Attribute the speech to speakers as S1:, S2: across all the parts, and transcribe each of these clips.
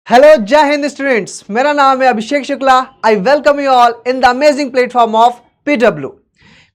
S1: Hello जय Hind students, मेरा नाम है Abhishek Shukla. I welcome you all in the amazing platform of PW.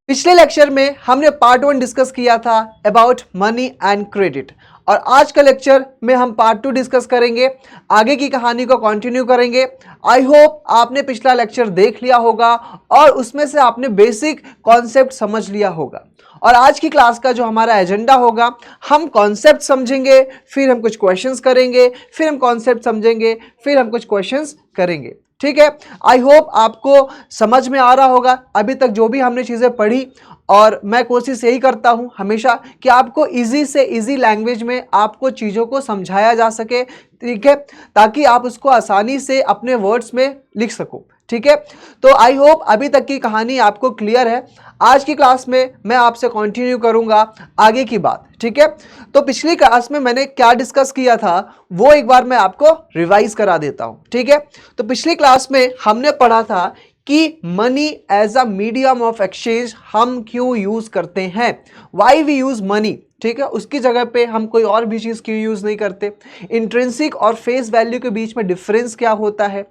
S1: पिछले लेक्चर में हमने पार्ट 1 डिस्कस किया था अबाउट मनी एंड क्रेडिट, और आज का लेक्चर में हम पार्ट 2 डिस्कस करेंगे, आगे की कहानी को कंटिन्यू करेंगे। आई होप आपने पिछला लेक्चर देख लिया होगा और उसमें से आपने बेसिक कॉन्सेप्ट समझ लिया होगा। और आज की क्लास का जो हमारा एजेंडा होगा, हम कॉन्सेप्ट समझेंगे, फिर हम कुछ क्वेश्चंस करेंगे, फिर हम कॉन्सेप्ट समझेंगे, फिर हम कुछ क्वेश्चंस करेंगे। ठीक है, आई होप आपको समझ में आ रहा होगा अभी तक जो भी हमने चीज़ें पढ़ी। और मैं कोशिश यही करता हूं हमेशा कि आपको इजी से इजी लैंग्वेज में आपको चीज़ों को समझाया जा सके, ठीक है, ताकि आप उसको आसानी से अपने वर्ड्स में लिख सको। ठीक है, तो आई होप अभी तक की कहानी आपको क्लियर है। आज की क्लास में मैं आपसे कंटिन्यू करूंगा आगे की बात। ठीक है, तो पिछली क्लास में मैंने क्या डिस्कस किया था वो एक बार मैं आपको रिवाइज करा देता हूं। ठीक है, तो पिछली क्लास में हमने पढ़ा था कि money as a medium of exchange हम क्यों यूज करते हैं, वाई वी यूज मनी। ठीक है, उसकी जगह पे हम कोई और भी चीज़ क्यों यूज़ नहीं करते, इंट्रिंसिक और फेस वैल्यू के बीच में डिफरेंस क्या होता है,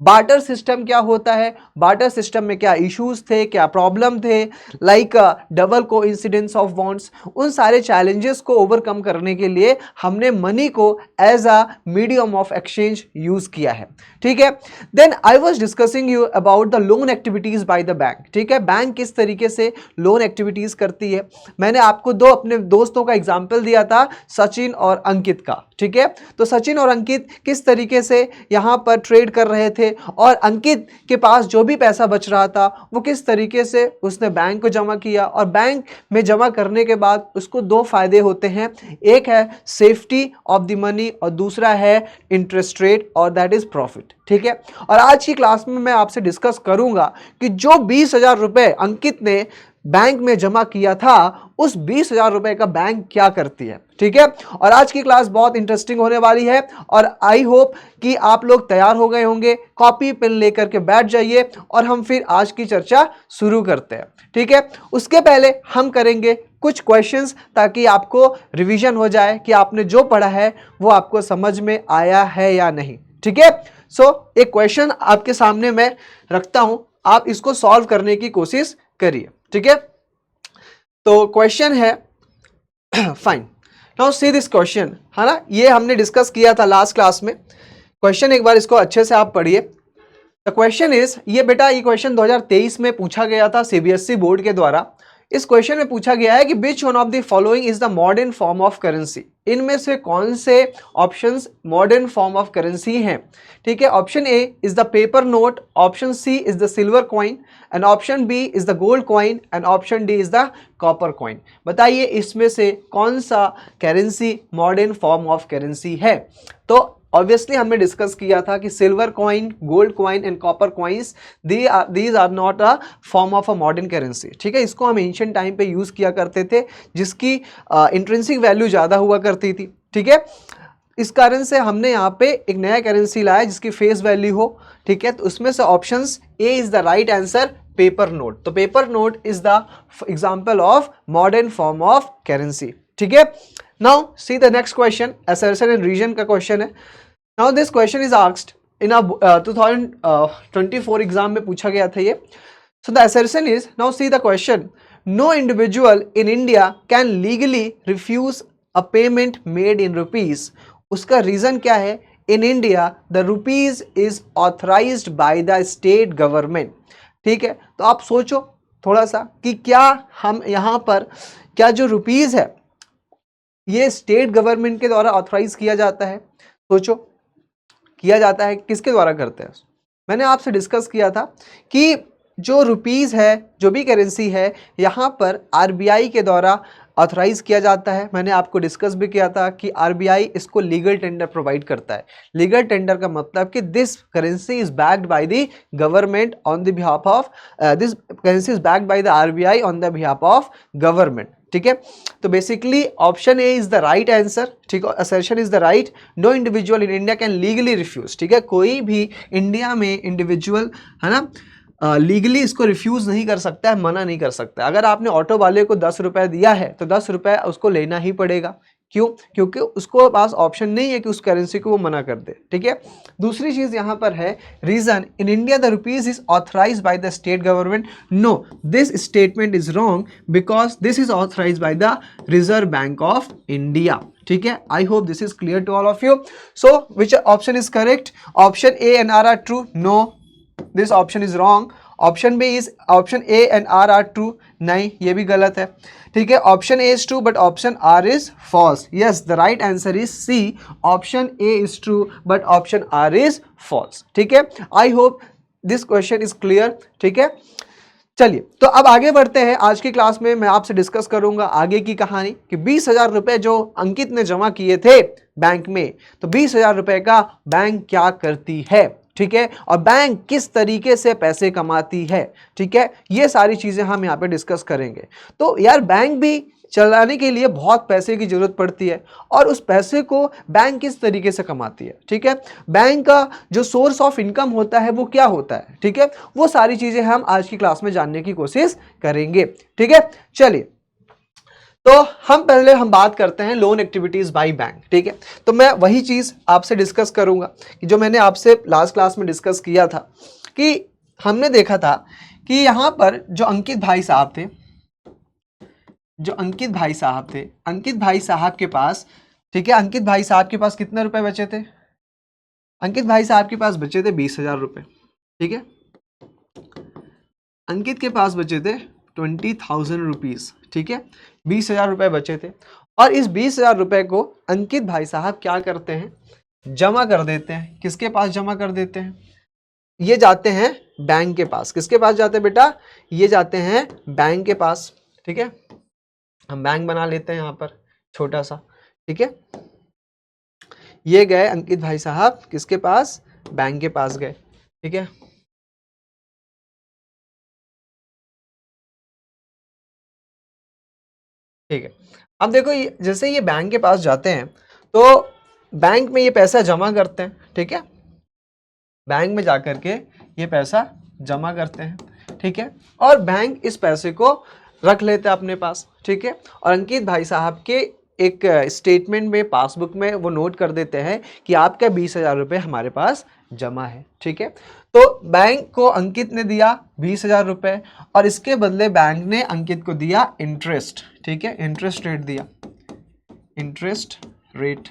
S1: बार्टर सिस्टम क्या होता है, बार्टर सिस्टम में क्या इश्यूज थे, क्या प्रॉब्लम थे, like double coincidence of bonds. उन सारे चैलेंजेस को ओवरकम करने के लिए हमने मनी को as a medium of exchange use किया है। ठीक है, then I was discussing you about the loan activities by the bank. ठीक है, बैंक किस तरीके से लोन एक्टिविटीज करती है। मैंने आपको दो अपने दोस्तों का एग्जाम्पल दिया था, सचिन और अंकित का। ठीक है, तो सचिन और अंकित किस तरीके से यहाँ पर ट्रेड कर रहे थे, और अंकित के पास जो भी पैसा बच रहा था वो किस तरीके से उसने बैंक को जमा किया, और बैंक में जमा करने के बाद उसको दो फायदे होते हैं, एक है सेफ्टी ऑफ द मनी और दूसरा है इंटरेस्ट रेट, और दैट इज प्रॉफिट। ठीक है, और आज की क्लास में मैं आपसे डिस्कस करूंगा कि जो 20,000 रुपए अंकित ने बैंक में जमा किया था, उस 20,000 रुपए का बैंक क्या करती है। ठीक है, और आज की क्लास बहुत इंटरेस्टिंग होने वाली है, और आई होप कि आप लोग तैयार हो गए होंगे, कॉपी पेन लेकर के बैठ जाइए और हम फिर आज की चर्चा शुरू करते हैं। ठीक है, उसके पहले हम करेंगे कुछ क्वेश्चंस ताकि आपको रिवीजन हो जाए कि आपने जो पढ़ा है वो आपको समझ में आया है या नहीं। ठीक है, सो एक क्वेश्चन आपके सामने मैं रखता हूं, आप इसको सॉल्व करने की कोशिश करिए। ठीक है, तो क्वेश्चन है fine, now see this question, है ना, ये हमने डिस्कस किया था लास्ट क्लास में। क्वेश्चन एक बार इसको अच्छे से आप पढ़िए। द क्वेश्चन इज, ये बेटा ये क्वेश्चन 2023 में पूछा गया था सीबीएसई बोर्ड के द्वारा। इस क्वेश्चन में पूछा गया है कि which one of the following is the modern form of currency. इनमें से कौन से options modern form of currency हैं। ठीक है, option A is the paper note, option C is the silver coin, and option B is the gold coin, and option D is the copper coin. बताइए इसमें से कौन सा currency modern form of currency है। तो obviously हमने discuss किया था कि silver coin, gold coin and copper coins, these are not a form of a modern currency. ठीक है, इसको हम एंशिएंट टाइम पे यूज किया करते थे, जिसकी इंट्रिंसिक वैल्यू ज़्यादा हुआ करती थी। ठीक है, इस कारण से हमने यहाँ पे एक नया करेंसी लाया जिसकी फेस वैल्यू हो। ठीक है, तो उसमें से options A is the right answer, paper note. तो paper note is the example of modern form of currency. ठीक है, now see the next question, assertion and reason का क्वेश्चन है। Now this question is asked in 2024 exam में पूछा गया था ये। So the assertion is, now see the question, no individual in India can legally refuse a payment made in rupees. उसका reason क्या है, इन India the rupees is authorised bye the state government. ठीक है, तो आप सोचो थोड़ा सा कि क्या हम यहाँ पर, क्या जो रुपीज है ये स्टेट गवर्नमेंट के द्वारा ऑथराइज किया जाता है। सोचो, किया जाता है, किसके द्वारा करते हैं। मैंने आपसे डिस्कस किया था कि जो रुपीस है, जो भी करेंसी है, यहाँ पर आरबीआई के द्वारा ऑथराइज किया जाता है। मैंने आपको डिस्कस भी किया था कि आरबीआई इसको लीगल टेंडर प्रोवाइड करता है। लीगल टेंडर का मतलब कि this currency is backed by the government on the behalf of, this currency is backed by the RBI on the behalf of government. ठीक है, तो basically option A is the right answer. ठीक है, assertion is the right, no individual in India can legally refuse. ठीक है, कोई भी India में इंडिविजुअल, है ना, लीगली इसको रिफ्यूज नहीं कर सकता है, मना नहीं कर सकता। अगर आपने ऑटो वाले को 10 रुपए दिया है तो 10 रुपए उसको लेना ही पड़ेगा। क्यों? क्योंकि उसको पास ऑप्शन नहीं है कि उस करेंसी को वो मना कर दे, ठीक है। दूसरी चीज यहाँ पर है reason, in India the rupees is authorise by the state government. No, this statement is wrong because this is authorise by the reserve bank of India, ठीक है। I hope this is clear to all of you. So which option is correct? Option A and R true? No, this option is wrong. Option B is, option A and R are true? नहीं, ये भी गलत है, ठीक है। Option A is true but option R is false. Yes, the right answer is C, option A is true but option R is false, ठीक है। I hope this question is clear, ठीक है। चलिए, तो अब आगे बढ़ते हैं। आज की क्लास में मैं आपसे डिस्कस करूंगा आगे की कहानी कि 20,000 रुपए जो अंकित ने जमा किए थे बैंक में, तो 20,000 रुपए का बैंक क्या करती है, ठीक है, और बैंक किस तरीके से पैसे कमाती है, ठीक है। ये सारी चीजें हम यहाँ पे डिस्कस करेंगे। तो यार, बैंक भी चलाने के लिए बहुत पैसे की जरूरत पड़ती है, और उस पैसे को बैंक किस तरीके से कमाती है, ठीक है। बैंक का जो सोर्स ऑफ इनकम होता है वो क्या होता है, ठीक है, वो सारी चीजें हम आज की क्लास में जानने की कोशिश करेंगे, ठीक है। चलिए, तो हम बात करते हैं लोन एक्टिविटीज बाय बैंक, ठीक है। तो मैं वही चीज आपसे डिस्कस करूंगा कि जो मैंने आपसे लास्ट क्लास में डिस्कस किया था, कि हमने देखा था कि यहां पर जो अंकित भाई साहब थे, अंकित भाई साहब के पास, ठीक है, अंकित भाई साहब के पास कितने रुपए बचे थे? अंकित भाई साहब के पास बचे थे 20,000 रुपए, ठीक है। अंकित के पास बचे थे 20,000 रुपीज, ठीक है, 20,000 रुपए बचे थे। और इस 20,000 रुपए को अंकित भाई साहब क्या करते हैं? जमा कर देते हैं। किसके पास जमा कर देते हैं? ये जाते हैं बैंक के पास। किसके पास जाते हैं बेटा? ये जाते हैं बैंक के पास, ठीक है। हम बैंक बना लेते हैं यहाँ पर छोटा सा, ठीक है। ये गए अंकित भाई साहब किसके पास? बैंक के पास गए, ठीक है। ठीक है, अब देखो, जैसे ये बैंक के पास जाते हैं तो बैंक में ये पैसा जमा करते हैं, ठीक है। बैंक में जाकर के ये पैसा जमा करते हैं, ठीक है, और बैंक इस पैसे को रख लेते हैं अपने पास, ठीक है। और अंकित भाई साहब के एक स्टेटमेंट में, पासबुक में वो नोट कर देते हैं कि आपका 20,000 रुपये हमारे पास जमा है, ठीक है। तो बैंक को अंकित ने दिया 20,000 रुपये, और इसके बदले बैंक ने अंकित को दिया इंटरेस्ट, ठीक है, इंटरेस्ट रेट दिया, इंटरेस्ट रेट,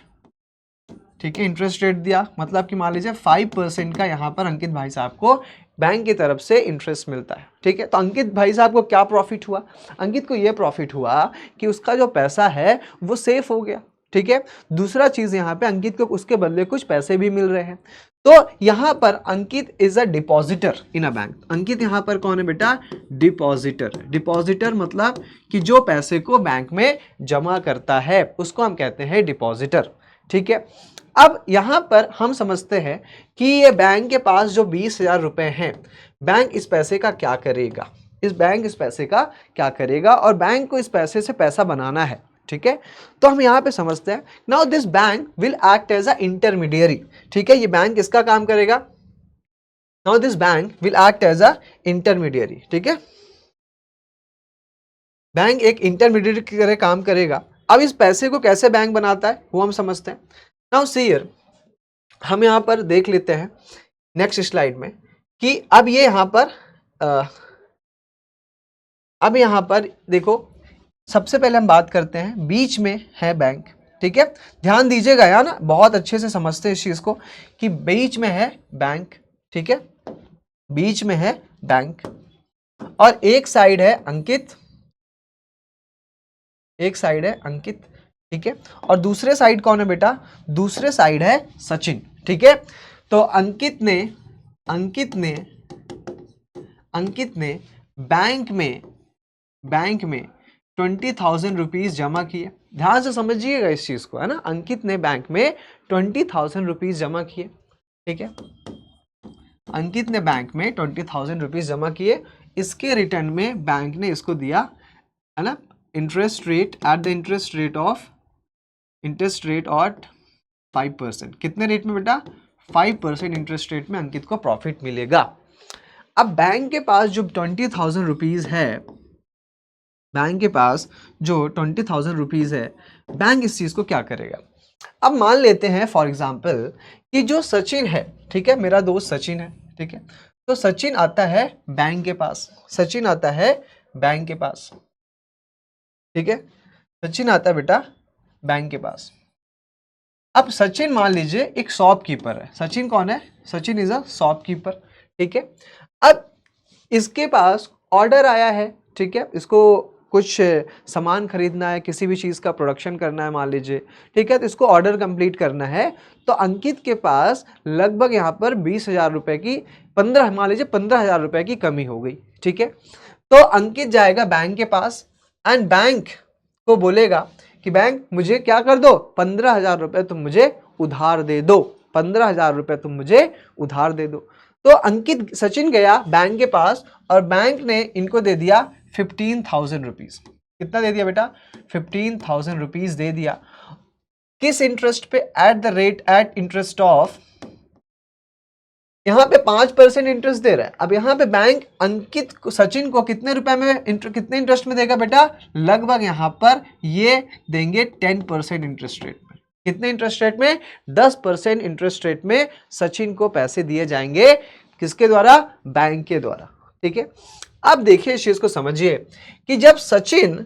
S1: ठीक है, इंटरेस्ट रेट दिया। मतलब कि मान लीजिए 5% का यहाँ पर अंकित भाई साहब को बैंक की तरफ से इंटरेस्ट मिलता है, ठीक है। तो अंकित भाई साहब को क्या प्रॉफिट हुआ? अंकित को ये प्रॉफिट हुआ कि उसका जो पैसा है वो सेफ हो गया, ठीक है। दूसरा चीज यहाँ पे अंकित को उसके बदले कुछ पैसे भी मिल रहे हैं। तो यहाँ पर Ankit is a depositor in a bank. Ankit यहाँ पर कौन है बेटा? डिपॉजिटर। डिपॉजिटर मतलब कि जो पैसे को बैंक में जमा करता है उसको हम कहते हैं डिपॉजिटर, ठीक है। अब यहां पर हम समझते हैं कि ये बैंक के पास जो 20,000 रुपए हैं, बैंक इस पैसे का क्या करेगा? बैंक इस पैसे का क्या करेगा? और बैंक को इस पैसे से पैसा बनाना है, ठीक है। तो हम यहां पे समझते हैं, now this bank will act as a intermediary, ठीक है। ये बैंक किसका काम करेगा? Now this bank will act as a intermediary, ठीक है। बैंक एक इंटरमीडियरी की तरह काम करेगा। अब इस पैसे को कैसे बैंक बनाता है वो हम समझते हैं। नाउ सी हियर, हम यहाँ पर देख लेते हैं नेक्स्ट स्लाइड में कि अब ये यहाँ पर अब यहाँ पर देखो, सबसे पहले हम बात करते हैं, बीच में है बैंक, ठीक है। ध्यान दीजिएगा यार ना, बहुत अच्छे से समझते हैं इस चीज को कि बीच में है बैंक, ठीक है, बीच में है बैंक, और एक साइड है अंकित, एक साइड है अंकित, ठीक है। और दूसरे साइड कौन है बेटा? दूसरे साइड है सचिन, ठीक है। तो अंकित ने बैंक में 20,000 रुपीज जमा किए। ध्यान से समझिएगा इस चीज को, है ना। अंकित ने बैंक में 20,000 रुपीज जमा किए, ठीक है। अंकित ने बैंक में 20,000 रुपीज जमा किए। इसके रिटर्न में बैंक ने इसको दिया, है ना, interest rate at the interest rate at 5%। कितने रेट में बेटा? 5% इंटरेस्ट रेट में अंकित को प्रॉफिट मिलेगा। अब बैंक के पास जो 20,000 रुपीज है, बैंक के पास जो 20,000 रुपीज़ है, बैंक इस चीज़ को क्या करेगा? अब मान लेते हैं फॉर एग्जांपल कि जो सचिन है, ठीक है, मेरा दोस्त सचिन है, ठीक है, तो सचिन आता है बैंक के पास, सचिन आता है बैंक के पास, ठीक है, सचिन आता है बेटा बैंक के पास। अब सचिन मान लीजिए एक शॉपकीपर है। सचिन कौन है? सचिन इज अ शॉपकीपर, ठीक है। अब इसके पास ऑर्डर आया है, ठीक है, इसको कुछ सामान खरीदना है, किसी भी चीज़ का प्रोडक्शन करना है मान लीजिए, ठीक है, तो इसको ऑर्डर कंप्लीट करना है। तो अंकित के पास लगभग यहाँ पर 20,000 रुपये की 15 मान लीजिए 15,000 रुपये की कमी हो गई, ठीक है। तो अंकित जाएगा बैंक के पास एंड बैंक को बोलेगा कि बैंक मुझे क्या कर दो, 15,000 रुपये तुम मुझे उधार दे दो, 15,000 रुपये तुम मुझे उधार दे दो। तो अंकित सचिन गया बैंक के पास और बैंक ने इनको दे दिया 15,000 रुपीज। कितना दे दिया बेटा? 15,000 रुपीज दे दिया। किस इंटरेस्ट पे? At the rate at interest of, यहां पे 5% इंटरेस्ट दे रहा है। अब यहां पे बैंक अंकित सचिन को कितने रुपए में कितने इंटरेस्ट में देगा बेटा? लगभग यहां पर ये देंगे 10% इंटरेस्ट रेट में। कितने इंटरेस्ट रेट में? 10% इंटरेस्ट रेट में सचिन को पैसे दिए जाएंगे। किसके द्वारा? बैंक के द्वारा, ठीक है। अब देखिए इस चीज को समझिए कि जब सचिन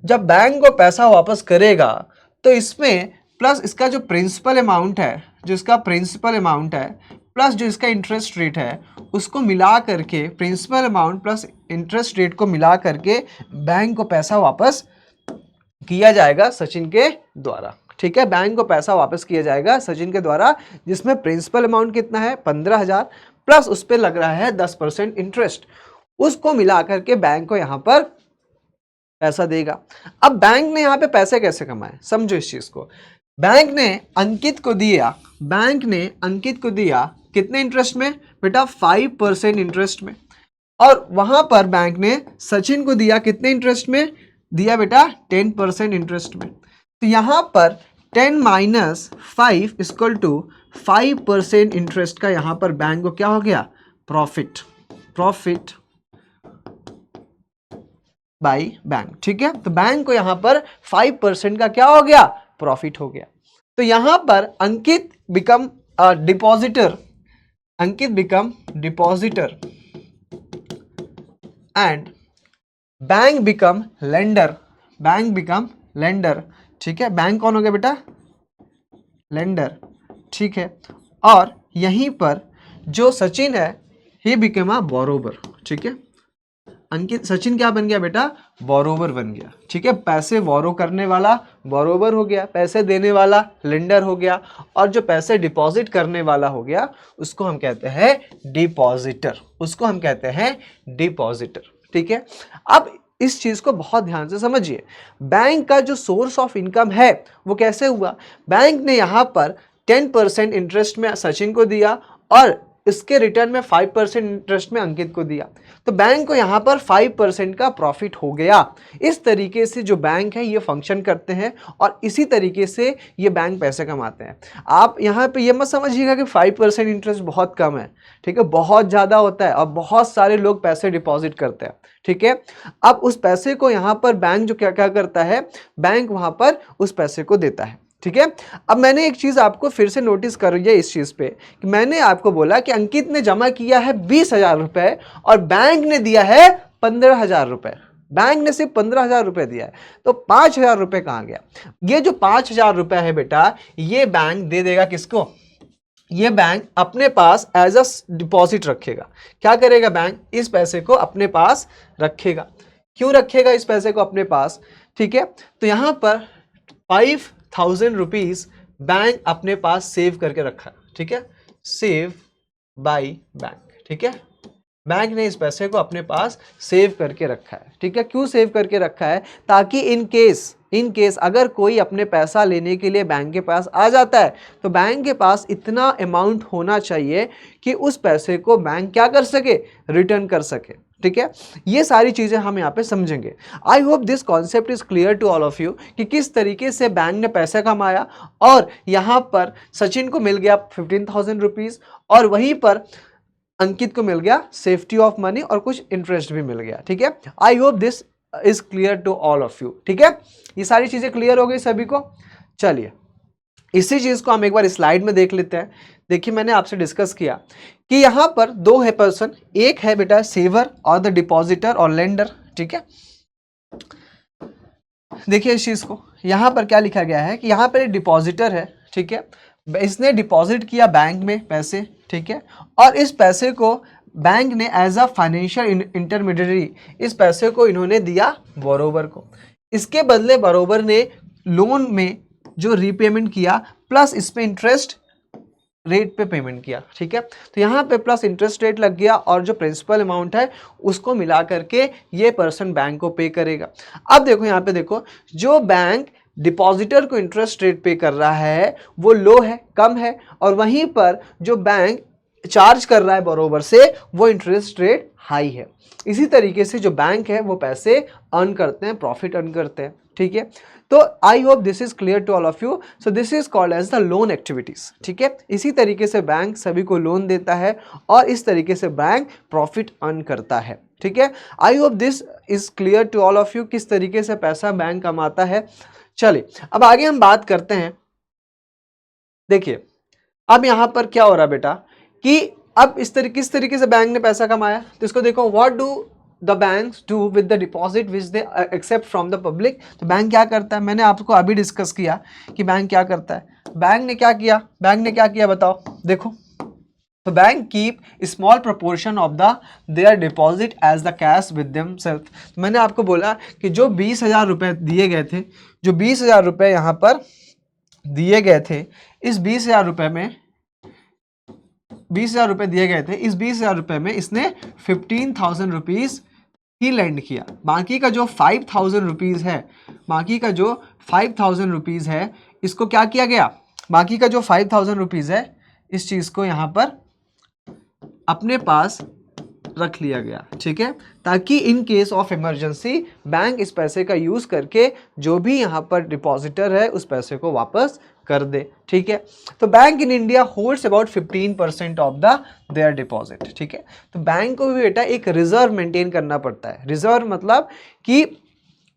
S1: जब बैंक को पैसा वापस करेगा तो इसमें प्लस इसका जो प्रिंसिपल अमाउंट है, जो इसका प्रिंसिपल अमाउंट है प्लस जो इसका इंटरेस्ट रेट है, उसको मिला करके, principal amount plus interest rate को मिला करके बैंक को पैसा वापस किया जाएगा सचिन के द्वारा, ठीक है। बैंक को पैसा वापस किया जाएगा सचिन के द्वारा, जिसमें प्रिंसिपल अमाउंट कितना है? 15,000 प्लस उस पर लग रहा है 10% इंटरेस्ट, उसको मिला करके बैंक को यहां पर पैसा देगा। अब बैंक ने यहां पे पैसे कैसे कमाए, समझो इस चीज को। बैंक ने अंकित को दिया कितने इंटरेस्ट में बेटा? 5% इंटरेस्ट में। और वहां पर बैंक ने सचिन को दिया कितने इंटरेस्ट में? दिया बेटा 10% इंटरेस्ट में। तो यहां पर 10 माइनस 5 इक्वल टू 5% इंटरेस्ट का यहां पर बैंक को क्या हो गया? प्रॉफिट बाय बैंक, ठीक है। तो बैंक को यहां पर 5% का क्या हो गया? प्रॉफिट हो गया। तो यहां पर Ankit become depositor, and bank become lender, ठीक है। बैंक कौन हो गया बेटा? लेंडर, ठीक है। और यहीं पर जो सचिन है ही बिकम अ बोरोवर, ठीक है। सचिन क्या बन गया बेटा? बोरोवर बन गया, ठीक है। पैसे बोरो करने वाला बोरोवर हो गया, पैसे देने वाला लेंडर हो गया, और जो पैसे डिपॉजिट करने वाला हो गया उसको हम कहते हैं डिपॉजिटर, ठीक है। अब इस चीज को बहुत ध्यान से समझिए। बैंक का जो सोर्स ऑफ इनकम है वो कैसे हुआ? बैंक ने यहां पर 10% इंटरेस्ट में सचिन को दिया और इसके रिटर्न में 5% इंटरेस्ट में अंकित को दिया, तो बैंक को यहां पर 5% का प्रॉफिट हो गया। इस तरीके से जो बैंक है ये फंक्शन करते हैं और इसी तरीके से ये बैंक पैसे कमाते हैं। आप यहां पे ये मत समझिएगा कि 5% इंटरेस्ट बहुत कम है, ठीक है, बहुत ज़्यादा होता है और बहुत सारे लोग पैसे डिपॉजिट करते हैं, ठीक है। अब उस पैसे को यहाँ पर बैंक जो क्या क्या करता है, बैंक वहाँ पर उस पैसे को देता है, ठीक है। अब मैंने एक चीज आपको फिर से नोटिस करिए इस चीज पे कि मैंने आपको बोला कि अंकित ने जमा किया है 20,000 रुपए और बैंक ने दिया है 15,000 रुपए। बैंक ने सिर्फ 15,000 रुपए दिया है, तो 5,000 रुपए कहां गया? ये जो 5,000 रुपए है बेटा, ये बैंक दे देगा किसको? ये बैंक अपने पास एज अ डिपॉजिट रखेगा। क्या करेगा बैंक? इस पैसे को अपने पास रखेगा। क्यों रखेगा इस पैसे को अपने पास? ठीक है, तो यहां पर 5,000 रुपीज बैंक अपने पास सेव करके रखा है, ठीक है, सेव बाय बैंक, ठीक है। बैंक ने इस पैसे को अपने पास सेव करके रखा है, ठीक है। क्यों सेव करके रखा है? ताकि इन केस अगर कोई अपने पैसा लेने के लिए बैंक के पास आ जाता है तो बैंक के पास इतना अमाउंट होना चाहिए कि उस पैसे को बैंक क्या कर सके? रिटर्न कर सके, ठीक है। ये सारी चीजें हम यहाँ पे समझेंगे। I hope this concept is clear to all of you कि किस तरीके से बैंक ने पैसा कमाया और यहाँ पर सचिन को मिल गया 15,000 रुपीज और वहीं पर अंकित को मिल गया सेफ्टी ऑफ मनी और कुछ इंटरेस्ट भी मिल गया, ठीक है। I hope this is clear to all of you. ठीक है, ये सारी चीजें क्लियर हो गई सभी को। चलिए इसी चीज को हम एक बार स्लाइड में देख लेते हैं। देखिए मैंने आपसे डिस्कस किया कि यहाँ पर दो है पर्सन, एक है बेटा सेवर और द डिपॉजिटर और लेंडर। ठीक है, देखिए इस चीज को यहाँ पर क्या लिखा गया है कि यहाँ पर एक डिपॉजिटर है। ठीक है, इसने डिपॉजिट किया बैंक में पैसे। ठीक है, और इस पैसे को बैंक ने एज अ फाइनेंशियल इंटरमीडिएटरी इस पैसे को इन्होंने दिया बोरोवर को। इसके बदले बोरोवर ने लोन में जो रीपेमेंट किया प्लस इस पे इंटरेस्ट रेट पे पेमेंट किया। ठीक है, तो यहाँ पे प्लस इंटरेस्ट रेट लग गया और जो प्रिंसिपल अमाउंट है उसको मिला करके ये पर्सन बैंक को पे करेगा। अब देखो यहाँ पे देखो, जो बैंक डिपॉजिटर को इंटरेस्ट रेट पे कर रहा है वो लो है, कम है, और वहीं पर जो बैंक चार्ज कर रहा है बरोबर से वो इंटरेस्ट रेट हाई है। इसी तरीके से जो बैंक है वो पैसे अर्न करते हैं, प्रॉफिट अर्न करते हैं। ठीक है, तो I hope this is clear to all of you. So this is called as the loan activities. ठीक है, इसी तरीके से बैंक सभी को लोन देता है और इस तरीके से बैंक प्रॉफिट अर्न करता है। ठीक है, I hope this is clear to all of you, किस तरीके से पैसा बैंक कमाता है। चलिए अब आगे हम बात करते हैं। देखिए अब यहां पर क्या हो रहा बेटा कि अब किस तरीके से बैंक ने पैसा कमाया, तो इसको देखो, what do the banks do with the deposit which they accept from the public. तो बैंक क्या करता है, मैंने आपको अभी डिस्कस किया कि बैंक क्या करता है। बैंक ने क्या किया बताओ, देखो, तो bank keep small proportion of the their deposit as the cash with themself. तो मैंने आपको बोला कि जो 20,000 रुपये दिए गए थे, जो 20,000 रुपये यहाँ पर दिए गए थे, इस 20,000 रुपये में 20,000 रुपये दिए गए थे, इस 20,000 रुपये में इसने 15,000 रुपीज़ ही लैंड किया। बाकी का जो 5,000 रुपीज़ है, बाकी का जो 5,000 रुपीज़ है, इसको क्या किया गया, बाकी का जो 5,000 रुपीज़ है इस चीज़ को यहाँ पर अपने पास रख लिया गया। ठीक है, ताकि इन केस ऑफ इमरजेंसी बैंक इस पैसे का यूज़ करके जो भी यहाँ पर डिपॉजिटर है उस पैसे को वापस कर दे। ठीक है, तो bank in India holds about 15% of the their deposit. ठीक है, तो बैंक को भी बेटा एक रिजर्व मेंटेन करना पड़ता है। रिजर्व मतलब कि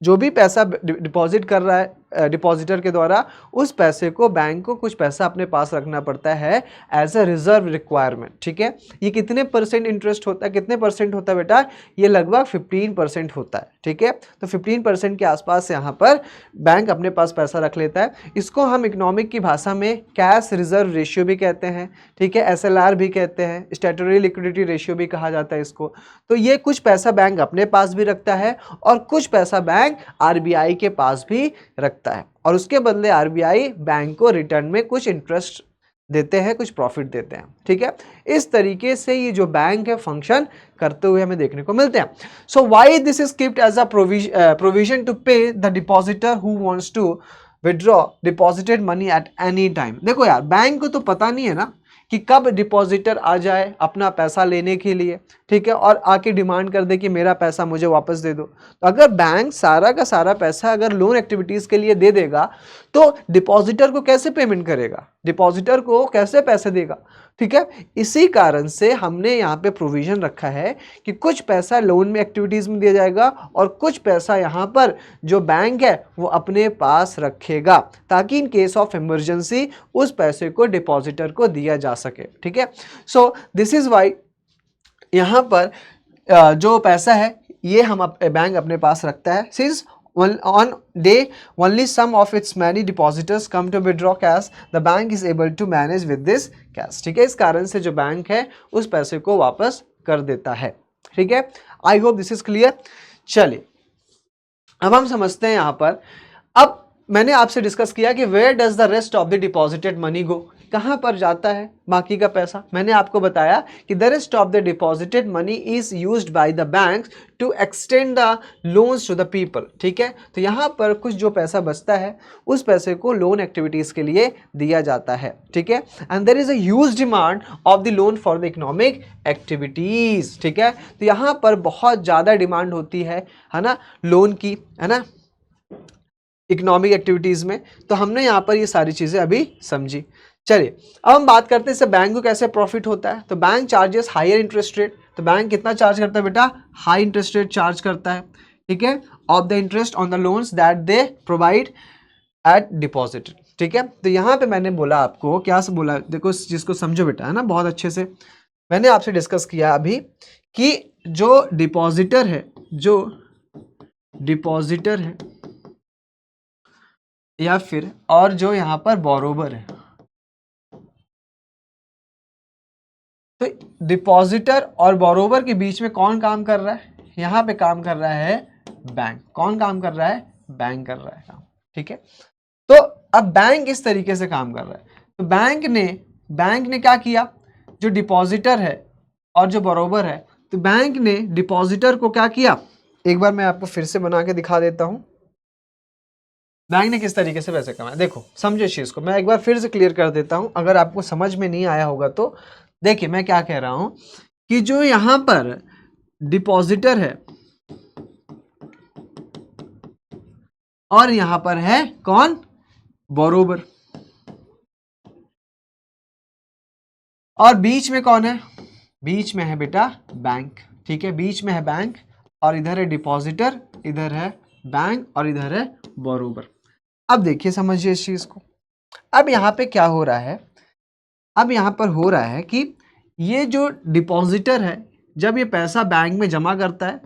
S1: जो भी पैसा डिपॉजिट कर रहा है डिपॉजिटर के द्वारा, उस पैसे को बैंक को कुछ पैसा अपने पास रखना पड़ता है एज अ रिजर्व रिक्वायरमेंट। ठीक है, ये कितने परसेंट इंटरेस्ट होता है, कितने परसेंट होता है बेटा, ये लगभग 15% होता है। ठीक है, तो 15% के आसपास यहाँ पर बैंक अपने पास पैसा रख लेता है। इसको हम इकोनॉमिक की भाषा में कैश रिजर्व रेशियो भी कहते हैं। ठीक है, SLR भी कहते हैं, स्टैट्यूटरी लिक्विडिटी रेशियो भी कहा जाता है इसको। तो ये कुछ पैसा बैंक अपने पास भी रखता है और कुछ पैसा बैंक RBI के पास भी रखता है, और उसके बदले RBI बैंक को रिटर्न में कुछ इंटरेस्ट देते हैं, कुछ प्रॉफिट देते हैं। ठीक है, इस तरीके से ये जो बैंक है फंक्शन करते हुए हमें देखने को मिलते हैं। So why this is keeped as a provision to pay the depositor who wants to withdraw deposited money at any time. देखो यार, बैंक को तो पता नहीं है ना कि कब डिपॉजिटर आ जाए अपना पैसा लेने के लिए। ठीक है, और आके डिमांड कर दे कि मेरा पैसा मुझे वापस दे दो। तो अगर बैंक सारा का सारा पैसा अगर लोन एक्टिविटीज के लिए दे देगा तो डिपॉजिटर को कैसे पेमेंट करेगा, डिपॉजिटर को कैसे पैसे देगा। ठीक है, इसी कारण से हमने यहाँ पे प्रोविजन रखा है कि कुछ पैसा लोन में एक्टिविटीज में दिया जाएगा और कुछ पैसा यहाँ पर जो बैंक है वो अपने पास रखेगा, ताकि इन केस ऑफ इमरजेंसी उस पैसे को डिपॉजिटर को दिया जा सके। ठीक है, सो दिस इज वाई यहाँ पर जो पैसा है ये हम बैंक अपने पास रखता है। Since on day only some of its many depositors come to withdraw cash, the bank is able to manage with this cash। ठीक है, इस कारण से जो बैंक है उस पैसे को वापस कर देता है। ठीक है, I hope this is clear. चलिए अब हम समझते हैं यहाँ पर, अब मैंने आपसे डिस्कस किया कि where does the rest of the deposited money go, कहाँ पर जाता है बाकी का पैसा। मैंने आपको बताया कि the rest of the deposited money is used by the banks to extend the loans to the people. ठीक है, तो यहाँ पर कुछ जो पैसा बचता है उस पैसे को लोन एक्टिविटीज के लिए दिया जाता है। ठीक है, and there is a huge demand of the loan for the economic activities. ठीक है, तो यहाँ पर बहुत ज़्यादा डिमांड होती है ना लोन की, है ना, इकोनॉमिक एक्टिविटीज में। तो हमने यहाँ पर ये सारी चीज़ें अभी समझी। चलिए अब हम बात करते हैं इससे बैंक को कैसे प्रॉफिट होता है। तो bank charges higher interest rate. तो बैंक कितना चार्ज करता है बेटा, हाई इंटरेस्ट रेट चार्ज करता है। ठीक है, of the interest on the loans that they provide eight deposit. ठीक है, तो यहाँ पे मैंने बोला आपको, क्या से बोला, देखो इस चीज को समझो बेटा, है ना, बहुत अच्छे से। मैंने आपसे डिस्कस किया अभी कि जो डिपॉजिटर है, जो डिपॉजिटर है या फिर और जो यहाँ पर बोरोवर है, तो डिपॉजिटर और बोरोवर के बीच में कौन काम कर रहा है? यहाँ पे काम कर रहा है बैंक। कौन काम कर रहा है? बैंक कर रहा है काम। ठीक है, तो अब बैंक इस तरीके से काम कर रहा है। तो बैंक ने क्या किया, जो डिपॉजिटर है और जो बोरोवर है, तो बैंक ने डिपॉजिटर को क्या किया, एक बार मैं आपको फिर से बना के दिखा देता हूं। बैंक ने किस तरीके से पैसे कमाए, देखो समझो इस चीज को, मैं एक बार फिर से क्लियर कर देता हूं, अगर आपको समझ में नहीं आया होगा तो। देखिए मैं क्या कह रहा हूं कि जो यहां पर डिपॉजिटर है और यहां पर है कौन, बोरोवर, और बीच में कौन है, बीच में है बेटा बैंक। ठीक है, बीच में है बैंक और इधर है डिपॉजिटर, इधर है बैंक और इधर है बोरोवर। अब देखिए समझिए इस चीज को। अब यहाँ पे क्या हो रहा है, अब यहाँ पर हो रहा है कि ये जो डिपॉजिटर है, जब ये पैसा बैंक में जमा करता है,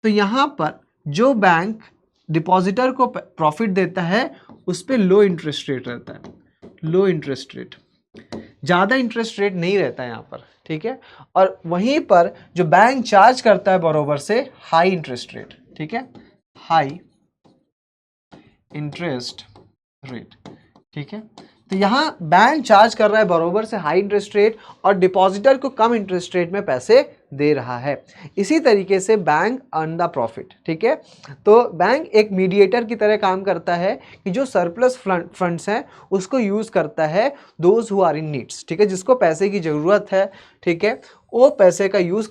S1: तो यहाँ पर जो बैंक डिपॉजिटर को प्रॉफिट देता है उस पर लो इंटरेस्ट रेट रहता है, लो इंटरेस्ट रेट, ज़्यादा इंटरेस्ट रेट नहीं रहता है यहाँ पर। ठीक है, और वहीं पर जो बैंक चार्ज करता है बरोबर से हाई इंटरेस्ट रेट। ठीक है, हाई इंटरेस्ट रेट। ठीक है, तो यहाँ बैंक चार्ज कर रहा है बरोबर से हाई इंटरेस्ट रेट और डिपॉजिटर को कम इंटरेस्ट रेट में पैसे दे रहा है। इसी तरीके से बैंक अर्न द प्रॉफिट। ठीक है, तो बैंक एक मीडिएटर की तरह काम करता है कि जो सरप्लस फंड्स हैं उसको यूज़ करता है those who are in needs. ठीक है, जिसको पैसे की ज़रूरत है, ठीक है, वो पैसे का यूज़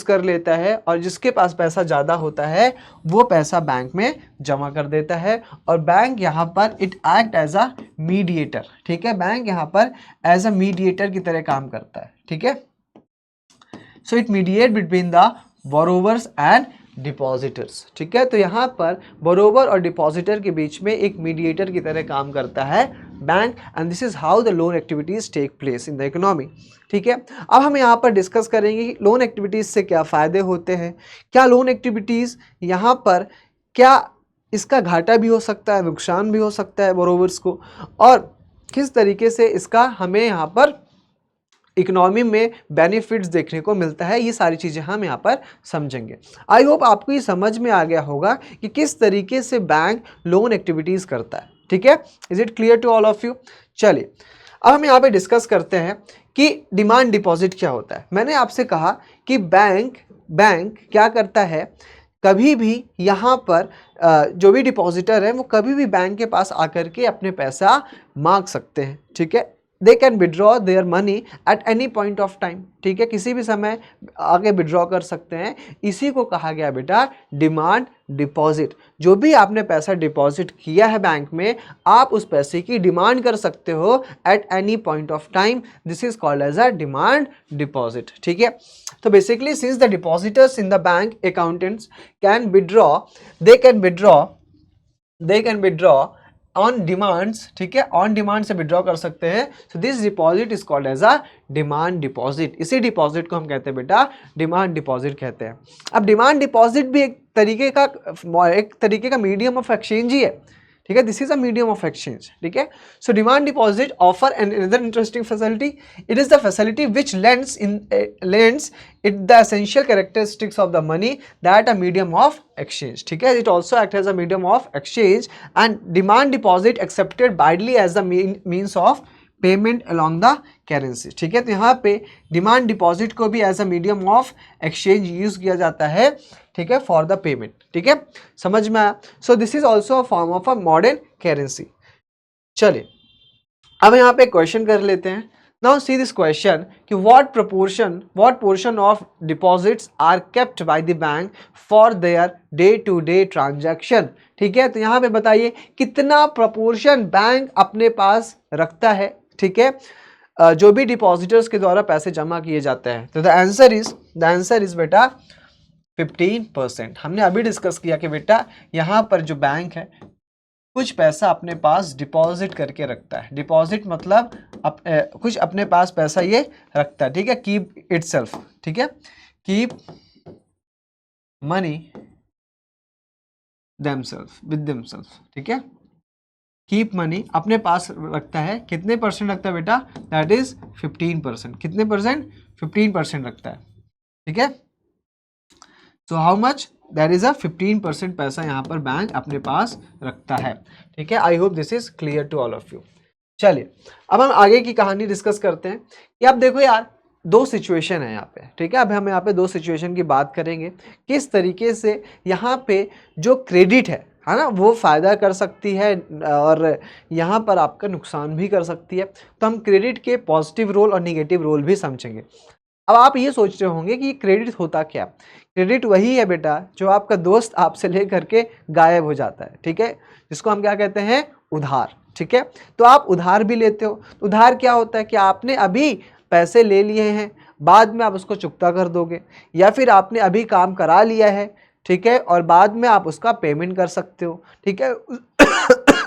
S1: कर लेता है, और जिसके पास पैसा ज़्यादा होता है वो पैसा बैंक में जमा कर देता है। और बैंक यहाँ पर it act as a mediator. ठीक है, बैंक यहाँ पर एज अ मीडिएटर की तरह काम करता है। ठीक है, so it mediate between the borrowers and depositors. ठीक है, तो यहाँ पर बोरोवर और डिपॉजिटर के बीच में एक मीडिएटर की तरह काम करता है bank, and this is how the loan activities take place in the economy. ठीक है, अब हम यहाँ पर डिस्कस करेंगे कि लोन एक्टिविटीज से क्या फ़ायदे होते हैं, क्या लोन एक्टिविटीज़ यहाँ पर, क्या इसका घाटा भी हो सकता है, नुकसान भी हो सकता है बोरोवर्स को, और किस तरीके से इसका हमें यहाँ पर इकोनॉमी में बेनिफिट्स देखने को मिलता है। ये सारी चीज़ें हम यहाँ पर समझेंगे। आई होप आपको ये समझ में आ गया होगा कि किस तरीके से बैंक लोन एक्टिविटीज़ करता है। ठीक है, is it clear to all of you? चलिए अब हम यहाँ पे डिस्कस करते हैं कि डिमांड डिपॉजिट क्या होता है। मैंने आपसे कहा कि बैंक क्या करता है, कभी भी यहाँ पर जो भी डिपॉजिटर है वो कभी भी बैंक के पास आकर के अपने पैसा मांग सकते हैं। ठीक है, दे can withdraw their money at any point of time. ठीक है, किसी भी समय आगे विड्रॉ कर सकते हैं। इसी को कहा गया बेटा डिमांड डिपॉजिट। जो भी आपने पैसा डिपॉजिट किया है बैंक में, आप उस पैसे की डिमांड कर सकते हो at any point of time. This is called as a demand deposit. ठीक है, तो basically since the depositors in the bank accountants can withdraw, they can withdraw on demands. ठीक है, ऑन डिमांड से विड्रॉ कर सकते हैं। So this deposit is called as a demand deposit. इसी डिपॉजिट को हम कहते हैं बेटा डिमांड डिपॉजिट कहते हैं। अब डिमांड डिपॉजिट भी एक तरीके का मीडियम ऑफ एक्सचेंज ही है। ठीक है, this is a medium of exchange. ठीक है, so demand deposit offer an another interesting facility. It is the facility which lends it the essential characteristics of the money that a medium of exchange. ठीक है, it also acts as a medium of exchange and demand deposit accepted widely as the means of payment along the currency. ठीक है, तो यहाँ पे demand deposit को भी as a medium of exchange use किया जाता है। ठीक है, फॉर द पेमेंट। ठीक है, समझ में आया? So this is also a form of a modern currency. चलिए अब यहाँ पे क्वेश्चन कर लेते हैं। Now see this question कि what portion of deposits are kept by the bank for their day to day transaction। ठीक है, तो यहाँ पे बताइए कितना proportion बैंक अपने पास रखता है। ठीक है, जो भी डिपॉजिटर्स के द्वारा पैसे जमा किए जाते हैं। तो द आंसर इज बेटा 15%। हमने अभी डिस्कस किया कि बेटा यहाँ पर जो बैंक है कुछ पैसा अपने पास डिपॉजिट करके रखता है। डिपॉजिट मतलब कुछ अपने पास पैसा ये रखता है, ठीक है, कीप इटसेल्फ, ठीक है, keep money themselves with themselves, ठीक है, कीप मनी अपने पास रखता है। कितने परसेंट रखता है बेटा? That is 15%। कितने परसेंट? 15% रखता है, ठीक है। So how much? That is a 15% पैसा यहाँ पर बैंक अपने पास रखता है, ठीक है। I hope this is clear to all of you. चलिए अब हम आगे की कहानी डिस्कस करते हैं कि अब देखो यार, दो सिचुएशन है यहाँ पे, ठीक है। अब हम यहाँ पे दो सिचुएशन की बात करेंगे, किस तरीके से यहाँ पे जो क्रेडिट है ना, वो फ़ायदा कर सकती है और यहाँ पर आपका नुकसान भी कर सकती है। तो हम क्रेडिट के पॉजिटिव रोल और निगेटिव रोल भी समझेंगे। अब आप ये सोच रहे होंगे कि क्रेडिट होता क्या? क्रेडिट वही है बेटा जो आपका दोस्त आपसे लेकर के गायब हो जाता है, ठीक है, जिसको हम क्या कहते हैं? उधार, ठीक है। तो आप उधार भी लेते हो। उधार क्या होता है कि आपने अभी पैसे ले लिए हैं, बाद में आप उसको चुकता कर दोगे, या फिर आपने अभी काम करा लिया है, ठीक है, और बाद में आप उसका पेमेंट कर सकते हो, ठीक है,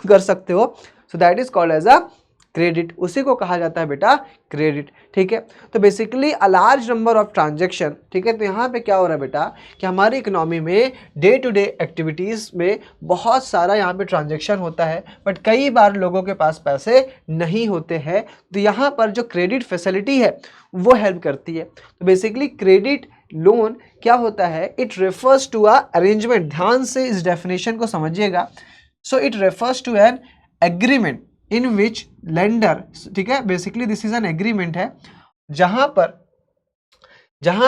S1: कर सकते हो। So that is called as a credit, उसी को कहा जाता है बेटा क्रेडिट, ठीक है। तो basically a large number of transaction, ठीक है। तो यहाँ पे क्या हो रहा है बेटा कि हमारी इकोनॉमी में डे टू डे एक्टिविटीज़ में बहुत सारा यहाँ पे ट्रांजैक्शन होता है, बट कई बार लोगों के पास पैसे नहीं होते हैं। तो यहाँ पर जो क्रेडिट फैसिलिटी है वो हेल्प करती है। तो बेसिकली क्रेडिट लोन क्या होता है? It refers to a arrangement. ध्यान से इस डेफिनेशन को समझिएगा। So it refers to an agreement in which lender, ठीक है, basically this is an agreement है जहां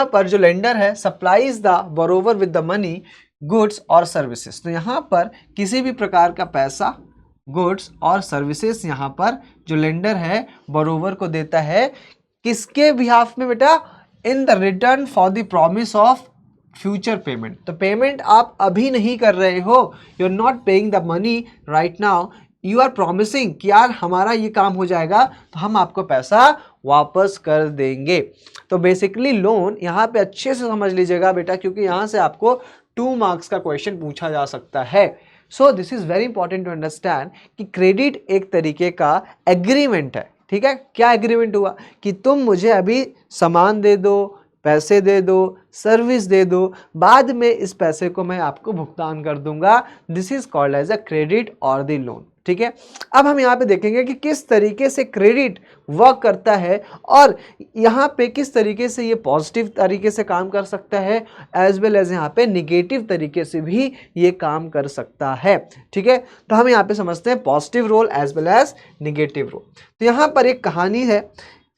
S1: पर जो लेंडर है supplies the borrower with the money, goods और सर्विसेज। तो यहाँ पर किसी भी प्रकार का पैसा, गुड्स और सर्विसेज यहाँ पर जो लेंडर है बोरोवर को देता है, किसके बिहाफ में बेटा? In the return for the promise of future payment. तो पेमेंट आप अभी नहीं कर रहे हो, you are not paying the money right now, you are promising कि यार हमारा ये काम हो जाएगा तो हम आपको पैसा वापस कर देंगे। तो बेसिकली लोन यहाँ पे अच्छे से समझ लीजिएगा बेटा, क्योंकि यहाँ से आपको 2 मार्क्स का क्वेश्चन पूछा जा सकता है। So this is very important to understand कि क्रेडिट एक तरीके का एग्रीमेंट है, ठीक है। क्या एग्रीमेंट हुआ कि तुम मुझे अभी सामान दे दो, पैसे दे दो, सर्विस दे दो, बाद में इस पैसे को मैं आपको भुगतान कर दूंगा। This is called as a credit और द लोन, ठीक है। अब हम यहाँ पे देखेंगे कि किस तरीके से क्रेडिट वर्क करता है और यहाँ पे किस तरीके से ये पॉजिटिव तरीके से काम कर सकता है, एज वेल एज यहाँ पे निगेटिव तरीके से भी ये काम कर सकता है, ठीक है। तो हम यहाँ पे समझते हैं positive role as well as negative role. तो यहाँ पर एक कहानी है,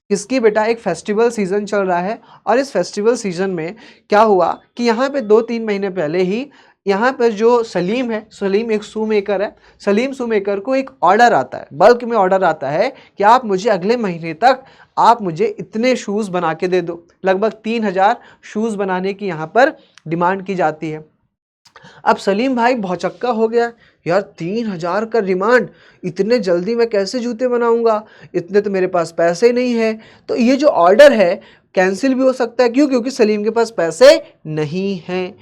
S1: किसकी बेटा? एक फेस्टिवल सीजन चल रहा है और इस फेस्टिवल सीजन में क्या हुआ कि यहाँ पे 2-3 महीने पहले ही यहाँ पर जो सलीम है, सलीम एक शू मेकर है, सलीम शू मेकर को एक ऑर्डर आता है, बल्क में ऑर्डर आता है कि आप मुझे अगले महीने तक आप मुझे इतने शूज़ बना के दे दो। लगभग 3000 शूज़ बनाने की यहाँ पर डिमांड की जाती है। अब सलीम भाई भौचक्का हो गया, यार 3000 का डिमांड, इतने जल्दी मैं कैसे जूते बनाऊंगा, इतने तो मेरे पास पैसे नहीं है। तो ये जो ऑर्डर है कैंसिल भी हो सकता है, क्यों? क्योंकि सलीम के पास पैसे नहीं हैं।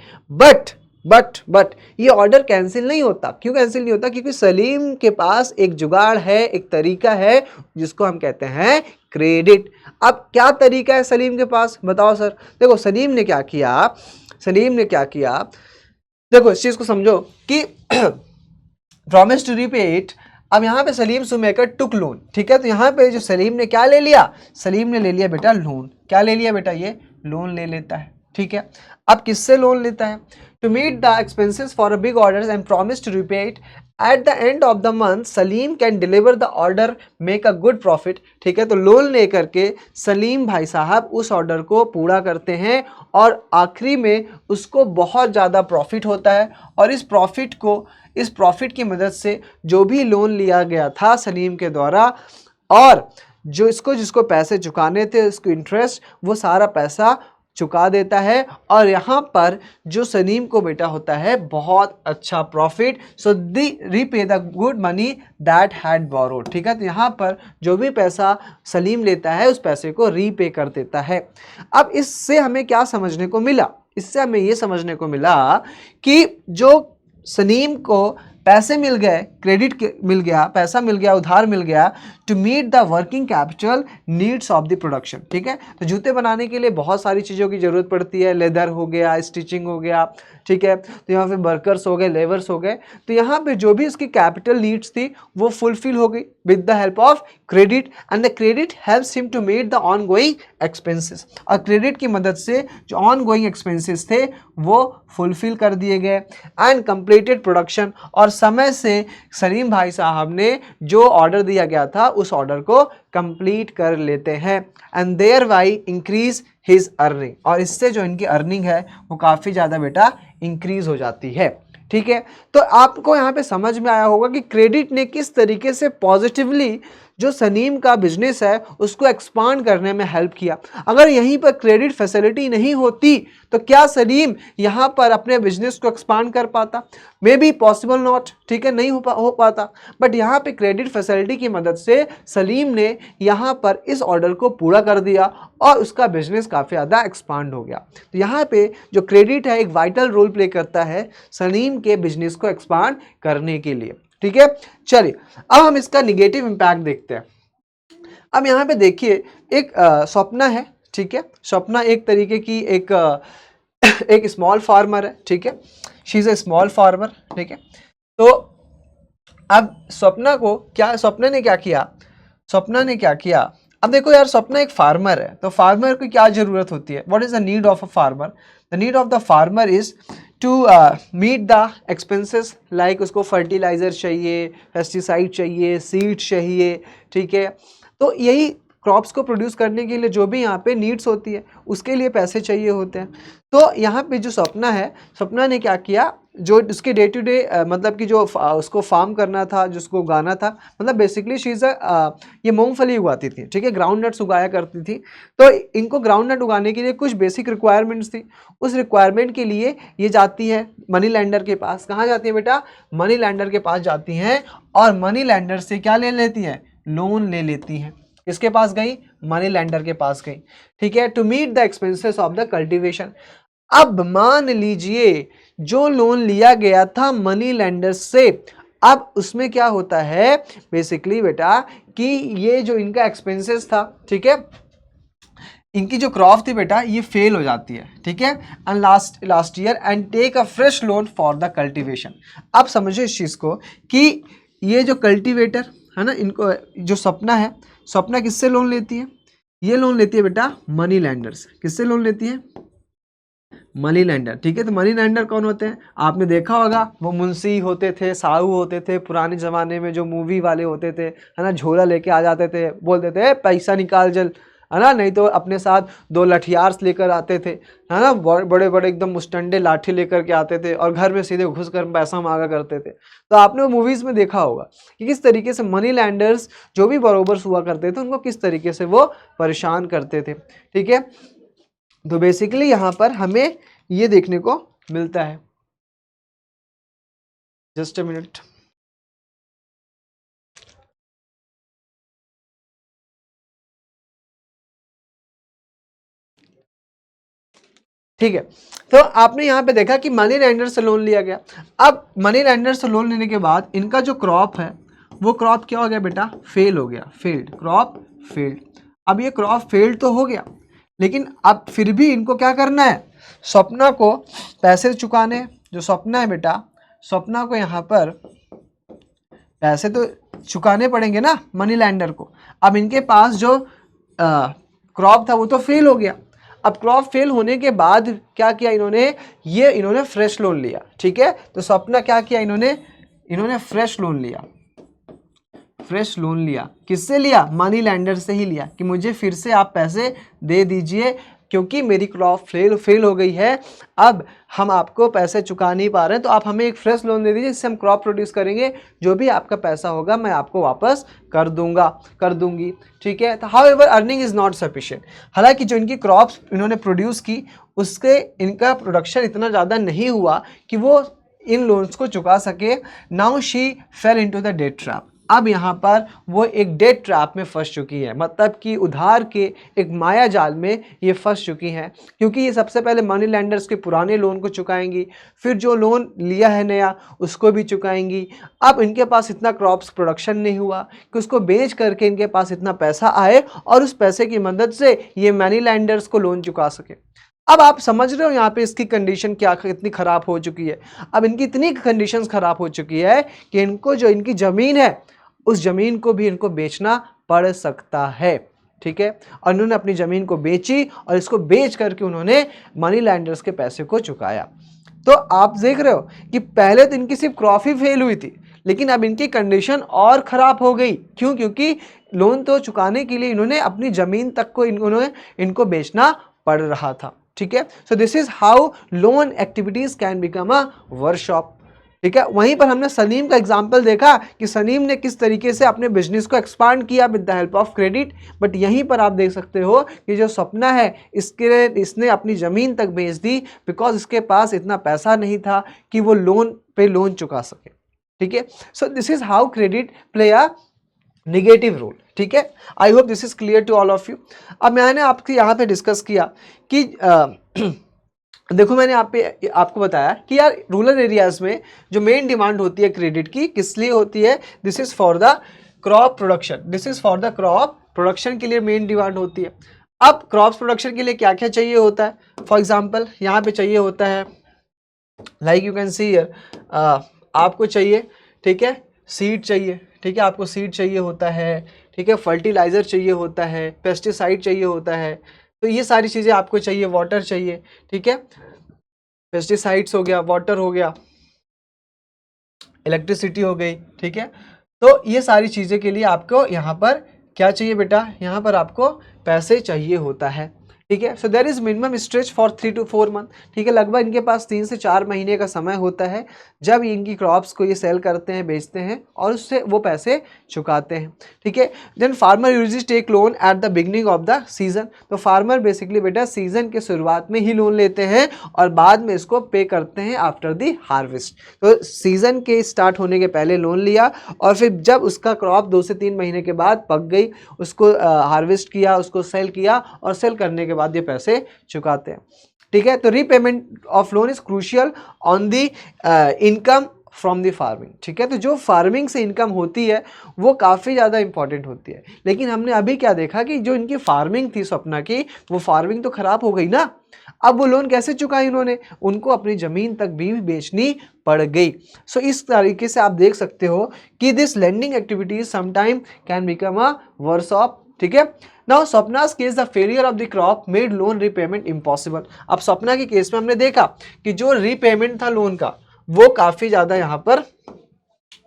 S1: बट ये ऑर्डर कैंसिल नहीं होता। क्यों कैंसिल नहीं होता? क्योंकि सलीम के पास एक जुगाड़ है, एक तरीका है जिसको हम कहते हैं क्रेडिट। अब क्या तरीका है सलीम के पास? बताओ सर। देखो सलीम ने क्या किया, देखो इस चीज को समझो कि प्रॉमिस टू रीपे इट। अब यहाँ पे सलीम सुमेकर टुक लोन, ठीक है। तो यहाँ पे जो सलीम ने क्या ले लिया? सलीम ने ले लिया बेटा लोन। क्या ले लिया बेटा? ये लोन ले लेता है, ठीक है। अब किससे लोन लेता है? To meet the expenses for a big orders and promise to repay it at the end of the month, Salim can deliver the order, make a good profit, ठीक है। तो लोन लेकर के सलीम भाई साहब उस ऑर्डर को पूरा करते हैं और आखिरी में उसको बहुत ज़्यादा प्रॉफिट होता है और इस प्रॉफिट की मदद से जो भी लोन लिया गया था सलीम के द्वारा और जो जिसको पैसे चुकाने थे, उसको इंटरेस्ट, वो सारा पैसा चुका देता है और यहाँ पर जो सलीम को बेटा होता है बहुत अच्छा profit. So the repay the good money that had borrowed, ठीक है। तो यहाँ पर जो भी पैसा सलीम लेता है उस पैसे को रीपे कर देता है। अब इससे हमें क्या समझने को मिला? इससे हमें ये समझने को मिला कि जो सलीम को पैसे मिल गए, क्रेडिट मिल गया, पैसा मिल गया, उधार मिल गया to meet the working capital needs of the production. ठीक है, तो जूते बनाने के लिए बहुत सारी चीज़ों की ज़रूरत पड़ती है, लेदर हो गया, स्टिचिंग हो गया, ठीक है, तो यहाँ पे वर्कर्स हो गए, लेबर्स हो गए, तो यहाँ पे जो भी इसकी कैपिटल नीड्स थी वो फुलफिल हो गई with the help of credit, and the credit helps him to meet the ongoing expenses. और क्रेडिट की मदद से जो ऑन गोइंग एक्सपेंसेस थे वो फुलफिल कर दिए गए एंड कंप्लीटेड प्रोडक्शन। और समय से सलीम भाई साहब ने जो ऑर्डर दिया गया था उस ऑर्डर को कंप्लीट कर लेते हैं, and thereby increase his earning, और इससे जो इनकी अर्निंग है वो काफ़ी ज़्यादा बेटा इंक्रीज हो जाती है। ठीक है, तो आपको यहाँ पे समझ में आया होगा कि क्रेडिट ने किस तरीके से पॉजिटिवली जो सलीम का बिजनेस है उसको एक्सपांड करने में हेल्प किया। अगर यहीं पर क्रेडिट फैसिलिटी नहीं होती तो क्या सलीम यहाँ पर अपने बिजनेस को एक्सपांड कर पाता? मे बी पॉसिबल नॉट, ठीक है, नहीं हो पाता। बट यहाँ पे क्रेडिट फैसिलिटी की मदद से सलीम ने यहाँ पर इस ऑर्डर को पूरा कर दिया और उसका बिजनेस काफ़ी ज़्यादा एक्सपांड हो गया। तो यहाँ पे जो क्रेडिट है एक वाइटल रोल प्ले करता है सलीम के बिजनेस को एक्सपांड करने के लिए। ठीक है, चलिए अब हम इसका निगेटिव इम्पैक्ट देखते हैं। अब यहाँ पे देखिए एक स्वप्ना है, ठीक है, स्वप्ना एक तरीके की एक स्मॉल फार्मर है, ठीक है, she is a small farmer, ठीक है। तो अब स्वप्ना ने क्या किया, अब देखो यार, स्वप्ना एक फार्मर है, तो फार्मर को क्या जरूरत होती है? What is the need of a farmer? The need of the farmer is to meet the expenses, like उसको फर्टिलाइजर चाहिए, पेस्टिसाइड चाहिए, सीड चाहिए, ठीक है। तो यही क्रॉप्स को प्रोड्यूस करने के लिए जो भी यहाँ पे नीड्स होती है उसके लिए पैसे चाहिए होते हैं। तो यहाँ पे जो स्वप्ना ने क्या किया, जो उसके डे टू डे मतलब कि जो उसको फार्म करना था, जिसको उगाना था, मतलब बेसिकली ये मूंगफली उगाती थी, ठीक है, ग्राउंड नट्स उगाया करती थी। तो इनको ग्राउंड नट उगाने के लिए कुछ बेसिक रिक्वायरमेंट्स थी। उस रिक्वायरमेंट के लिए ये जाती है मनी लैंडर के पास। कहाँ जाती है बेटा? मनी लैंडर के पास जाती हैं, और मनी लैंडर से क्या ले लेती हैं? लोन ले लेती हैं। किसके पास गई? मनी लैंडर के पास गई, ठीक है, to meet the expenses of the cultivation. अब मान लीजिए जो लोन लिया गया था मनी लैंडर से, अब उसमें क्या होता है बेसिकली बेटा कि ये जो इनका एक्सपेंसेस था, ठीक है, इनकी जो क्रॉप थी बेटा ये फेल हो जाती है, ठीक है, and last year and take a fresh loan for the cultivation. अब समझो इस चीज़ को कि ये जो कल्टीवेटर है ना, इनको जो स्वप्ना किससे लोन लेती है? ये लोन लेती है बेटा मनी लैंडर से। किससे लोन लेती है? मनी लैंडर, ठीक है। तो मनी लैंडर कौन होते हैं? आपने देखा होगा, वो मुंशी होते थे, साहू होते थे, पुराने ज़माने में जो मूवी वाले होते थे, है ना, झोला लेके आ जाते थे, बोलते थे पैसा निकाल जल, है ना, नहीं तो अपने साथ 2 लठियार्स लेकर आते थे, है ना, बड़े बड़े एकदम मुस्टंडे लाठी लेकर के आते थे और घर में सीधे घुस कर पैसा मांगा करते थे। तो आपने वो मूवीज़ में देखा होगा कि किस तरीके से मनी लैंडर्स जो भी बरोबर्स हुआ करते थे उनको किस तरीके से वो परेशान करते थे, ठीक है। तो बेसिकली यहाँ पर हमें ये देखने को मिलता है। Just a minute. ठीक है, तो आपने यहाँ पे देखा कि मनी लैंडर से लोन लिया गया। अब मनी लैंडर से लोन लेने के बाद इनका जो क्रॉप है वो क्रॉप क्या हो गया बेटा? फेल हो गया, क्रॉप फेल्ड। अब ये क्रॉप फेल्ड तो हो गया, लेकिन अब फिर भी इनको क्या करना है? स्वप्ना को पैसे चुकाने। जो स्वप्ना है बेटा, स्वप्ना को यहाँ पर पैसे तो चुकाने पड़ेंगे ना मनी लैंडर को। अब इनके पास जो क्रॉप था वो तो फेल हो गया। अब क्रॉप फेल होने के बाद क्या किया इन्होंने फ्रेश लोन लिया, ठीक है। तो स्वप्ना क्या किया? इन्होंने फ्रेश लोन लिया। किससे लिया? मनी लैंडर से ही लिया कि मुझे फिर से आप पैसे दे दीजिए क्योंकि मेरी क्रॉप फेल हो गई है, अब हम आपको पैसे चुका नहीं पा रहे हैं, तो आप हमें एक फ्रेश लोन दे दीजिए, जिससे हम क्रॉप प्रोड्यूस करेंगे, जो भी आपका पैसा होगा मैं आपको वापस कर दूंगी, ठीक है। तो however earning is not sufficient. हालांकि जो इनकी क्रॉप्स इन्होंने प्रोड्यूस की उसके इनका प्रोडक्शन इतना ज़्यादा नहीं हुआ कि वो इन लोन्स को चुका सके। Now she fell into the debt trap. अब यहाँ पर वो एक डेट ट्रैप में फंस चुकी है, मतलब कि उधार के एक माया जाल में ये फंस चुकी हैं, क्योंकि ये सबसे पहले मनी लैंडर्स के पुराने लोन को चुकाएंगी, फिर जो लोन लिया है नया उसको भी चुकाएंगी। अब इनके पास इतना क्रॉप्स प्रोडक्शन नहीं हुआ कि उसको बेच करके इनके पास इतना पैसा आए और उस पैसे की मदद से ये मनी लैंडर्स को लोन चुका सके। अब आप समझ रहे हो यहाँ पे इसकी कंडीशन क्या कितनी ख़राब हो चुकी है। अब इनकी इतनी कंडीशंस ख़राब हो चुकी है कि इनको जो इनकी ज़मीन है उस ज़मीन को भी इनको बेचना पड़ सकता है, ठीक है। और उन्होंने अपनी ज़मीन को बेची और इसको बेच करके उन्होंने मनी लैंडर्स के पैसे को चुकाया। तो आप देख रहे हो कि पहले तो इनकी सिर्फ क्रॉप ही फेल हुई थी, लेकिन अब इनकी कंडीशन और ख़राब हो गई। क्यों? क्योंकि लोन तो चुकाने के लिए इन्होंने अपनी ज़मीन तक को इनको बेचना पड़ रहा था, ठीक है। So this is how loan activities can become a workshop, ठीक है। वहीं पर हमने सलीम का एग्जाम्पल देखा कि सलीम ने किस तरीके से अपने बिजनेस को एक्सपांड किया with the help of credit. But यहीं पर आप देख सकते हो कि जो सपना है इसने अपनी ज़मीन तक बेच दी बिकॉज इसके पास इतना पैसा नहीं था कि वो लोन चुका सके, ठीक है। So this is how credit play a negative role, ठीक है। I hope this is clear to all of you. अब मैंने आपके यहाँ पे डिस्कस किया कि देखो मैंने आपको बताया कि यार रूरल एरियाज में जो मेन डिमांड होती है क्रेडिट की किस लिए होती है, this is for the crop production, this is for the crop production के लिए मेन डिमांड होती है। अब क्रॉप प्रोडक्शन के लिए क्या क्या चाहिए होता है, फॉर एग्जाम्पल यहाँ पे चाहिए होता है like you can see here, आपको चाहिए, ठीक है, सीड चाहिए, ठीक है, आपको सीड चाहिए होता है, ठीक है, फर्टिलाइजर चाहिए होता है, पेस्टिसाइड चाहिए होता है। तो ये सारी चीज़ें आपको चाहिए, वाटर चाहिए, ठीक है, पेस्टिसाइड्स हो गया, वाटर हो गया, इलेक्ट्रिसिटी हो गई, ठीक है। तो ये सारी चीज़ें के लिए आपको यहाँ पर क्या चाहिए बेटा, यहाँ पर आपको पैसे चाहिए होता है, ठीक है। So there is minimum stretch for 3 to 4 month, ठीक है। लगभग इनके पास 3 से 4 महीने का समय होता है जब इनकी क्रॉप्स को ये सेल करते हैं, बेचते हैं और उससे वो पैसे चुकाते हैं, ठीक है। Then farmer usually take loan at the beginning of the season. तो फार्मर बेसिकली बेटा सीजन के शुरुआत में ही लोन लेते हैं और बाद में इसको पे करते हैं आफ्टर द हार्वेस्ट। तो सीजन के स्टार्ट होने के पहले लोन लिया और फिर जब उसका क्रॉप 2 से 3 महीने के बाद पक गई, उसको हार्वेस्ट किया, उसको सेल किया और सेल करने के बाद ये पैसे चुकाते हैं, ठीक है। तो repayment of loan is crucial on the income from the farming, ठीक है। तो जो फार्मिंग से इनकम होती है वो काफ़ी ज़्यादा इंपॉर्टेंट होती है। लेकिन हमने अभी क्या देखा कि जो इनकी फार्मिंग थी सपना की, वो फार्मिंग तो खराब हो गई ना। अब वो लोन कैसे चुकाई उन्होंने, उनको अपनी ज़मीन तक भी बेचनी पड़ गई। सो इस तरीके से आप देख सकते हो कि this lending activities sometime can become a workshop, ठीक है। Now Sapna's case the failure of the crop made loan repayment impossible. अब सपना के केस में हमने देखा कि जो रीपेमेंट था लोन का वो काफ़ी ज़्यादा यहाँ पर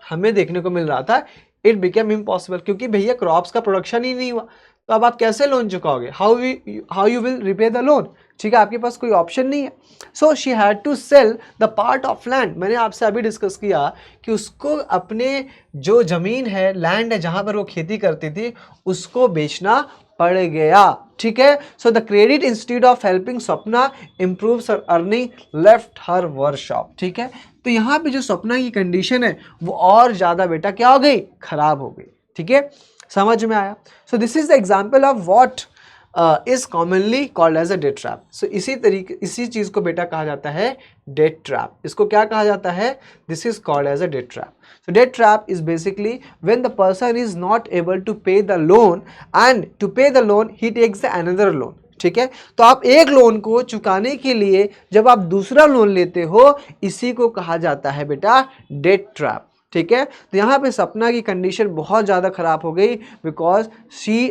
S1: हमें देखने को मिल रहा था, इट बिकेम इम्पॉसिबल, क्योंकि भैया क्रॉप्स का प्रोडक्शन ही नहीं हुआ। तो अब आप कैसे लोन चुकाओगे, how you will repay the loan, ठीक है। आपके पास कोई ऑप्शन नहीं है। So she had to sell the part of land. मैंने आपसे अभी डिस्कस किया कि उसको अपने जो ज़मीन है, लैंड है जहाँ पर वो खेती करती थी, उसको बेचना पड़ गया, ठीक है। So the credit instead of helping Sapna improve earning left her workshop, ठीक है। तो यहाँ पे जो सपना की कंडीशन है वो और ज़्यादा बेटा क्या हो गई, खराब हो गई, ठीक है। समझ में आया। So this is the example of what is commonly called as a debt trap. So इसी चीज़ को बेटा कहा जाता है डेट ट्रैप। इसको क्या कहा जाता है, this is called as a debt trap. So debt trap is basically when the person is not able to pay the loan and to pay the loan he takes the another loan, ठीक है। तो आप एक loan को चुकाने के लिए जब आप दूसरा लोन लेते हो, इसी को कहा जाता है बेटा डेट ट्रैप, ठीक है। तो यहाँ पे सपना की कंडीशन बहुत ज़्यादा खराब हो गई because she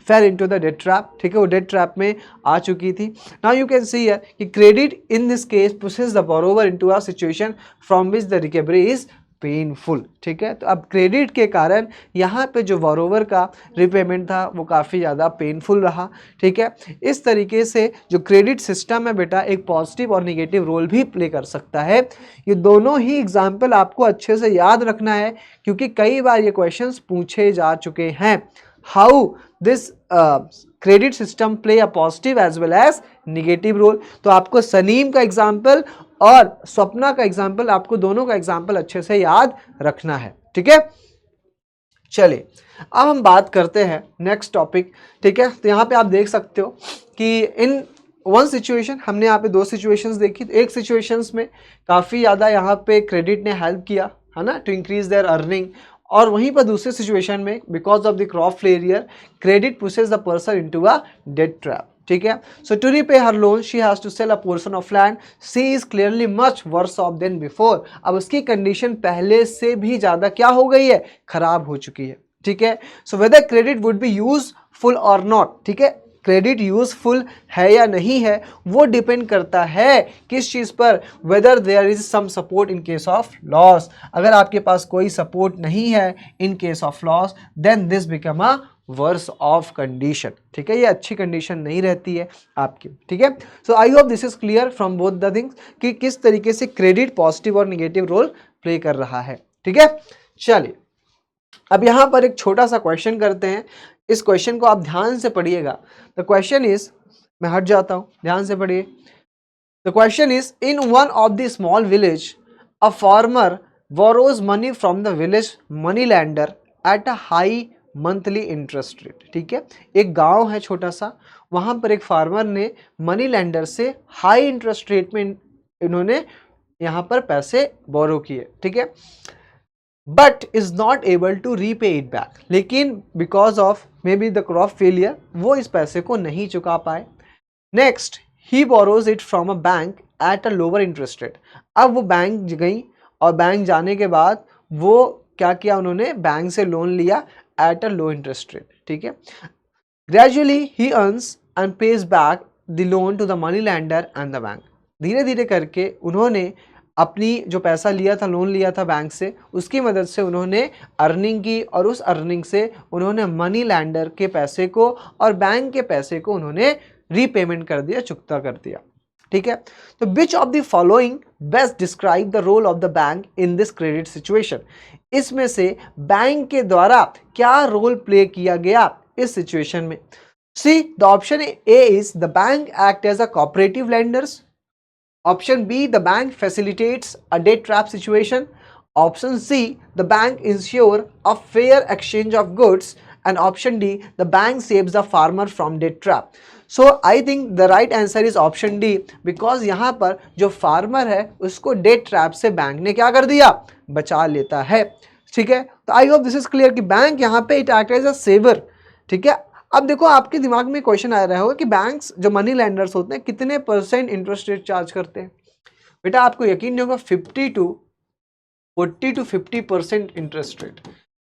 S1: fell into the debt trap, ठीक है। वो डेट ट्रैप में आ चुकी थी। Now you can see here कि credit in this case pushes the borrower into a situation from which the recovery is painful, ठीक है। तो अब क्रेडिट के कारण यहाँ पे जो बोरोवर का रिपेमेंट था वो काफ़ी ज़्यादा पेनफुल रहा, ठीक है। इस तरीके से जो क्रेडिट सिस्टम है बेटा एक पॉजिटिव और निगेटिव रोल भी प्ले कर सकता है। ये दोनों ही एग्जाम्पल आपको अच्छे से याद रखना है क्योंकि कई बार ये क्वेश्चंस पूछे जा चुके हैं। How this credit system play a positive as well as negative role. तो आपको सलीम का एग्जाम्पल और स्वप्ना का एग्जाम्पल, आपको दोनों का एग्जाम्पल अच्छे से याद रखना है, ठीक है। चलिए अब हम बात करते हैं नेक्स्ट टॉपिक, ठीक है। तो यहाँ पे आप देख सकते हो कि इन वन सिचुएशन, हमने यहाँ पे दो सिचुएशंस देखी। तो एक सिचुएशंस में काफ़ी ज़्यादा यहाँ पे क्रेडिट ने हेल्प किया है ना, टू इंक्रीज देयर अर्निंग, और वहीं पर दूसरे सिचुएशन में because of the crop failure credit pushes the person into a debt trap, ठीक है। So to repay her loan she has to sell a portion of land, she is clearly much worse off than before. अब उसकी condition पहले से भी ज़्यादा क्या हो गई है, खराब हो चुकी है, ठीक है। So whether credit would be useful और नॉट, ठीक है, क्रेडिट यूजफुल है या नहीं है वो डिपेंड करता है किस चीज़ पर, whether there is some support in case of loss. अगर आपके पास कोई सपोर्ट नहीं है in case of loss, then this become a worse of condition, ठीक है। ये अच्छी कंडीशन नहीं रहती है आपकी, ठीक है। So I hope this is clear from both the things कि किस तरीके से क्रेडिट पॉजिटिव और निगेटिव रोल प्ले कर रहा है, ठीक है। चलिए अब यहां पर एक छोटा सा क्वेश्चन करते हैं। इस क्वेश्चन को आप ध्यान से पढ़िएगा। द क्वेश्चन इज, मैं हट जाता हूं, ध्यान से पढ़िए। The question is, in one of the small village a farmer borrows money from the village money lender at a high monthly interest rate, ठीक है। एक गांव है छोटा सा, वहां पर एक फार्मर ने मनी लैंडर से हाई इंटरेस्ट रेट में इन्होंने यहां पर पैसे बोरो किए, ठीक है, but is not able to repay it back, लेकिन because of maybe the crop failure वो इस पैसे को नहीं चुका पाए। Next he borrows it from a bank at a lower interest rate. अब वो बैंक गई और बैंक जाने के बाद वो क्या किया, उन्होंने बैंक से लोन लिया at a low interest rate, ठीक है। ग्रेजुअली ही earns and pays back the loan to the money lender and the bank. धीरे धीरे करके उन्होंने अपनी जो पैसा लिया था, लोन लिया था बैंक से, उसकी मदद से उन्होंने अर्निंग की, और उस अर्निंग से उन्होंने मनी लैंडर के पैसे को और बैंक के पैसे को उन्होंने रीपेमेंट कर दिया, चुकता कर दिया, ठीक है। तो which of the following best describe the role of the bank in this credit situation. इसमें से बैंक के द्वारा क्या रोल प्ले किया गया इस सिचुएशन में। See the option A is the bank act as a cooperative lenders. Option B, the bank facilitates a debt trap situation. Option C, the bank ensure a fair exchange of goods. And option D, the bank saves the farmer from debt trap. So I think the right answer is option D, because यहाँ पर जो farmer है उसको debt trap से bank ने क्या कर दिया, बचा लेता है, ठीक है। तो I hope this is clear कि बैंक यहाँ पे it act as a saver, ठीक है। अब देखो आपके दिमाग में क्वेश्चन आ रहा होगा कि बैंक्स जो मनी लैंडर्स होते हैं कितने % इंटरेस्ट रेट चार्ज करते हैं। बेटा आपको यकीन नहीं होगा, 40 to 50% इंटरेस्ट रेट,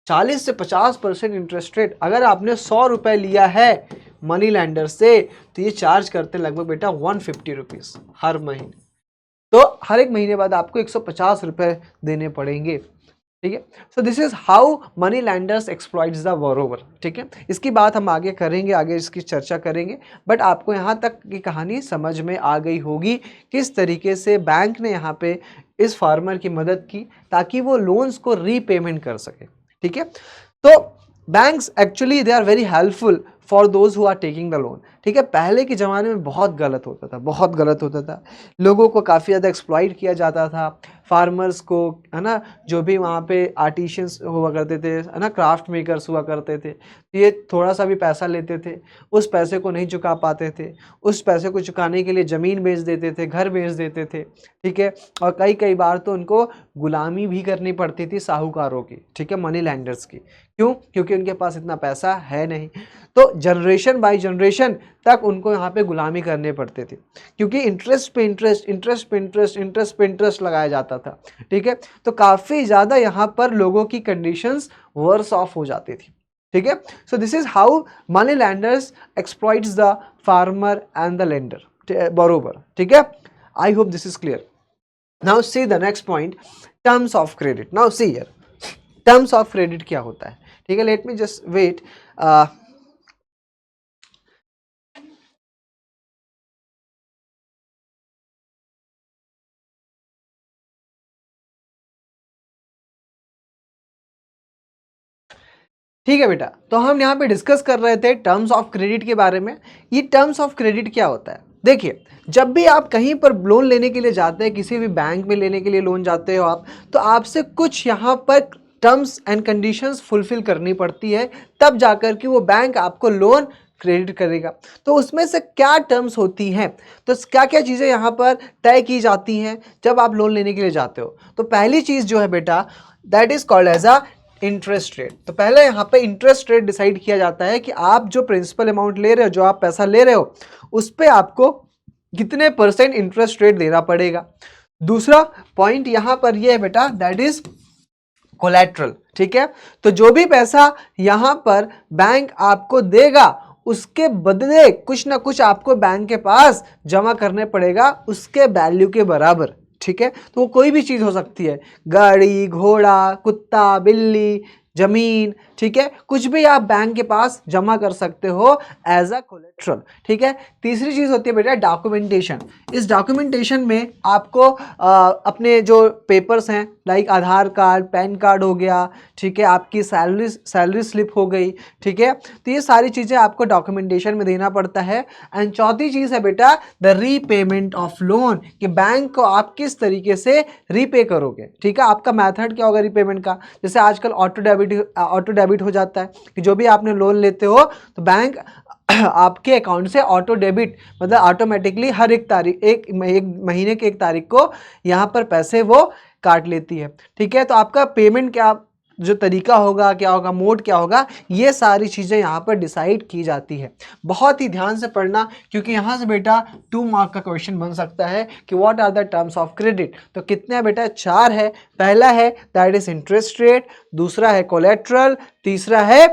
S1: 40 से 50% इंटरेस्ट रेट। अगर आपने 100 रुपए लिया है मनी लैंडर से तो ये चार्ज करते हैं लगभग बेटा 150 रुपीज़ हर महीने। तो हर एक महीने बाद आपको 150 रुपए देने पड़ेंगे, ठीक है। So this is how money lenders exploits the borrower, ठीक है। इसकी बात हम आगे करेंगे, आगे इसकी चर्चा करेंगे, बट आपको यहाँ तक की कहानी समझ में आ गई होगी किस तरीके से बैंक ने यहाँ पे इस फार्मर की मदद की ताकि वो लोन्स को रीपेमेंट कर सके, ठीक है। तो banks actually they are very helpful for those who are taking the loan, ठीक है। पहले के ज़माने में बहुत गलत होता था, बहुत गलत होता था, लोगों को काफ़ी ज़्यादा एक्सप्लॉइट किया जाता था, फार्मर्स को, है ना, जो भी वहाँ पे आर्टिशियंस हुआ करते थे, है ना, क्राफ्ट मेकर्स हुआ करते थे, ये थोड़ा सा भी पैसा लेते थे, उस पैसे को नहीं चुका पाते थे, उस पैसे को चुकाने के लिए ज़मीन बेच देते थे, घर बेच देते थे, ठीक है। और कई कई बार तो उनको गुलामी भी करनी पड़ती थी साहूकारों की, ठीक है, मनी लैंडर्स की। क्यों? क्योंकि उनके पास इतना पैसा है नहीं, तो जनरेशन बाय जनरेशन तक उनको यहाँ पे गुलामी करने पड़ते थे, क्योंकि इंटरेस्ट पे इंटरेस्ट, इंटरेस्ट पे इंटरेस्ट, इंटरेस्ट पे इंटरेस्ट लगाया जाता था, ठीक है। तो काफ़ी ज़्यादा यहाँ पर लोगों की कंडीशंस वर्स ऑफ हो जाती थी, ठीक है। So this is how money lenders exploits the farmer and the lender borrower, ठीक है। आई होप दिस इज क्लियर। Now see the next point, terms of credit. Now see here, terms of credit क्या होता है, ठीक है। Let me just wait. ठीक है बेटा, तो हम यहाँ पे डिस्कस कर रहे थे टर्म्स ऑफ क्रेडिट के बारे में। ये टर्म्स ऑफ क्रेडिट क्या होता है, देखिए, जब भी आप कहीं पर लोन लेने के लिए जाते हैं, किसी भी बैंक में लेने के लिए लोन जाते हो आप, तो आपसे कुछ यहाँ पर टर्म्स एंड कंडीशंस फुलफिल करनी पड़ती है, तब जाकर कि वो बैंक आपको लोन क्रेडिट करेगा। तो उसमें से क्या टर्म्स होती हैं, तो क्या क्या चीज़ें यहाँ पर तय की जाती हैं जब आप लोन लेने के लिए जाते हो। तो पहली चीज़ जो है बेटा, that is called as a interest rate. तो पहले यहाँ पे इंटरेस्ट रेट डिसाइड किया जाता है कि आप जो प्रिंसिपल अमाउंट ले रहे हो, जो आप पैसा ले रहे हो, उस पर आपको कितने % इंटरेस्ट रेट देना पड़ेगा। दूसरा पॉइंट यहाँ पर यह है बेटा, दैट इज कोलैटरल। ठीक है, तो जो भी पैसा यहाँ पर बैंक आपको देगा उसके बदले कुछ ना कुछ आपको बैंक के पास जमा करने पड़ेगा उसके वैल्यू के बराबर। ठीक है, तो वो कोई भी चीज़ हो सकती है, गाड़ी, घोड़ा, कुत्ता, बिल्ली, जमीन। ठीक है, कुछ भी आप बैंक के पास जमा कर सकते हो एज अ कोलेट्रल। ठीक है, तीसरी चीज़ होती है बेटा डॉक्यूमेंटेशन। इस डॉक्यूमेंटेशन में आपको अपने जो पेपर्स हैं लाइक आधार कार्ड, पैन कार्ड हो गया, ठीक है, आपकी सैलरी स्लिप हो गई। ठीक है, तो ये सारी चीज़ें आपको डॉक्यूमेंटेशन में देना पड़ता है। एंड चौथी चीज़ है बेटा द रीपेमेंट ऑफ लोन, कि बैंक को आप किस तरीके से रीपे करोगे। ठीक है, आपका मेथड क्या होगा रीपेमेंट का, जैसे आजकल ऑटो डेबिट हो जाता है कि जो भी आपने लोन लेते हो तो बैंक आपके अकाउंट से ऑटो डेबिट, मतलब ऑटोमेटिकली हर एक तारीख, एक महीने के 1 तारीख को यहाँ पर पैसे वो काट लेती है। ठीक है, तो आपका पेमेंट क्या जो तरीका होगा, क्या होगा, मोड क्या होगा, ये सारी चीज़ें यहाँ पर डिसाइड की जाती है। बहुत ही ध्यान से पढ़ना, क्योंकि यहाँ से बेटा 2 मार्क का क्वेश्चन बन सकता है कि what are the terms of credit. तो कितने हैं बेटा, 4 है। पहला है दैट इज इंटरेस्ट रेट, दूसरा है कोलेट्रल, तीसरा है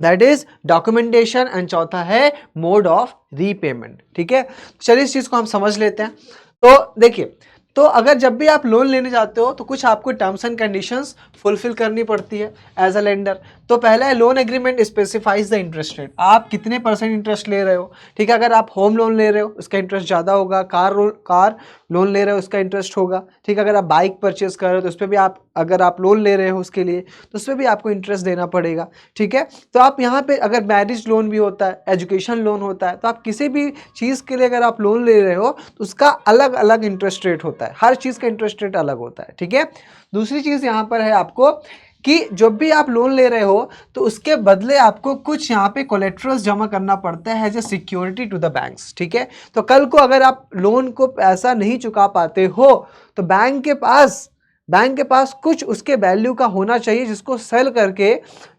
S1: दैट इज डॉक्यूमेंटेशन एंड चौथा है मोड ऑफ रीपेमेंट। ठीक है, चलिए इस चीज़ को हम समझ लेते हैं। तो देखिए, तो अगर जब भी आप लोन लेने जाते हो तो कुछ आपको टर्म्स एंड कंडीशंस फुलफिल करनी पड़ती है एज अ लेंडर। तो पहला है loan agreement specifies the interest rate, आप कितने % इंटरेस्ट ले रहे हो। ठीक है, अगर आप होम लोन ले रहे हो उसका इंटरेस्ट ज़्यादा होगा, कार लोन ले रहे हो उसका इंटरेस्ट होगा। ठीक है, अगर आप बाइक परचेज कर रहे हो तो उस पर भी अगर आप लोन ले रहे हो उसके लिए तो उस पर भी आपको इंटरेस्ट देना पड़ेगा। ठीक है, तो आप यहाँ पे अगर मैरिज लोन भी होता है, एजुकेशन लोन होता है, तो आप किसी भी चीज़ के लिए अगर आप लोन ले रहे हो तो उसका अलग अलग इंटरेस्ट रेट होता है, हर चीज़ का इंटरेस्ट रेट अलग होता है। ठीक है, दूसरी चीज़ यहाँ पर है आपको कि जब भी आप लोन ले रहे हो तो उसके बदले आपको कुछ यहाँ पे कोलेट्रल्स जमा करना पड़ता है as a security to the banks. ठीक है, तो कल को अगर आप लोन को पैसा नहीं चुका पाते हो तो बैंक के पास कुछ उसके वैल्यू का होना चाहिए जिसको सेल करके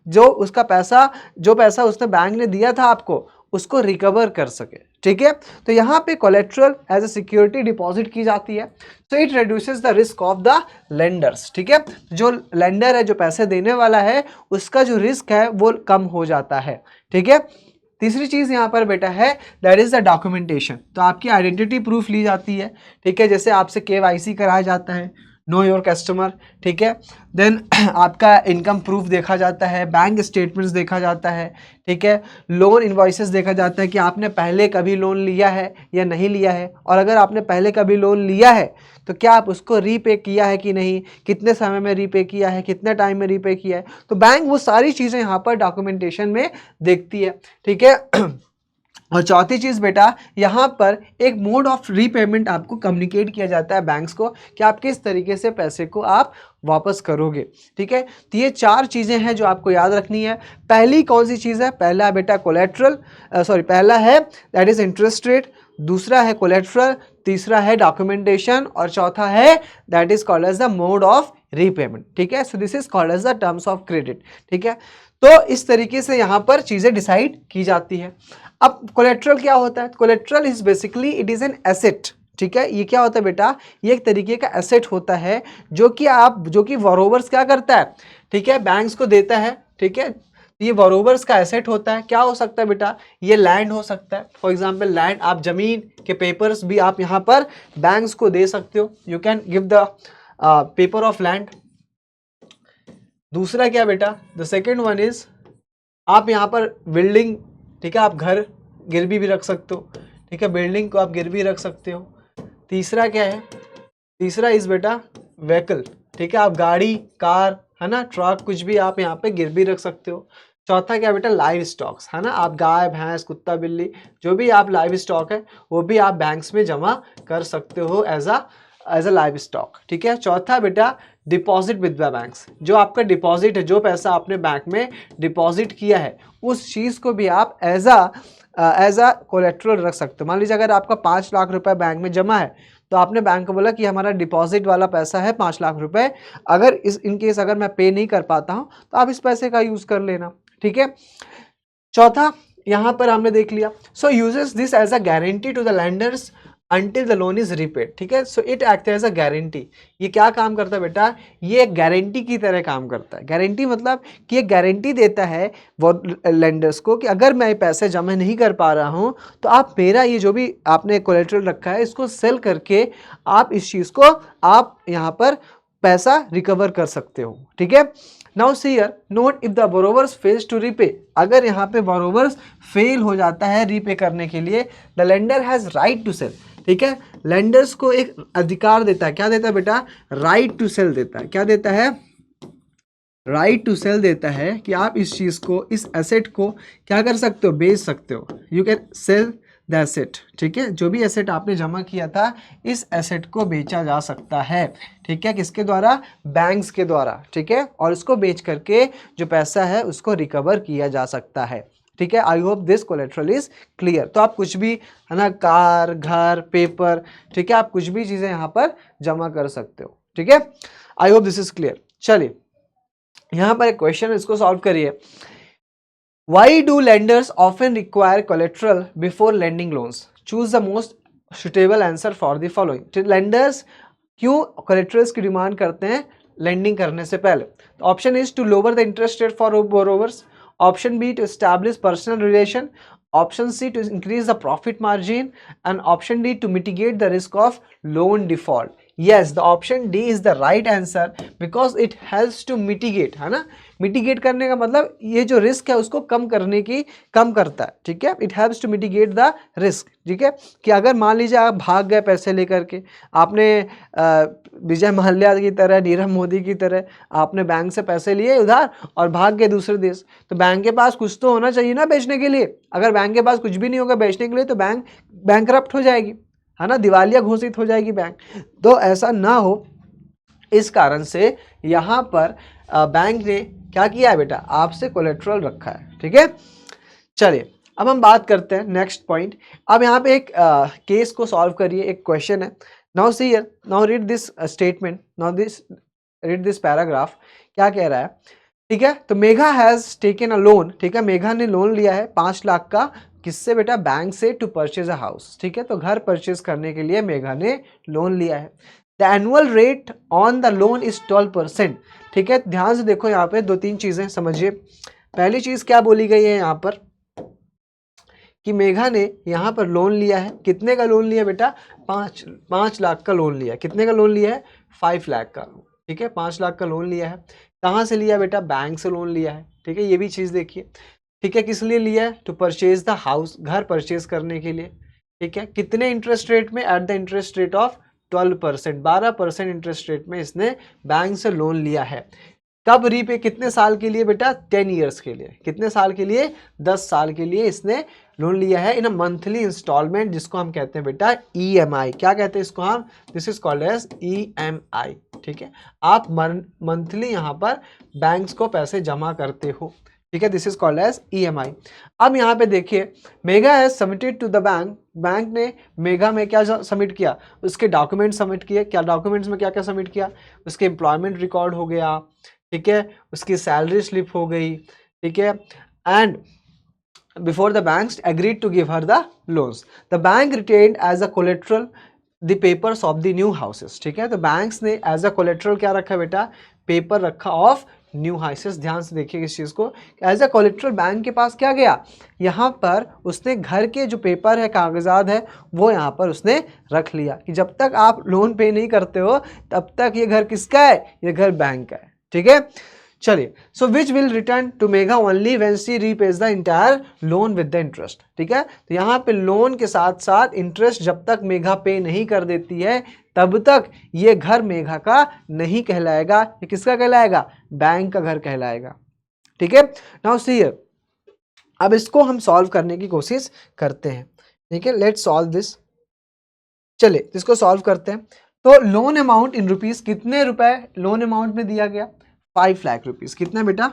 S1: जो पैसा उसने बैंक ने दिया था आपको उसको रिकवर कर सके। ठीक है, तो यहाँ पे collateral as a security deposit की जाती है, तो it reduces the risk of the lenders. ठीक है, जो लेंडर है, जो पैसे देने वाला है, उसका जो रिस्क है वो कम हो जाता है। ठीक है, तीसरी चीज़ यहाँ पर बेटा है दैट इज़ द डॉक्यूमेंटेशन। तो आपकी आइडेंटिटी प्रूफ ली जाती है। ठीक है, जैसे आपसे KYC कराया जाता है, नो योर कस्टमर। ठीक है, देन आपका इनकम प्रूफ देखा जाता है, बैंक स्टेटमेंट्स देखा जाता है। ठीक है, लोन इनवॉइसेस देखा जाता है कि आपने पहले कभी लोन लिया है या नहीं लिया है, और अगर आपने पहले कभी लोन लिया है तो क्या आप उसको रीपे किया है कि नहीं, कितने समय में रीपे किया है, कितने टाइम में रीपे किया है। तो बैंक वो सारी चीज़ें यहाँ पर डॉक्यूमेंटेशन में देखती है। ठीक है, और चौथी चीज़ बेटा, यहाँ पर एक मोड ऑफ रीपेमेंट आपको कम्युनिकेट किया जाता है बैंक्स को कि आप किस तरीके से पैसे को आप वापस करोगे। ठीक है, तो ये 4 चीज़ें हैं जो आपको याद रखनी है। पहली कौन सी चीज़ है, पहला बेटा पहला है दैट इज़ इंटरेस्ट रेट, दूसरा है कोलेट्रल, तीसरा है डॉक्यूमेंटेशन, और चौथा है that is called as the mode of repayment. ठीक है, so this is called as the terms of credit. ठीक है, तो इस तरीके से यहाँ पर चीज़ें डिसाइड की जाती है। अब कोलेट्रल क्या होता है, collateral is basically it is an asset. ठीक है, ये क्या होता है बेटा, ये एक तरीके का एसेट होता है जो कि बोरोवर्स क्या करता है, ठीक है, बैंक्स को देता है। ठीक है, ये बोरोवर्स का एसेट होता है। क्या हो सकता है बेटा, ये लैंड हो सकता है, फॉर एग्जांपल लैंड, आप जमीन के पेपर्स भी आप यहाँ पर बैंक्स को दे सकते हो, you can give the paper of land. दूसरा क्या बेटा, द सेकेंड वन इज आप यहाँ पर बिल्डिंग, ठीक है, आप घर गिरवी भी रख सकते हो। ठीक है, बिल्डिंग को आप गिरवी रख सकते हो। तीसरा क्या है, तीसरा इस बेटा व्हीकल। ठीक है, आप गाड़ी, कार, है ना, ट्रक, कुछ भी आप यहाँ पे गिरवी रख सकते हो। चौथा क्या बेटा, लाइव स्टॉक्स, है ना, आप गाय, भैंस, कुत्ता, बिल्ली, जो भी आप लाइव स्टॉक है वो भी आप बैंक्स में जमा कर सकते हो as a as a livestock, ठीक है। चौथा बेटा डिपॉजिट विद द बैंक्स, जो आपका डिपॉजिट है, जो पैसा आपने बैंक में डिपॉजिट किया है उस चीज़ को भी आप एज अ कोलेट्रल रख सकते हो। मान लीजिए अगर आपका 5 लाख रुपए बैंक में जमा है तो आपने बैंक को बोला कि हमारा डिपॉजिट वाला पैसा है 5 लाख रुपए, अगर इस इन केस अगर मैं पे नहीं कर पाता हूँ तो आप इस पैसे का यूज़ कर लेना, ठीक है। चौथा यहां पर हमने देख लिया, so uses this as a guarantee to the lenders until the loan is repaid, ठीक है। So it act as a guarantee, ये क्या काम करता है बेटा, ये एक गारंटी की तरह काम करता है। गारंटी मतलब कि ये गारंटी देता है वो लैंडर्स को कि अगर मैं पैसे जमा नहीं कर पा रहा हूं तो आप मेरा ये जो भी आपने कोलेटरल रखा है इसको सेल करके आप इस चीज़ को आप यहाँ पर पैसा रिकवर कर सकते हो, ठीक है। Now see here, note if the borrowers fails to repay, अगर यहाँ पे बोरोवर्स फेल हो जाता है रीपे करने के लिए, the lender has right to sell, ठीक है। लेंडर्स को एक अधिकार देता है, क्या देता है बेटा, राइट टू सेल देता है। क्या देता है, राइट टू सेल देता है कि आप इस चीज को, इस एसेट को क्या कर सकते हो, बेच सकते हो। You can sell the asset, ठीक है। जो भी एसेट आपने जमा किया था इस एसेट को बेचा जा सकता है, ठीक है। किसके द्वारा, बैंक्स के द्वारा, ठीक है। और इसको बेच करके जो पैसा है उसको रिकवर किया जा सकता है, ठीक है। I hope this collateral is clear. तो आप कुछ भी, है ना, कार, घर, पेपर, ठीक है, आप कुछ भी चीजें यहाँ पर जमा कर सकते हो, ठीक है। I hope this is clear. चलिए यहां पर एक क्वेश्चन है, इसको सॉल्व करिए। Why do lenders often require collateral before lending loans? Choose the most suitable answer for the following. Lenders क्यों collaterals की डिमांड करते हैं lending करने से पहले? Option is to lower the interest rate for borrowers, option B to establish personal relation, option C to increase the profit margin, and option D to mitigate the risk of loan default. yes, the option D is the right answer because it helps to mitigate, है ना। Mitigate करने का मतलब ये जो risk है उसको कम करता है, ठीक है। It helps to mitigate the risk, ठीक है। कि अगर मान लीजिए आप भाग गए पैसे लेकर के, आपने विजय माल्या की तरह, नीरव मोदी की तरह आपने बैंक से पैसे लिए उधार और भाग गए दूसरे देश, तो बैंक के पास कुछ तो होना चाहिए ना बेचने के लिए। अगर बैंक के पास कुछ भी नहीं होगा बेचने के लिए तो बैंक बैंकरप्ट हो जाएगी, है ना, दिवालिया घोषित हो जाएगी बैंक। तो ऐसा ना हो, इस कारण से यहाँ पर बैंक ने क्या किया है बेटा, आपसे कोलेट्रल रखा है, ठीक है। चलिए अब हम बात करते हैं नेक्स्ट पॉइंट। अब यहाँ पे एक केस को सॉल्व करिए, एक क्वेश्चन है। Now see here, now read this statement, now this read this paragraph. क्या कह रहा है, ठीक है। तो Megha has taken a loan, ठीक है, मेघा ने लोन लिया है 5 लाख का, किससे बेटा, बैंक से, टू परचेज अ हाउस, ठीक है। तो घर परचेज करने के लिए मेघा ने लोन लिया है। The annual rate on the loan is 12%, ठीक है। ध्यान से देखो यहाँ पे 2-3 चीजें समझिए। पहली चीज क्या बोली गई है यहाँ पर कि मेघा ने यहाँ पर लोन लिया है, कितने का लोन लिया बेटा, 5 लाख का लोन लिया है। कितने का लोन लिया है, 5 लाख का, ठीक है। 5 लाख का लोन लिया है, कहाँ से लिया बेटा, बैंक से लोन लिया है, ठीक है। ये भी चीज़ देखिए, ठीक है। किस लिए लिया है, टू परचेज द हाउस, घर परचेज करने के लिए, ठीक है। कितने इंटरेस्ट रेट में, eight the interest rate of 12%, 12% interest rate में इसने बैंक से लोन लिया है। कब रीपे, कितने साल के लिए बेटा, 10 ईयर्स के लिए। कितने साल के लिए, 10 साल के लिए इसने लोन लिया है इन अ मंथली इंस्टॉलमेंट, जिसको हम कहते हैं बेटा EMI। क्या कहते हैं इसको हम, this is called as EMI, ठीक है। आप मंथली यहाँ पर बैंक्स को पैसे जमा करते हो, ठीक है। This is called as EMI। अब यहाँ पे देखिए, mega has submitted to the bank, bank ने मेगा में क्या सबमिट किया, उसके डॉक्यूमेंट सबमिट किए। क्या डॉक्यूमेंट्स में क्या क्या सबमिट किया, उसके एम्प्लॉयमेंट रिकॉर्ड हो गया, ठीक है, उसकी सैलरी स्लिप हो गई, ठीक है। And before the banks agreed to give her the loans, the bank retained as a collateral the papers of the new houses, ठीक है। तो बैंक्स ने एज अ कोलेट्रल क्या रखा बेटा, पेपर रखा ऑफ न्यू हाउसेस। ध्यान से देखिए इस चीज़ को, एज अ कोलेट्रल बैंक के पास क्या गया, यहाँ पर उसने घर के जो पेपर है, कागजात है, वो यहाँ पर उसने रख लिया कि जब तक आप लोन पे नहीं करते हो तब तक ये घर किसका है, ये घर बैंक का है, ठीक है। चलिए, so which will return to Megha only when she repays the entire loan with the interest, ठीक है। तो यहाँ पे लोन के साथ साथ इंटरेस्ट जब तक मेघा पे नहीं कर देती है तब तक ये घर मेघा का नहीं कहलाएगा, ये किसका कहलाएगा, बैंक का घर कहलाएगा, ठीक है। नाउ सी हियर, अब इसको हम सॉल्व करने की कोशिश करते हैं, ठीक है। Let's solve this. चलिए इसको सॉल्व करते हैं। तो लोन अमाउंट इन रुपीस, कितने रुपए लोन अमाउंट में दिया गया? 5 लाख रुपीस। कितना बेटा?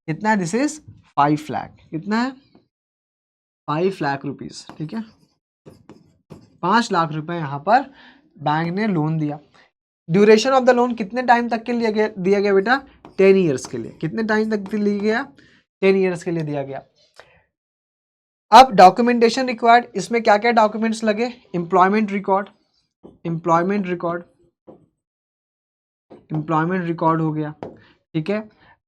S1: कितना है? This is 5 lakh. कितना है? 5 लाख रुपीस। ठीक है, 5 लाख रुपए यहाँ पर बैंक ने लोन दिया। ड्यूरेशन ऑफ द लोन कितने टाइम तक के लिए दिया गया बेटा? 10 ईयर्स के लिए। कितने टाइम तक के लिए गया? 10 ईयर्स के लिए दिया गया। अब डॉक्यूमेंटेशन रिक्वायर्ड, इसमें क्या क्या डॉक्यूमेंट्स लगे? Employment record, employment record, employment record हो गया। ठीक है,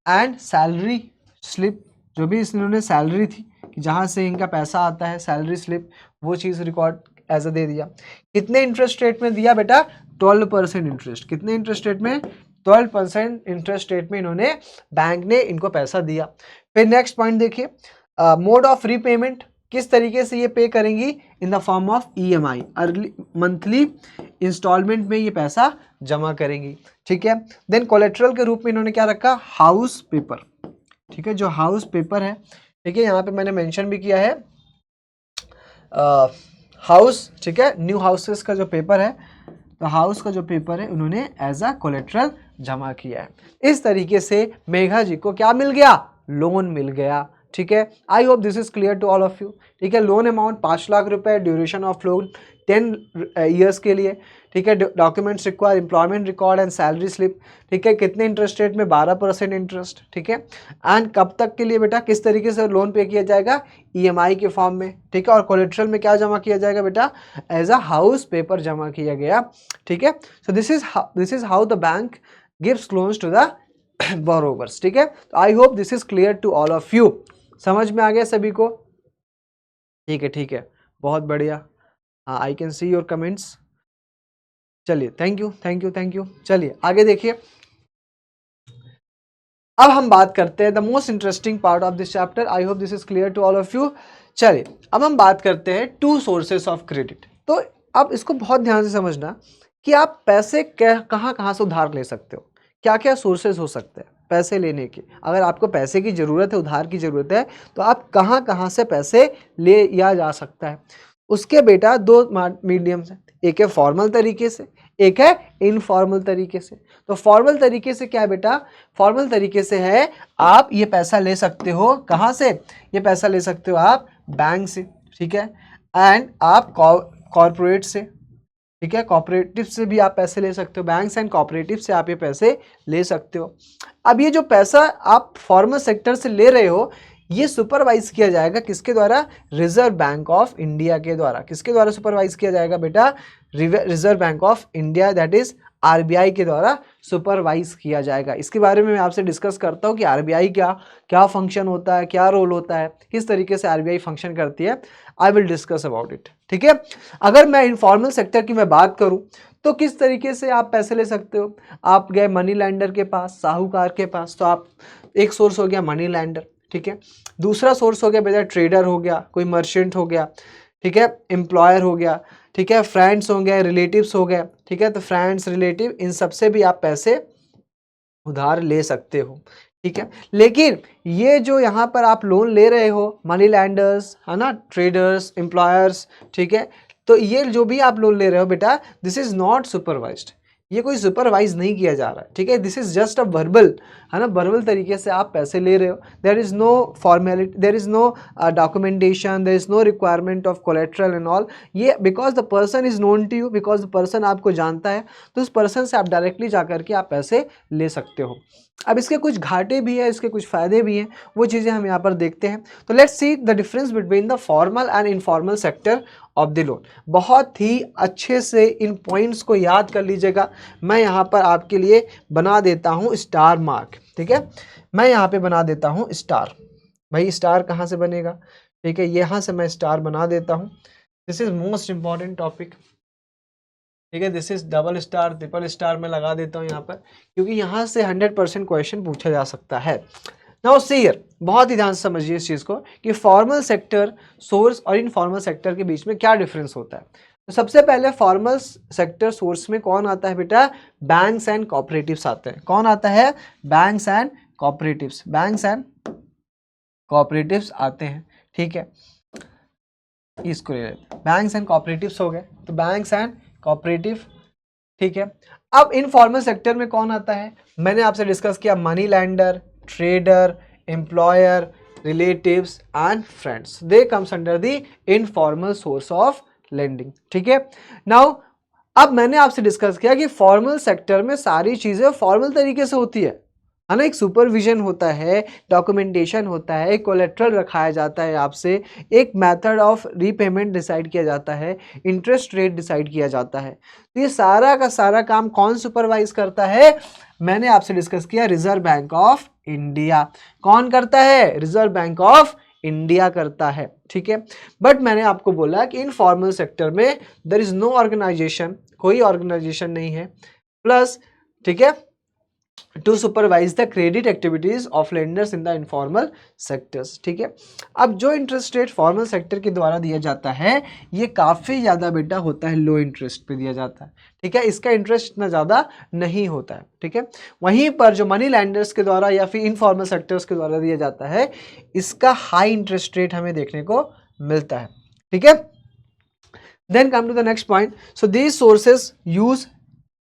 S1: एंड सैलरी स्लिप, जो भी इन्होंने सैलरी थी कि जहाँ से इनका पैसा आता है, सैलरी स्लिप, वो चीज़ रिकॉर्ड एज अ दे दिया। कितने इंटरेस्ट रेट में दिया बेटा? 12% इंटरेस्ट। कितने इंटरेस्ट रेट में? 12% इंटरेस्ट रेट में इन्होंने, बैंक ने इनको पैसा दिया। फिर नेक्स्ट पॉइंट देखिए, मोड ऑफ रीपेमेंट, किस तरीके से ये पे करेंगी? In the form of EMI, early monthly instalment में ये पैसा जमा करेंगी। ठीक है, देन कोलेट्रल के रूप में इन्होंने क्या रखा? House paper. ठीक है, जो हाउस पेपर है, ठीक है, यहाँ पे मैंने मेंशन भी किया है हाउस। ठीक है, न्यू हाउसेस का जो पेपर है, तो हाउस का जो पेपर है उन्होंने एज अ कोलेट्रल जमा किया है। इस तरीके से मेघा जी को क्या मिल गया? लोन मिल गया। ठीक है, I hope this is clear to all of you. ठीक है, लोन अमाउंट 5 लाख रुपए, ड्यूरेशन ऑफ लोन 10 ईयर्स के लिए। ठीक है, documents require employment record and salary slip. ठीक है, कितने इंटरेस्ट रेट में? 12% इंटरेस्ट। ठीक है, एंड कब तक के लिए बेटा? किस तरीके से लोन पे किया जाएगा? ईएमआई के फॉर्म में। ठीक है, और कोलेट्रल में क्या जमा किया जाएगा बेटा? एज अ हाउस पेपर जमा किया गया। ठीक है, so this is how the bank gives loans to the borrowers. ठीक है, तो I hope this is clear to all of you. समझ में आ गया सभी को? ठीक है, ठीक है, बहुत बढ़िया। हाँ, I can see your comments. चलिए, thank you, thank you, thank you. चलिए आगे देखिए, अब हम बात करते हैं the most interesting part of this chapter. I hope this is clear to all of you. चलिए, अब हम बात करते हैं 2 सोर्सेस ऑफ क्रेडिट। तो अब इसको बहुत ध्यान से समझना कि आप पैसे कहाँ कहाँ से उधार ले सकते हो, क्या क्या सोर्सेस हो सकते हैं पैसे लेने के। अगर आपको पैसे की ज़रूरत है, उधार की ज़रूरत है, तो आप कहाँ कहाँ से पैसे ले या जा सकता है। उसके बेटा 2 मीडियम्स हैं, एक है फॉर्मल तरीके से, एक है इनफॉर्मल तरीके से। तो फॉर्मल तरीके से क्या है बेटा? फॉर्मल तरीके से है आप ये पैसा ले सकते हो, कहाँ से? ये पैसा ले सकते हो आप बैंक से। ठीक है, एंड आप कॉर्पोरेट से। ठीक है, कॉपरेटिव से भी आप पैसे ले सकते हो, बैंक्स एंड कॉपरेटिव से आप ये पैसे ले सकते हो। अब ये जो पैसा आप फॉर्मल सेक्टर से ले रहे हो, ये सुपरवाइज किया जाएगा किसके द्वारा? रिजर्व बैंक ऑफ इंडिया के द्वारा। किसके द्वारा सुपरवाइज किया जाएगा बेटा? Reserve bank of India, that is RBI के द्वारा सुपरवाइज किया जाएगा। इसके बारे में मैं आपसे डिस्कस करता हूँ कि आरबीआई क्या फंक्शन होता है, क्या रोल होता है, किस तरीके से आरबीआई फंक्शन करती है। I will discuss about it. ठीक है, अगर मैं इनफॉर्मल सेक्टर की मैं बात करूं तो किस तरीके से आप पैसे ले सकते हो? आप गए मनी लैंडर के पास, साहूकार के पास, तो आप, एक सोर्स हो गया मनी लैंडर। ठीक है, दूसरा सोर्स हो गया बेटा ट्रेडर हो गया, कोई मर्चेंट हो गया। ठीक है, एम्प्लॉयर हो गया। ठीक है, फ्रेंड्स हो गए, रिलेटिव्स हो गए। ठीक है, तो फ्रेंड्स, रिलेटिव, इन सबसे भी आप पैसे उधार ले सकते हो। ठीक है, लेकिन ये जो यहाँ पर आप लोन ले रहे हो, मनी लैंडर्स है ना, ट्रेडर्स, एम्प्लॉयर्स, ठीक है, तो ये जो भी आप लोन ले रहे हो बेटा, दिस इज नॉट सुपरवाइज्ड, ये कोई सुपरवाइज नहीं किया जा रहा है। ठीक है, this is just a verbal, है ना, वर्बल तरीके से आप पैसे ले रहे हो। There is no formality, there is no documentation, there is no requirement of collateral and all. ये because the person is known to you, because the person आपको जानता है, तो उस पर्सन से आप डायरेक्टली जा करके आप पैसे ले सकते हो। अब इसके कुछ घाटे भी हैं, इसके कुछ फ़ायदे भी हैं, वो चीज़ें हम यहाँ पर देखते हैं। तो let's see the difference between the formal and informal sector of the loan. बहुत ही अच्छे से इन पॉइंट्स को याद कर लीजिएगा। मैं यहाँ पर आपके लिए बना देता हूँ स्टार मार्क। ठीक है, मैं यहाँ पे बना देता हूँ स्टार। भाई स्टार कहाँ से बनेगा? ठीक है, यहाँ से मैं स्टार बना देता हूँ। This is most important topic. ठीक है, this is double star, triple star मैं लगा देता हूँ यहाँ पर, क्योंकि यहाँ से 100% क्वेश्चन पूछा जा सकता है। नाउ सी हियर, बहुत ही ध्यान से समझिए इस चीज़ को कि फॉर्मल सेक्टर सोर्स और इनफॉर्मल सेक्टर के बीच में क्या डिफरेंस होता है। तो सबसे पहले फॉर्मल सेक्टर सोर्स में कौन आता है बेटा? बैंक्स एंड कॉपरेटिव्स आते हैं। कौन आता है? Banks and cooperatives. Banks and cooperatives आते हैं। ठीक है, इसको ले लेते हैं, बैंक्स एंड कॉपरेटिव्स हो गए। तो बैंक्स एंड कोऑपरेटिव, ठीक है। अब इनफॉर्मल सेक्टर में कौन आता है, मैंने आपसे डिस्कस किया money lender, trader, employer, relatives and friends, they comes under the informal source of lending, ठीक है। नाउ अब मैंने आपसे डिस्कस किया कि फॉर्मल सेक्टर में सारी चीजें फॉर्मल तरीके से होती है ना, एक सुपरविजन होता है, डॉक्यूमेंटेशन होता है, एक कोलेट्रल रखाया जाता है आपसे, एक मेथड ऑफ रीपेमेंट डिसाइड किया जाता है, इंटरेस्ट रेट डिसाइड किया जाता है। तो ये सारा का सारा काम कौन सुपरवाइज करता है, मैंने आपसे डिस्कस किया रिजर्व बैंक ऑफ इंडिया। कौन करता है, रिजर्व बैंक ऑफ इंडिया करता है, ठीक है। बट मैंने आपको बोला कि इनफॉर्मल सेक्टर में देयर इज नो ऑर्गेनाइजेशन, कोई ऑर्गेनाइजेशन नहीं है, प्लस, ठीक है, to supervise the credit activities of lenders in the informal sectors, ठीक है। अब जो इंटरेस्ट रेट फॉर्मल सेक्टर के द्वारा दिया जाता है ये काफ़ी ज़्यादा बेटा होता है, लो इंटरेस्ट पे दिया जाता है, ठीक है, इसका इंटरेस्ट इतना ज़्यादा नहीं होता है, ठीक है। वहीं पर जो मनी लैंडर्स के द्वारा या फिर इनफॉर्मल सेक्टर्स के द्वारा दिया जाता है इसका हाई इंटरेस्ट रेट हमें देखने को मिलता है, ठीक है। Then come to the next point, so these sources use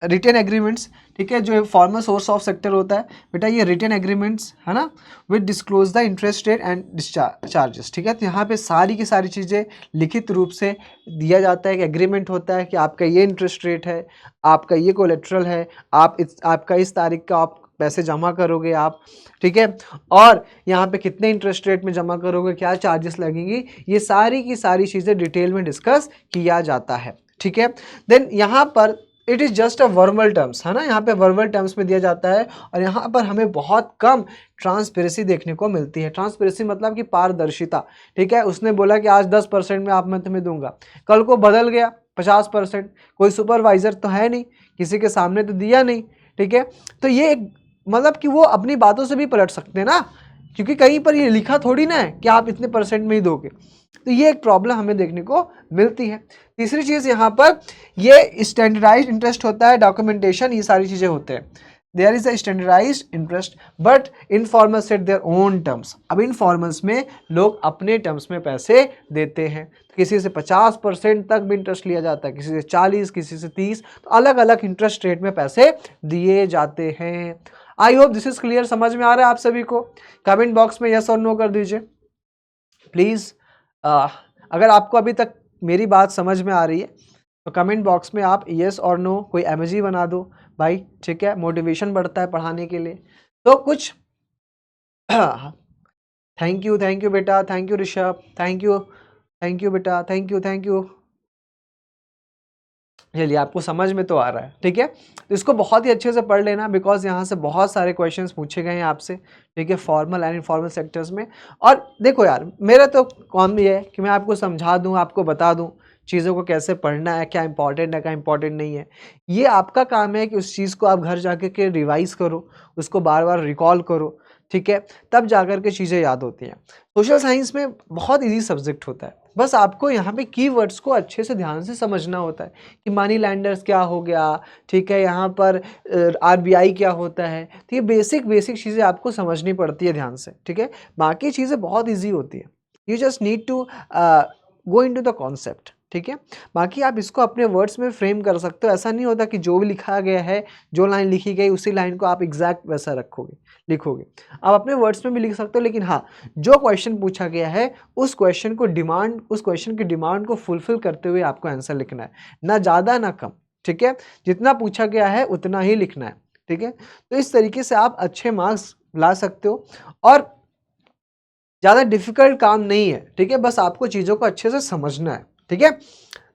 S1: written agreements, ठीक है, जो फॉर्मल सोर्स ऑफ सेक्टर होता है बेटा ये रिटेन एग्रीमेंट्स है ना, with disclose the interest rate and charges, ठीक है। तो यहाँ पे सारी की सारी चीज़ें लिखित रूप से दिया जाता है, कि एग्रीमेंट होता है कि आपका ये इंटरेस्ट रेट है, आपका ये कोलेट्रल है, आपका इस तारीख का आप पैसे जमा करोगे आप, ठीक है, और यहाँ पे कितने इंटरेस्ट रेट में जमा करोगे, क्या चार्जेस लगेंगी, ये सारी की सारी चीज़ें डिटेल में डिस्कस किया जाता है, ठीक है। देन यहाँ पर it is just a verbal terms है ना, यहाँ पे वर्बल टर्म्स में दिया जाता है, और यहाँ पर हमें बहुत कम ट्रांसपेरेंसी देखने को मिलती है। ट्रांसपेरेंसी मतलब कि पारदर्शिता, ठीक है। उसने बोला कि आज 10% में आप मैं तुम्हें दूंगा, कल को बदल गया 50%, कोई सुपरवाइजर तो है नहीं, किसी के सामने तो दिया नहीं, ठीक है। तो ये एक मतलब कि वो अपनी बातों से भी पलट सकते हैं ना, क्योंकि कहीं पर ये लिखा थोड़ी ना है कि आप इतने परसेंट में ही दोगे, तो ये एक प्रॉब्लम हमें देखने को मिलती है। तीसरी चीज़ यहाँ पर ये स्टैंडर्डाइज्ड इंटरेस्ट होता है, डॉक्यूमेंटेशन, ये सारी चीज़ें होते हैं। There is a standardized interest but informal set their own terms. अब इनफॉर्मल्स में लोग अपने टर्म्स में पैसे देते हैं, तो किसी से 50% तक भी इंटरेस्ट लिया जाता है, किसी से 40, किसी से 30, तो अलग अलग इंटरेस्ट रेट में पैसे दिए जाते हैं। I hope this is clear, समझ में आ रहा है आप सभी को। कमेंट बॉक्स में यस और नो कर दीजिए प्लीज़। अगर आपको अभी तक मेरी बात समझ में आ रही है तो कमेंट बॉक्स में आप येस और नो कोई एमोजी बना दो भाई, ठीक है, मोटिवेशन बढ़ता है पढ़ाने के लिए। तो कुछ थैंक यू बेटा, thank you Rishabh, thank you बेटा, थैंक यू। चलिए आपको समझ में तो आ रहा है, ठीक है। तो इसको बहुत ही अच्छे से पढ़ लेना, बिकॉज यहाँ से बहुत सारे क्वेश्चंस पूछे गए हैं आपसे, ठीक है, फॉर्मल एंड इनफॉर्मल सेक्टर्स में। और देखो यार, मेरा तो काम ये है कि मैं आपको समझा दूँ, आपको बता दूँ चीज़ों को कैसे पढ़ना है, क्या इंपॉर्टेंट है क्या इंपॉर्टेंट नहीं है। ये आपका काम है कि उस चीज़ को आप घर जाके के रिवाइज करो, उसको बार बार रिकॉल करो, ठीक है, तब जाकर के चीज़ें याद होती हैं। सोशल साइंस में बहुत इजी सब्जेक्ट होता है, बस आपको यहाँ पे कीवर्ड्स को अच्छे से ध्यान से समझना होता है कि मनी लैंडर्स क्या हो गया, ठीक है, यहाँ पर आरबीआई क्या होता है। तो ये बेसिक चीज़ें आपको समझनी पड़ती है ध्यान से, ठीक है। बाकी चीज़ें बहुत ईजी होती है, you just need to go into the concept, ठीक है। बाकी आप इसको अपने वर्ड्स में फ्रेम कर सकते हो, ऐसा नहीं होता कि जो भी लिखा गया है, जो लाइन लिखी गई उसी लाइन को आप एग्जैक्ट वैसा लिखोगे। आप अपने वर्ड्स में भी लिख सकते हो, लेकिन हाँ, जो क्वेश्चन पूछा गया है उस क्वेश्चन की डिमांड को फुलफिल करते हुए आपको आंसर लिखना है, ना ज़्यादा ना कम, ठीक है। जितना पूछा गया है उतना ही लिखना है, ठीक है। तो इस तरीके से आप अच्छे मार्क्स ला सकते हो, और ज़्यादा डिफिकल्ट काम नहीं है, ठीक है, बस आपको चीज़ों को अच्छे से समझना है, ठीक है।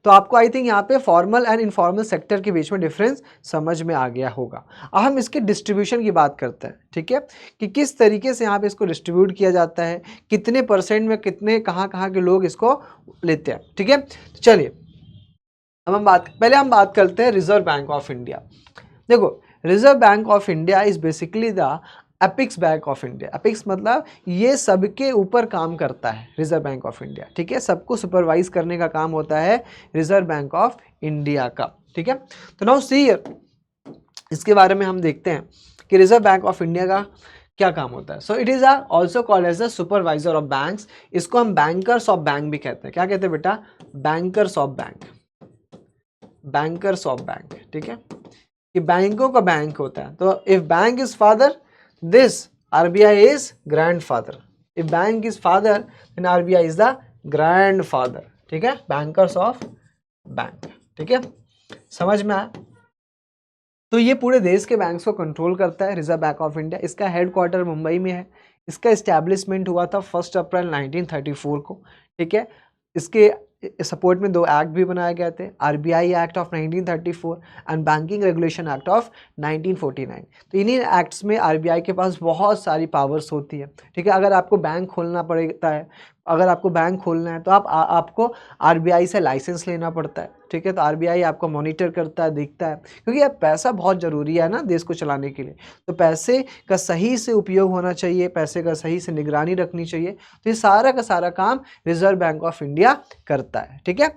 S1: तो आपको आई थिंक यहाँ पे फॉर्मल एंड इनफॉर्मल सेक्टर के बीच में डिफरेंस समझ में आ गया होगा। अब हम इसके डिस्ट्रीब्यूशन की बात करते हैं, ठीक है, कि किस तरीके से यहाँ पे इसको डिस्ट्रीब्यूट किया जाता है, कितने परसेंट में कितने कहाँ के लोग इसको लेते हैं, ठीक है। तो चलिए अब पहले हम बात करते हैं रिजर्व बैंक ऑफ इंडिया। देखो, reserve bank of India is basically the apex bank of India. Apex मतलब ये सबके ऊपर काम करता है रिजर्व बैंक ऑफ इंडिया, ठीक है, सबको सुपरवाइज करने का काम होता है रिजर्व बैंक ऑफ इंडिया का, ठीक है। तो नाउ सी हियर, इसके बारे में हम देखते हैं कि रिजर्व बैंक ऑफ इंडिया का क्या काम होता है। So it is also called as the supervisor of banks. इसको हम बैंकर्स ऑफ बैंक भी कहते हैं। क्या कहते हैं बेटा? Bankers of bank, bankers of bank, ठीक है, कि बैंकों का बैंक होता है। तो if bank is father, this RBI is grandfather. If bank is father then RBI is the grandfather, ठीक है, बैंकर्स ऑफ बैंक, ठीक है, समझ में आया। तो ये पूरे देश के बैंक्स को कंट्रोल करता है रिजर्व बैंक ऑफ इंडिया। इसका हेडक्वार्टर मुंबई में है। इसका इस्टेब्लिशमेंट हुआ था 1 अप्रैल 1934 को, ठीक है। इसके सपोर्ट में 2 एक्ट भी बनाए गए थे, RBI act of 1934 and banking regulation act of 1949। तो इन्हीं एक्ट्स में आरबीआई के पास बहुत सारी पावर्स होती है, ठीक है। अगर आपको बैंक खोलना पड़ता है, अगर आपको बैंक खोलना है तो आपको आरबीआई से लाइसेंस लेना पड़ता है, ठीक है। तो आरबीआई आपको मॉनिटर करता है, देखता है, क्योंकि यार पैसा बहुत ज़रूरी है ना देश को चलाने के लिए। तो पैसे का सही से उपयोग होना चाहिए, पैसे का सही से निगरानी रखनी चाहिए। तो ये सारा का सारा काम रिजर्व बैंक ऑफ इंडिया करता है, ठीक है।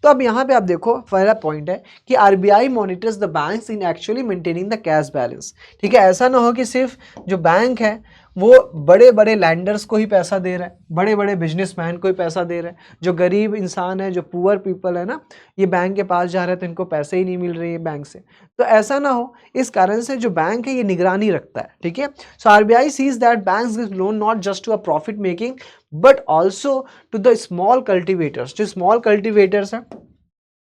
S1: तो अब यहाँ पे आप देखो, पहला पॉइंट है कि RBI monitors the banks in actually maintaining the cash balance, ठीक है। ऐसा ना हो कि सिर्फ जो बैंक है वो बड़े बड़े लैंडर्स को ही पैसा दे रहा है, बड़े बड़े बिजनेसमैन को ही पैसा दे रहा है। जो गरीब इंसान है, जो पुअर पीपल है ना, ये बैंक के पास जा रहे हैं तो इनको पैसे ही नहीं मिल रही है बैंक से। तो ऐसा ना हो, इस कारण से जो बैंक है ये निगरानी रखता है, ठीक है। So RBI sees that banks give loan not just to a profit making but also to the small cultivators. जो स्मॉल कल्टिवेटर्स हैं,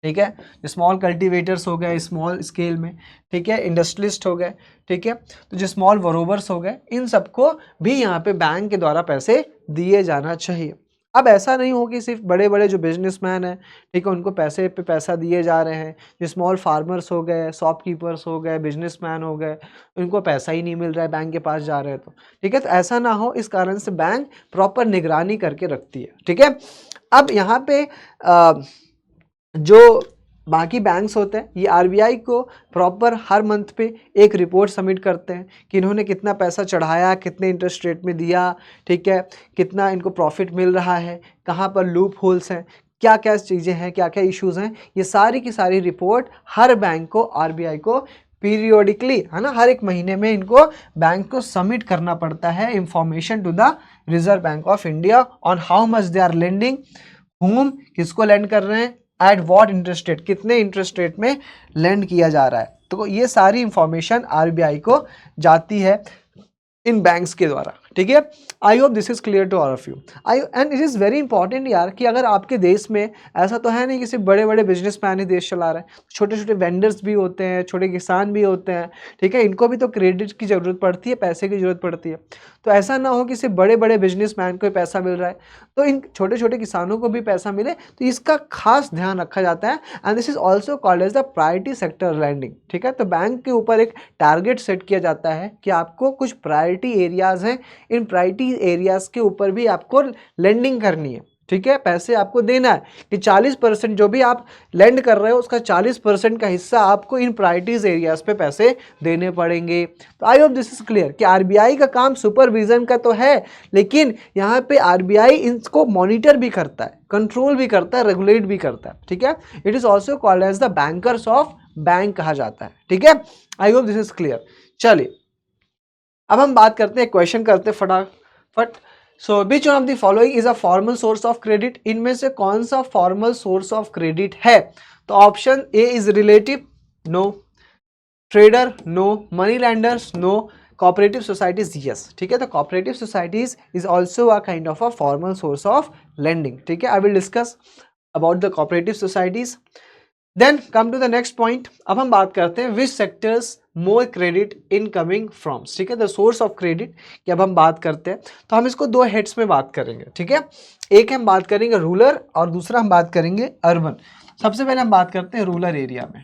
S1: ठीक है, जो स्मॉल कल्टिवेटर्स हो गए स्मॉल स्केल में, ठीक है, इंडस्ट्रियलिस्ट हो गए, ठीक है, तो जो स्मॉल वरोवर्स हो गए, इन सबको भी यहाँ पे बैंक के द्वारा पैसे दिए जाना चाहिए। अब ऐसा नहीं हो कि सिर्फ बड़े बड़े जो बिजनेसमैन हैं, ठीक है, उनको पैसे पे पैसा दिए जा रहे हैं। जो स्मॉल फार्मर्स हो गए, शॉपकीपर्स हो गए, बिजनेसमैन हो गए, उनको पैसा ही नहीं मिल रहा है, बैंक के पास जा रहे हैं तो, ठीक है। तो ऐसा ना हो, इस कारण से बैंक प्रॉपर निगरानी करके रखती है, ठीक है। अब यहाँ पे जो बाकी बैंक्स होते हैं, ये आरबीआई को प्रॉपर हर मंथ पे एक रिपोर्ट सबमिट करते हैं कि इन्होंने कितना पैसा चढ़ाया, कितने इंटरेस्ट रेट में दिया, ठीक है, कितना इनको प्रॉफिट मिल रहा है, कहाँ पर लूप होल्स हैं, क्या क्या चीज़ें हैं, क्या क्या इश्यूज़ हैं। ये सारी की सारी रिपोर्ट हर बैंक को, आरबीआई को पीरियोडिकली, है ना, हर एक महीने में इनको बैंक को सबमिट करना पड़ता है information to the reserve bank of India on how much they are lending, hmm, किसको लेंड कर रहे हैं, एट वॉट इंटरेस्ट रेट, कितने इंटरेस्ट रेट में लेंड किया जा रहा है। तो ये सारी इंफॉर्मेशन आरबीआई को जाती है इन बैंक्स के द्वारा, ठीक है। I hope this is clear to all of you. And it is very important यार कि अगर आपके देश में, ऐसा तो है नहीं कि सिर्फ बड़े बड़े बिजनेसमैन ही देश चला रहे हैं, छोटे छोटे वेंडर्स भी होते हैं, छोटे किसान भी होते हैं, ठीक है, इनको भी तो क्रेडिट की ज़रूरत पड़ती है, पैसे की ज़रूरत पड़ती है। तो ऐसा ना हो कि सिर्फ बड़े बड़े बिजनेसमैन को ही पैसा मिल रहा है, तो इन छोटे छोटे किसानों को भी पैसा मिले, तो इसका खास ध्यान रखा जाता है। And this is also called as the priority sector lending, ठीक है। तो बैंक के ऊपर एक टारगेट सेट किया जाता है कि आपको कुछ प्रायोरिटी एरियाज हैं, इन प्रायोरिटी एरियाज के ऊपर भी आपको लेंडिंग करनी है, ठीक है, पैसे आपको देना है कि 40% जो भी आप लेंड कर रहे हो उसका 40% का हिस्सा आपको इन प्रायोरिटीज एरियाज पे पैसे देने पड़ेंगे। तो I hope this is clear कि आरबीआई का काम सुपरविजन का तो है, लेकिन यहाँ पे आरबीआई इनको मॉनिटर भी करता है, कंट्रोल भी करता है, रेगुलेट भी करता है, ठीक है। It is also called as the bankers of bank कहा जाता है, ठीक है। I hope this is clear. चलिए अब हम बात करते हैं, क्वेश्चन करते हैं फटाफट। So which one of the following is a formal source of credit, इनमें से कौन सा फॉर्मल सोर्स ऑफ क्रेडिट है। तो option A is relative, no, trader, no, money lenders, no, cooperative societies, yes, ठीक है। तो cooperative societies is also a kind of a formal source of lending, ठीक है। I will discuss about the cooperative societies. Then come to the next point. अब हम बात करते हैं which sectors more credit incoming froms, ठीक है, the source of credit की अब हम बात करते हैं तो हम इसको 2 हेड्स में बात करेंगे, ठीक है। एक हम बात करेंगे रूरल और दूसरा हम बात करेंगे अर्बन। सबसे पहले हम बात करते हैं रूरल एरिया में,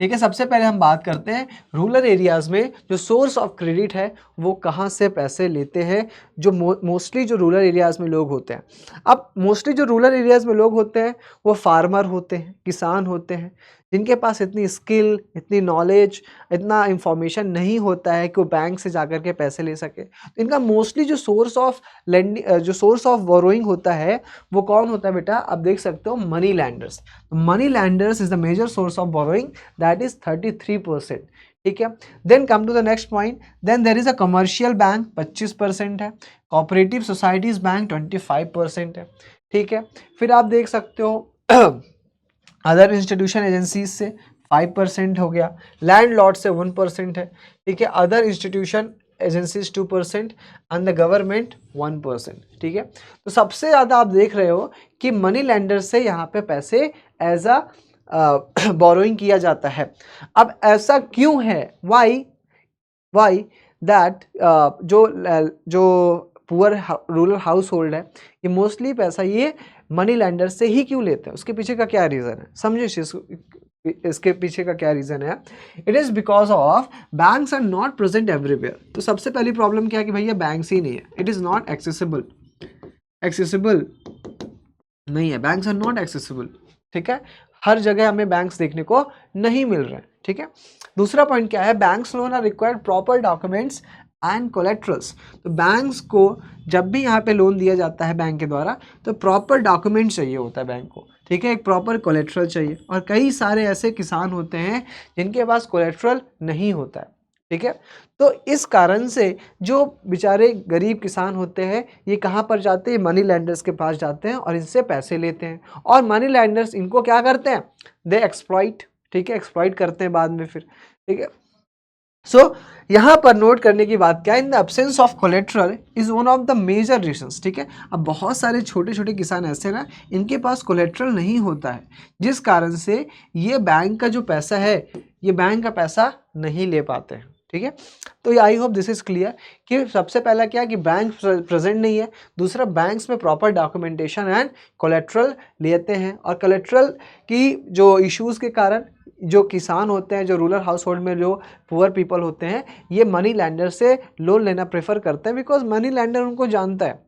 S1: ठीक है। सबसे पहले हम बात करते हैं रूरल एरियाज में जो सोर्स ऑफ क्रेडिट है वो कहाँ से पैसे लेते हैं, जो मोस्टली जो रूरल एरियाज में लोग होते हैं। अब मोस्टली जो रूरल एरियाज में लोग होते हैं वो फार्मर होते हैं, किसान होते हैं, जिनके पास इतनी स्किल, इतनी नॉलेज, इतना इंफॉर्मेशन नहीं होता है कि वो बैंक से जाकर के पैसे ले सके। तो इनका मोस्टली जो सोर्स ऑफ लेंडिंग, जो सोर्स ऑफ बोरोइंग होता है वो कौन होता है बेटा, आप देख सकते हो, money lenders. Money lenders is the major source of borrowing, that is 33%, ठीक है। Then come to the next point. Then there is a commercial bank 25% है, कोऑपरेटिव सोसाइटीज बैंक 25% है, ठीक है। फिर आप देख सकते हो अदर इंस्टीट्यूशन एजेंसीज से 5% हो गया, लैंडलॉर्ड से 1% है, ठीक है, other institution agencies 2% and the government 1%, ठीक है। तो सबसे ज़्यादा आप देख रहे हो कि मनी लेंडर से यहाँ पे पैसे एज अ बोरोइंग किया जाता है। अब ऐसा क्यों है, वाई दैट जो पुअर रूरल हाउस होल्ड है ये मोस्टली पैसा ये मनी लेंडर से ही क्यों लेते हैं, उसके पीछे का क्या रीज़न है, समझो इसके पीछे का क्या रीज़न है। It is because of banks are not present everywhere. तो सबसे पहली प्रॉब्लम क्या है कि भैया बैंक्स ही नहीं है, इट इज़ नॉट एक्सेसिबल नहीं है, बैंक्स आर नॉट एक्सेसिबल, ठीक है, हर जगह हमें बैंक्स देखने को नहीं मिल रहे हैं, ठीक है। दूसरा पॉइंट क्या है, banks loan are required proper documents and collaterals. तो बैंक्स को जब भी यहाँ पे लोन दिया जाता है बैंक के द्वारा तो प्रॉपर डॉक्यूमेंट चाहिए होता है बैंक को, ठीक है, एक प्रॉपर कोलेट्रल चाहिए, और कई सारे ऐसे किसान होते हैं जिनके पास कोलेट्रल नहीं होता है, ठीक है। तो इस कारण से जो बेचारे गरीब किसान होते हैं ये कहाँ पर जाते हैं, मनी लैंडर्स के पास जाते हैं और इनसे पैसे लेते हैं, और मनी लैंडर्स इनको क्या करते हैं, दे एक्सप्लॉइट, ठीक है, एक्सप्लॉइट करते हैं बाद में फिर, ठीक है। सो यहाँ पर नोट करने की बात क्या है, in the absence of collateral is one of the major reasons, ठीक है। अब बहुत सारे छोटे छोटे किसान ऐसे ना इनके पास कोलेट्रल नहीं होता है, जिस कारण से ये बैंक का जो पैसा है ये बैंक का पैसा नहीं ले पाते हैं, ठीक है। तो I hope this is clear कि सबसे पहला क्या कि बैंक प्रेजेंट नहीं है, दूसरा बैंक्स में प्रॉपर डॉक्यूमेंटेशन एंड कोलेट्रल लेते हैं, और कोलेट्रल की जो इश्यूज़ के कारण जो किसान होते हैं, जो रूरल हाउस होल्ड में जो पुअर पीपल होते हैं ये मनी लैंडर से लोन लेना प्रेफर करते हैं, बिकॉज मनी लैंडर उनको जानता है,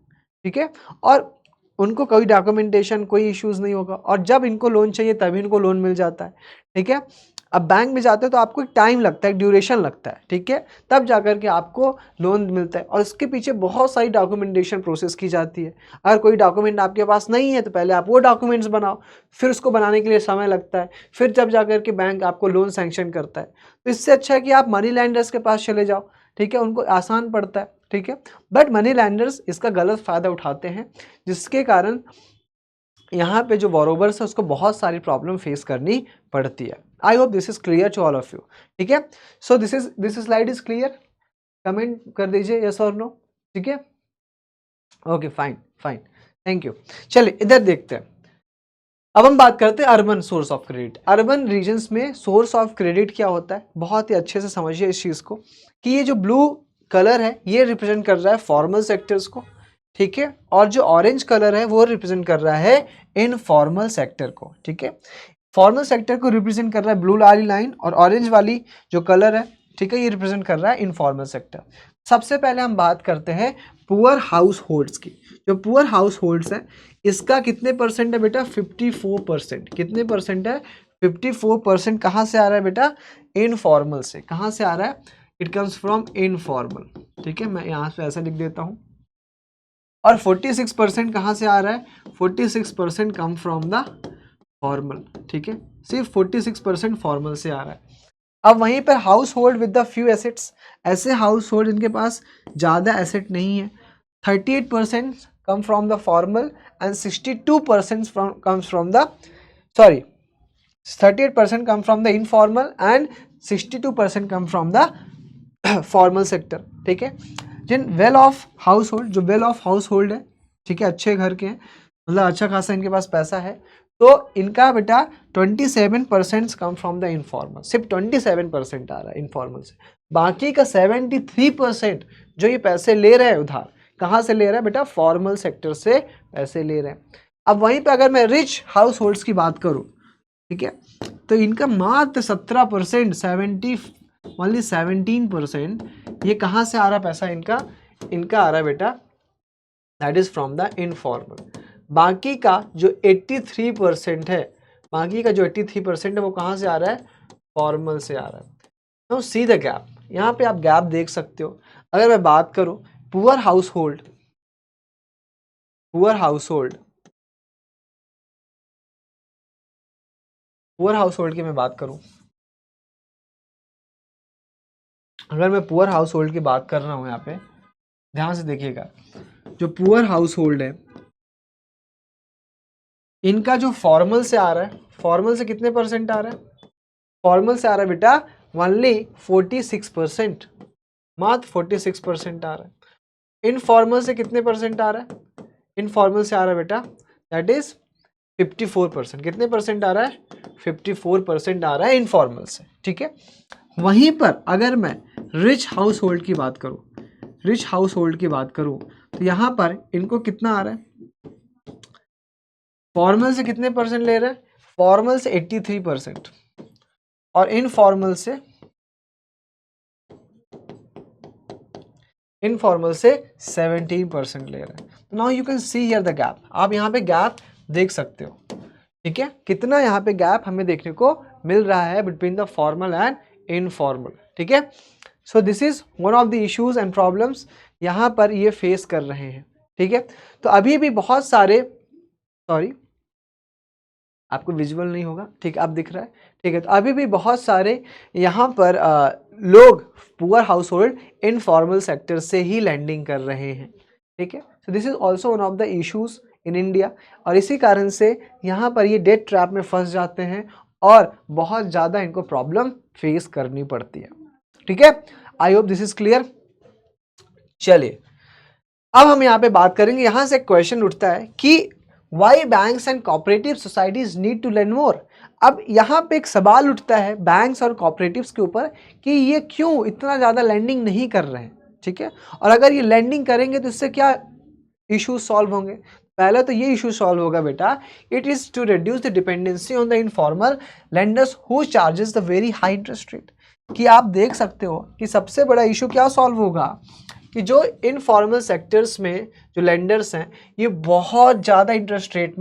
S1: ठीक है, और उनको कोई डॉक्यूमेंटेशन कोई इश्यूज़ नहीं होगा, और जब इनको लोन चाहिए तभी इनको लोन मिल जाता है, ठीक है। अब बैंक में जाते हैं तो आपको एक टाइम लगता है, ड्यूरेशन लगता है, ठीक है, तब जाकर के आपको लोन मिलता है, और इसके पीछे बहुत सारी डॉक्यूमेंटेशन प्रोसेस की जाती है। अगर कोई डॉक्यूमेंट आपके पास नहीं है तो पहले आप वो डॉक्यूमेंट्स बनाओ, फिर उसको बनाने के लिए समय लगता है, फिर जब जाकर के बैंक आपको लोन सैंक्शन करता है। तो इससे अच्छा है कि आप मनी लैंडर्स के पास चले जाओ, ठीक है, उनको आसान पड़ता है, ठीक है। बट मनी लैंडर्स इसका गलत फ़ायदा उठाते हैं, जिसके कारण यहाँ पे जो बोरोवर्स है उसको बहुत सारी प्रॉब्लम फेस करनी पड़ती है। I hope this is clear to all of you, ठीक है। So this slide is clear, comment कर दीजिए यस और नो, ठीक है, okay fine fine, thank you. चलिए इधर देखते हैं, अब हम बात करते हैं urban source of credit. Urban regions में सोर्स ऑफ क्रेडिट क्या होता है, बहुत ही अच्छे से समझिए इस चीज़ को कि ये जो ब्लू कलर है ये रिप्रेजेंट कर रहा है फॉर्मल सेक्टर्स को, ठीक है, और जो ऑरेंज कलर है वो रिप्रेजेंट कर रहा है इनफॉर्मल सेक्टर को, ठीक है। फॉर्मल सेक्टर को रिप्रेजेंट कर रहा है ब्लू वाली लाइन, और ऑरेंज वाली जो कलर है, ठीक है, ये रिप्रेजेंट कर रहा है इनफॉर्मल सेक्टर। सबसे पहले हम बात करते हैं पुअर हाउस होल्ड्स की। जो पुअर हाउस होल्ड्स है इसका कितने परसेंट है बेटा, 54%। कितने परसेंट है, 54%। कहाँ से आ रहा है बेटा, इनफॉर्मल से। कहाँ से आ रहा है, इट कम्स फ्रॉम इनफॉर्मल, ठीक है, मैं यहाँ से ऐसा लिख देता हूँ। और 46% कहाँ से आ रहा है, 46% कम फ्रॉम द फॉर्मल, ठीक है, सिर्फ 46% फॉर्मल से आ रहा है। अब वहीं पर house hold with the few assets, ऐसे हाउस होल्ड जिनके पास ज़्यादा एसेट नहीं है, 38% come from the formal and 62% comes from the, sorry, 38% come from the informal and 62% come from the formal sector, ठीक है। जिन वेल ऑफ हाउस होल्ड, जो well of house hold है, ठीक है, अच्छे घर के हैं, मतलब अच्छा खासा इनके पास पैसा है, तो इनका बेटा 27% कम फ्रॉम द इनफॉर्मल। सिर्फ 27% आ रहा है इनफॉर्मल से, बाकी का 73% जो ये पैसे ले रहे हैं उधार, कहाँ से ले रहे हैं बेटा, फॉर्मल सेक्टर से पैसे ले रहे हैं। अब वहीं पे अगर मैं रिच हाउस होल्ड्स की बात करूँ, ठीक है, तो इनका मात्र 17%, ओनली 17%, ये कहाँ से आ रहा पैसा इनका, इनका आ रहा है बेटा that is from the informal. बाकी का जो 83% है, बाकी का जो 83% है वो कहाँ से आ रहा है, फॉर्मल से आ रहा है। तो सी द गैप, यहाँ पे आप गैप देख सकते हो। अगर मैं बात करूँ poor house hold, poor house hold, poor house hold की मैं बात करूँ, अगर मैं पुअर हाउस होल्ड की बात कर रहा हूँ यहाँ पे ध्यान से देखिएगा, जो पुअर हाउस होल्ड है इनका जो फॉर्मल से आ रहा है, फॉर्मल से कितने परसेंट आ रहा है? फॉर्मल से आ रहा है बेटा ओनली 46%, मात्र 46% आ रहा है। इनफॉर्मल से कितने परसेंट आ रहा है? इनफॉर्मल से आ रहा है बेटा दैट इज 54%। कितने परसेंट आ रहा है? 54% आ रहा है इनफॉर्मल से, ठीक है। वहीं पर अगर मैं रिच हाउस होल्ड की बात करूं, रिच हाउस होल्ड की बात करूं तो यहां पर इनको कितना आ रहा है? फॉर्मल से कितने परसेंट ले रहे हैं? फॉर्मल से 83% और इनफॉर्मल से 17% ले रहे हैं। Now you can see here the gap, आप यहाँ पे गैप देख सकते हो, ठीक है। कितना यहाँ पे गैप हमें देखने को मिल रहा है between the formal and informal, ठीक है। So this is one of the issues and problems यहाँ पर ये फेस कर रहे हैं, ठीक है। तो अभी भी बहुत सारे, सॉरी आपको विजुअल नहीं होगा, ठीक है, आप दिख रहा है, ठीक है। तो अभी भी बहुत सारे यहाँ पर लोग poor house hold informal sector से ही लैंडिंग कर रहे हैं, ठीक है। So this is also one of the issues in India, और इसी कारण से यहाँ पर ये डेट ट्रैप में फंस जाते हैं और बहुत ज़्यादा इनको प्रॉब्लम फेस करनी पड़ती है, ठीक है। I hope this is clear. चलिए अब हम यहाँ पे बात करेंगे, यहाँ से एक क्वेश्चन उठता है कि why banks and cooperative societies need to lend more. अब यहाँ पे एक सवाल उठता है बैंक्स और कोऑपरेटिव्स के ऊपर कि ये क्यों इतना ज़्यादा लैंडिंग नहीं कर रहे हैं, ठीक है। और अगर ये लैंडिंग करेंगे तो इससे क्या इश्यूज सॉल्व होंगे? पहले तो ये इशू सॉल्व होगा बेटा, it is to reduce the dependency on the informal lenders who charges the very high interest rate. कि आप देख सकते हो कि सबसे बड़ा इशू क्या सॉल्व होगा कि जो इनफॉर्मल सेक्टर्स में जो लेंडर्स हैं ये बहुत ज़्यादा इंटरेस्ट रेट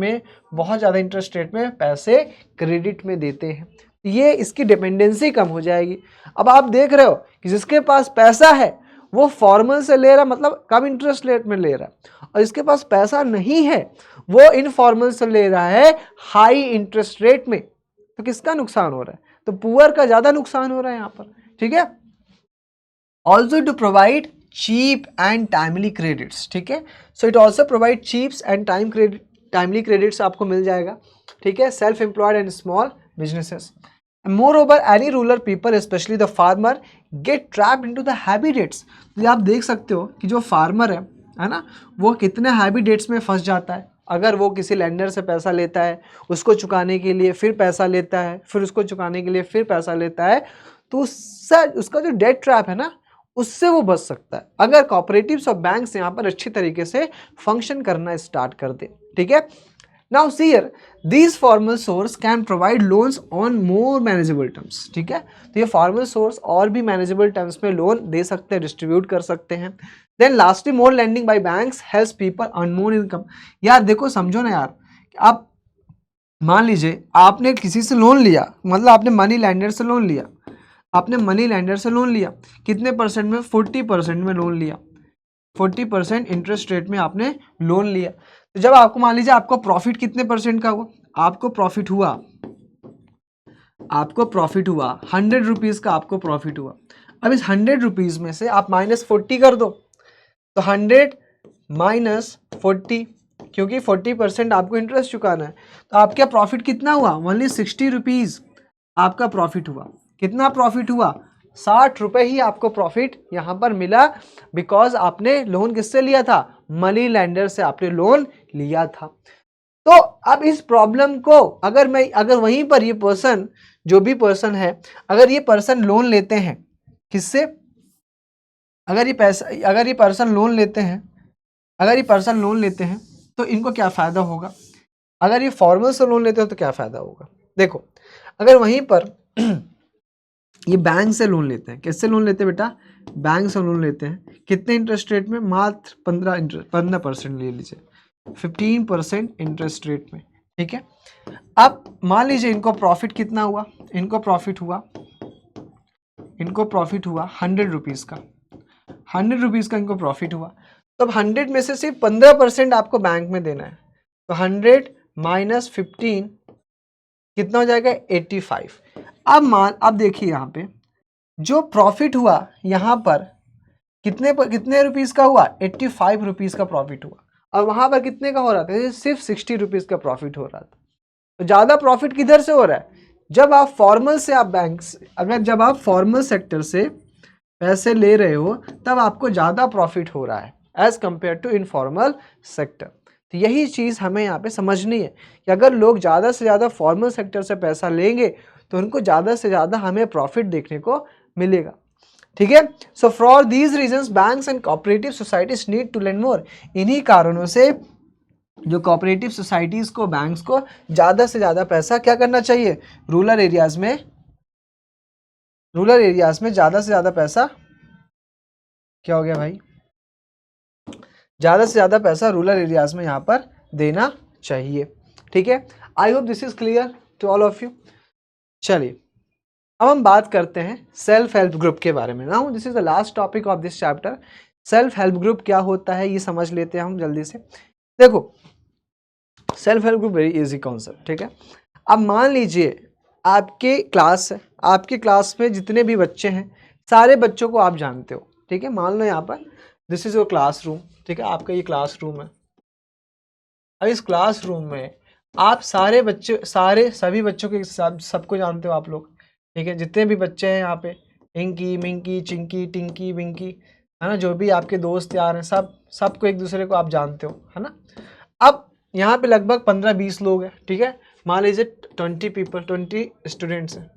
S1: में पैसे क्रेडिट में देते हैं, ये इसकी डिपेंडेंसी कम हो जाएगी। अब आप देख रहे हो कि जिसके पास पैसा है वो फॉर्मल से ले रहा, मतलब कम इंटरेस्ट रेट में ले रहा है, और जिसके पास पैसा नहीं है वो इनफॉर्मल से ले रहा है हाई इंटरेस्ट रेट में। तो किसका नुकसान हो रहा है? तो पुअर का ज़्यादा नुकसान हो रहा है यहाँ पर, ठीक है। Also to provide cheap and timely credits, ठीक है। So it also provide cheaps and timely credits आपको मिल जाएगा, ठीक है। Self employed and small businesses, moreover any rural people specially the farmer get trapped into the heavy debts. तो आप देख सकते हो कि जो फार्मर है ना, वो कितने हैवी डेट्स में फंस जाता है। अगर वो किसी लेंडर से पैसा लेता है, उसको चुकाने के लिए फिर पैसा लेता है, फिर उसको चुकाने के लिए फिर पैसा लेता है, तो उससे उसका जो डेट ट्रैप है ना उससे वो बच सकता है अगर कोऑपरेटिव्स और बैंक्स यहाँ पर अच्छी तरीके से फंक्शन करना स्टार्ट कर दे, ठीक है। Now see here these formal source can provide loans on more manageable terms, ठीक है। तो ये फॉर्मल सोर्स और भी मैनेजेबल टर्म्स में लोन दे सकते हैं, डिस्ट्रीब्यूट कर सकते हैं। Then lastly more lending by banks helps people earn more income. यार देखो समझो ना यार, आप मान लीजिए आपने किसी से लोन लिया, मतलब आपने मनी लैंडर से लोन लिया, आपने मनी लैंडर से लोन लिया, कितने परसेंट में? 40% में लोन लिया, 40% इंटरेस्ट रेट में आपने लोन लिया। तो जब आपको मान लीजिए आपको प्रॉफिट कितने परसेंट का हुआ? आपको प्रॉफिट हुआ 100 रुपीज़ का आपको प्रॉफिट हुआ। अब इस 100 रुपीज़ में से आप -40 कर दो, तो 100 माइनस 40, क्योंकि 40% आपको इंटरेस्ट चुकाना है। तो आपका प्रॉफिट कितना हुआ? ओनली 60 रुपीज़ आपका प्रॉफिट हुआ। कितना प्रॉफिट हुआ? 60 रुपये ही आपको प्रॉफिट यहाँ पर मिला, बिकॉज आपने लोन किससे लिया था? मनी लैंडर से आपने लोन लिया था। तो अब इस प्रॉब्लम को अगर वहीं पर ये पर्सन, जो भी पर्सन है, अगर ये पर्सन लोन लेते हैं किससे? अगर ये पर्सन लोन लेते हैं तो इनको क्या फ़ायदा होगा? अगर ये फॉर्मल से लोन लेते हो तो क्या फ़ायदा होगा? देखो अगर वहीं पर ये बैंक से लोन लेते हैं, किससे लोन लेते हैं बेटा? बैंक से लोन लेते हैं, कितने इंटरेस्ट रेट में? मात्र 15% ले लीजिए, 15% इंटरेस्ट रेट में, ठीक है। अब मान लीजिए इनको प्रॉफिट कितना हुआ? इनको प्रॉफिट हुआ 100 रुपीज़ का, 100 रुपीज़ का इनको प्रॉफिट हुआ। तो अब 100 में से सिर्फ 15% आपको बैंक में देना है, तो 100 माइनस 15 कितना हो जाएगा? 85। अब देखिए यहाँ पे जो प्रॉफिट हुआ यहाँ पर कितने रुपीज़ का हुआ? 85 रुपीज़ का प्रॉफिट हुआ। और वहाँ पर कितने का हो रहा था, सिर्फ 60 रुपीज़ का प्रॉफिट हो रहा था। तो ज़्यादा प्रॉफिट किधर से हो रहा है, जब आप फॉर्मल से, आप बैंक से, अगर जब आप फॉर्मल सेक्टर से पैसे ले रहे हो तब आपको ज़्यादा प्रॉफिट हो रहा है as compare to informal sector. तो यही चीज़ हमें यहाँ पे समझनी है कि अगर लोग ज़्यादा से ज़्यादा फॉर्मल सेक्टर से पैसा लेंगे तो उनको ज़्यादा से ज़्यादा हमें प्रॉफिट देखने को मिलेगा। ठीक है। So for these reasons banks and cooperative societies need to lend more. इन्हीं कारणों से जो कोऑपरेटिव सोसाइटीज को, बैंक्स को ज़्यादा से ज़्यादा पैसा क्या करना चाहिए, रूरल एरियाज में ज़्यादा से ज़्यादा पैसा, क्या हो गया भाई, ज़्यादा से ज़्यादा पैसा रूरल एरियाज में यहाँ पर देना चाहिए। ठीक है। I hope this is clear to all of you. चलिए अब हम बात करते हैं सेल्फ हेल्प ग्रुप के बारे में। Now this is the last topic of this chapter. Self help group क्या होता है ये समझ लेते हैं हम जल्दी से। देखो self help group very easy concept. ठीक है। अब मान लीजिए आपके क्लास में जितने भी बच्चे हैं सारे बच्चों को आप जानते हो। ठीक है। मान लो यहाँ पर दिस इज योर क्लासरूम। ठीक है। आपका ये क्लासरूम है। अब इस क्लासरूम में आप सभी बच्चों के सबको जानते हो आप लोग। ठीक है। जितने भी बच्चे हैं यहाँ पे, इंकी, मिंकी, चिंकी, टिंकी, विंकी, है ना, जो भी आपके दोस्त यार हैं, सबको एक दूसरे को आप जानते हो, है ना। अब यहाँ पे लगभग 15-20 लोग हैं। ठीक है। मान लीजिए 20 स्टूडेंट्स हैं,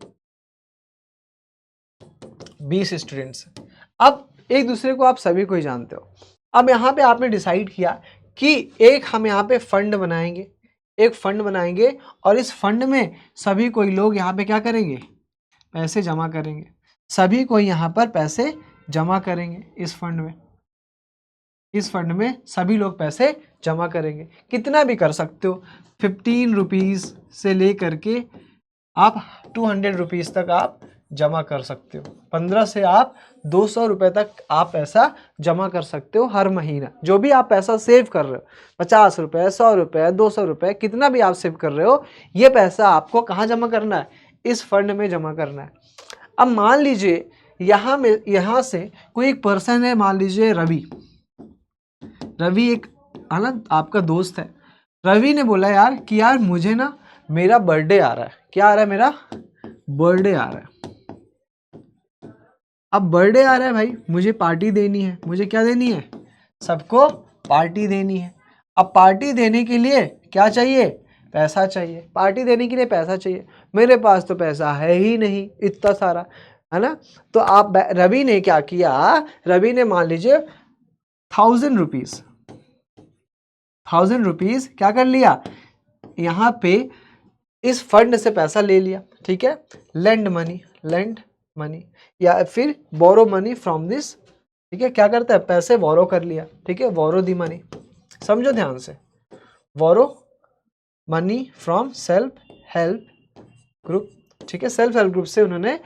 S1: 20 स्टूडेंट्स हैं। अब एक दूसरे को आप सभी को ही जानते हो। अब यहाँ पे आपने डिसाइड किया कि हम यहाँ पे फंड बनाएंगे और इस फंड में सभी कोई लोग यहाँ पे क्या करेंगे, पैसे जमा करेंगे। सभी कोई यहाँ पर पैसे जमा करेंगे इस फंड में सभी लोग पैसे जमा करेंगे। कितना भी कर सकते हो, 15 रुपीज़ से लेकर के आप 200 रुपीज़ तक आप जमा कर सकते हो। 15 से आप 200 रुपये तक आप पैसा जमा कर सकते हो हर महीना। जो भी आप पैसा सेव कर रहे हो, 50 रुपये, 100 रुपये, 200 रुपये, कितना भी आप सेव कर रहे हो, ये पैसा आपको कहाँ जमा करना है, इस फंड में जमा करना है। अब मान लीजिए यहाँ से कोई एक पर्सन है, मान लीजिए रवि एक, है ना, आपका दोस्त है। रवि ने बोला यार कि यार मुझे ना मेरा बर्थडे आ रहा है। क्या आ रहा है, मेरा बर्थडे आ रहा है। अब बर्थडे आ रहा है भाई, मुझे पार्टी देनी है। मुझे क्या देनी है, सबको पार्टी देनी है। अब पार्टी देने के लिए क्या चाहिए, पैसा चाहिए। पार्टी देने के लिए पैसा चाहिए। मेरे पास तो पैसा है ही नहीं इतना सारा, है ना। तो आप रवि ने क्या किया, रवि ने मान लीजिए 1000 रुपीज क्या कर लिया, यहाँ पे इस फंड से पैसा ले लिया। ठीक है। लेंड मनी या फिर बोरो मनी फ्रॉम दिस। ठीक है। क्या करता है, पैसे बोरो कर लिया। ठीक है। बोरो दी मनी, समझो ध्यान से, borrow money from self help group. ठीक है। सेल्फ हेल्प ग्रुप से उन्होंने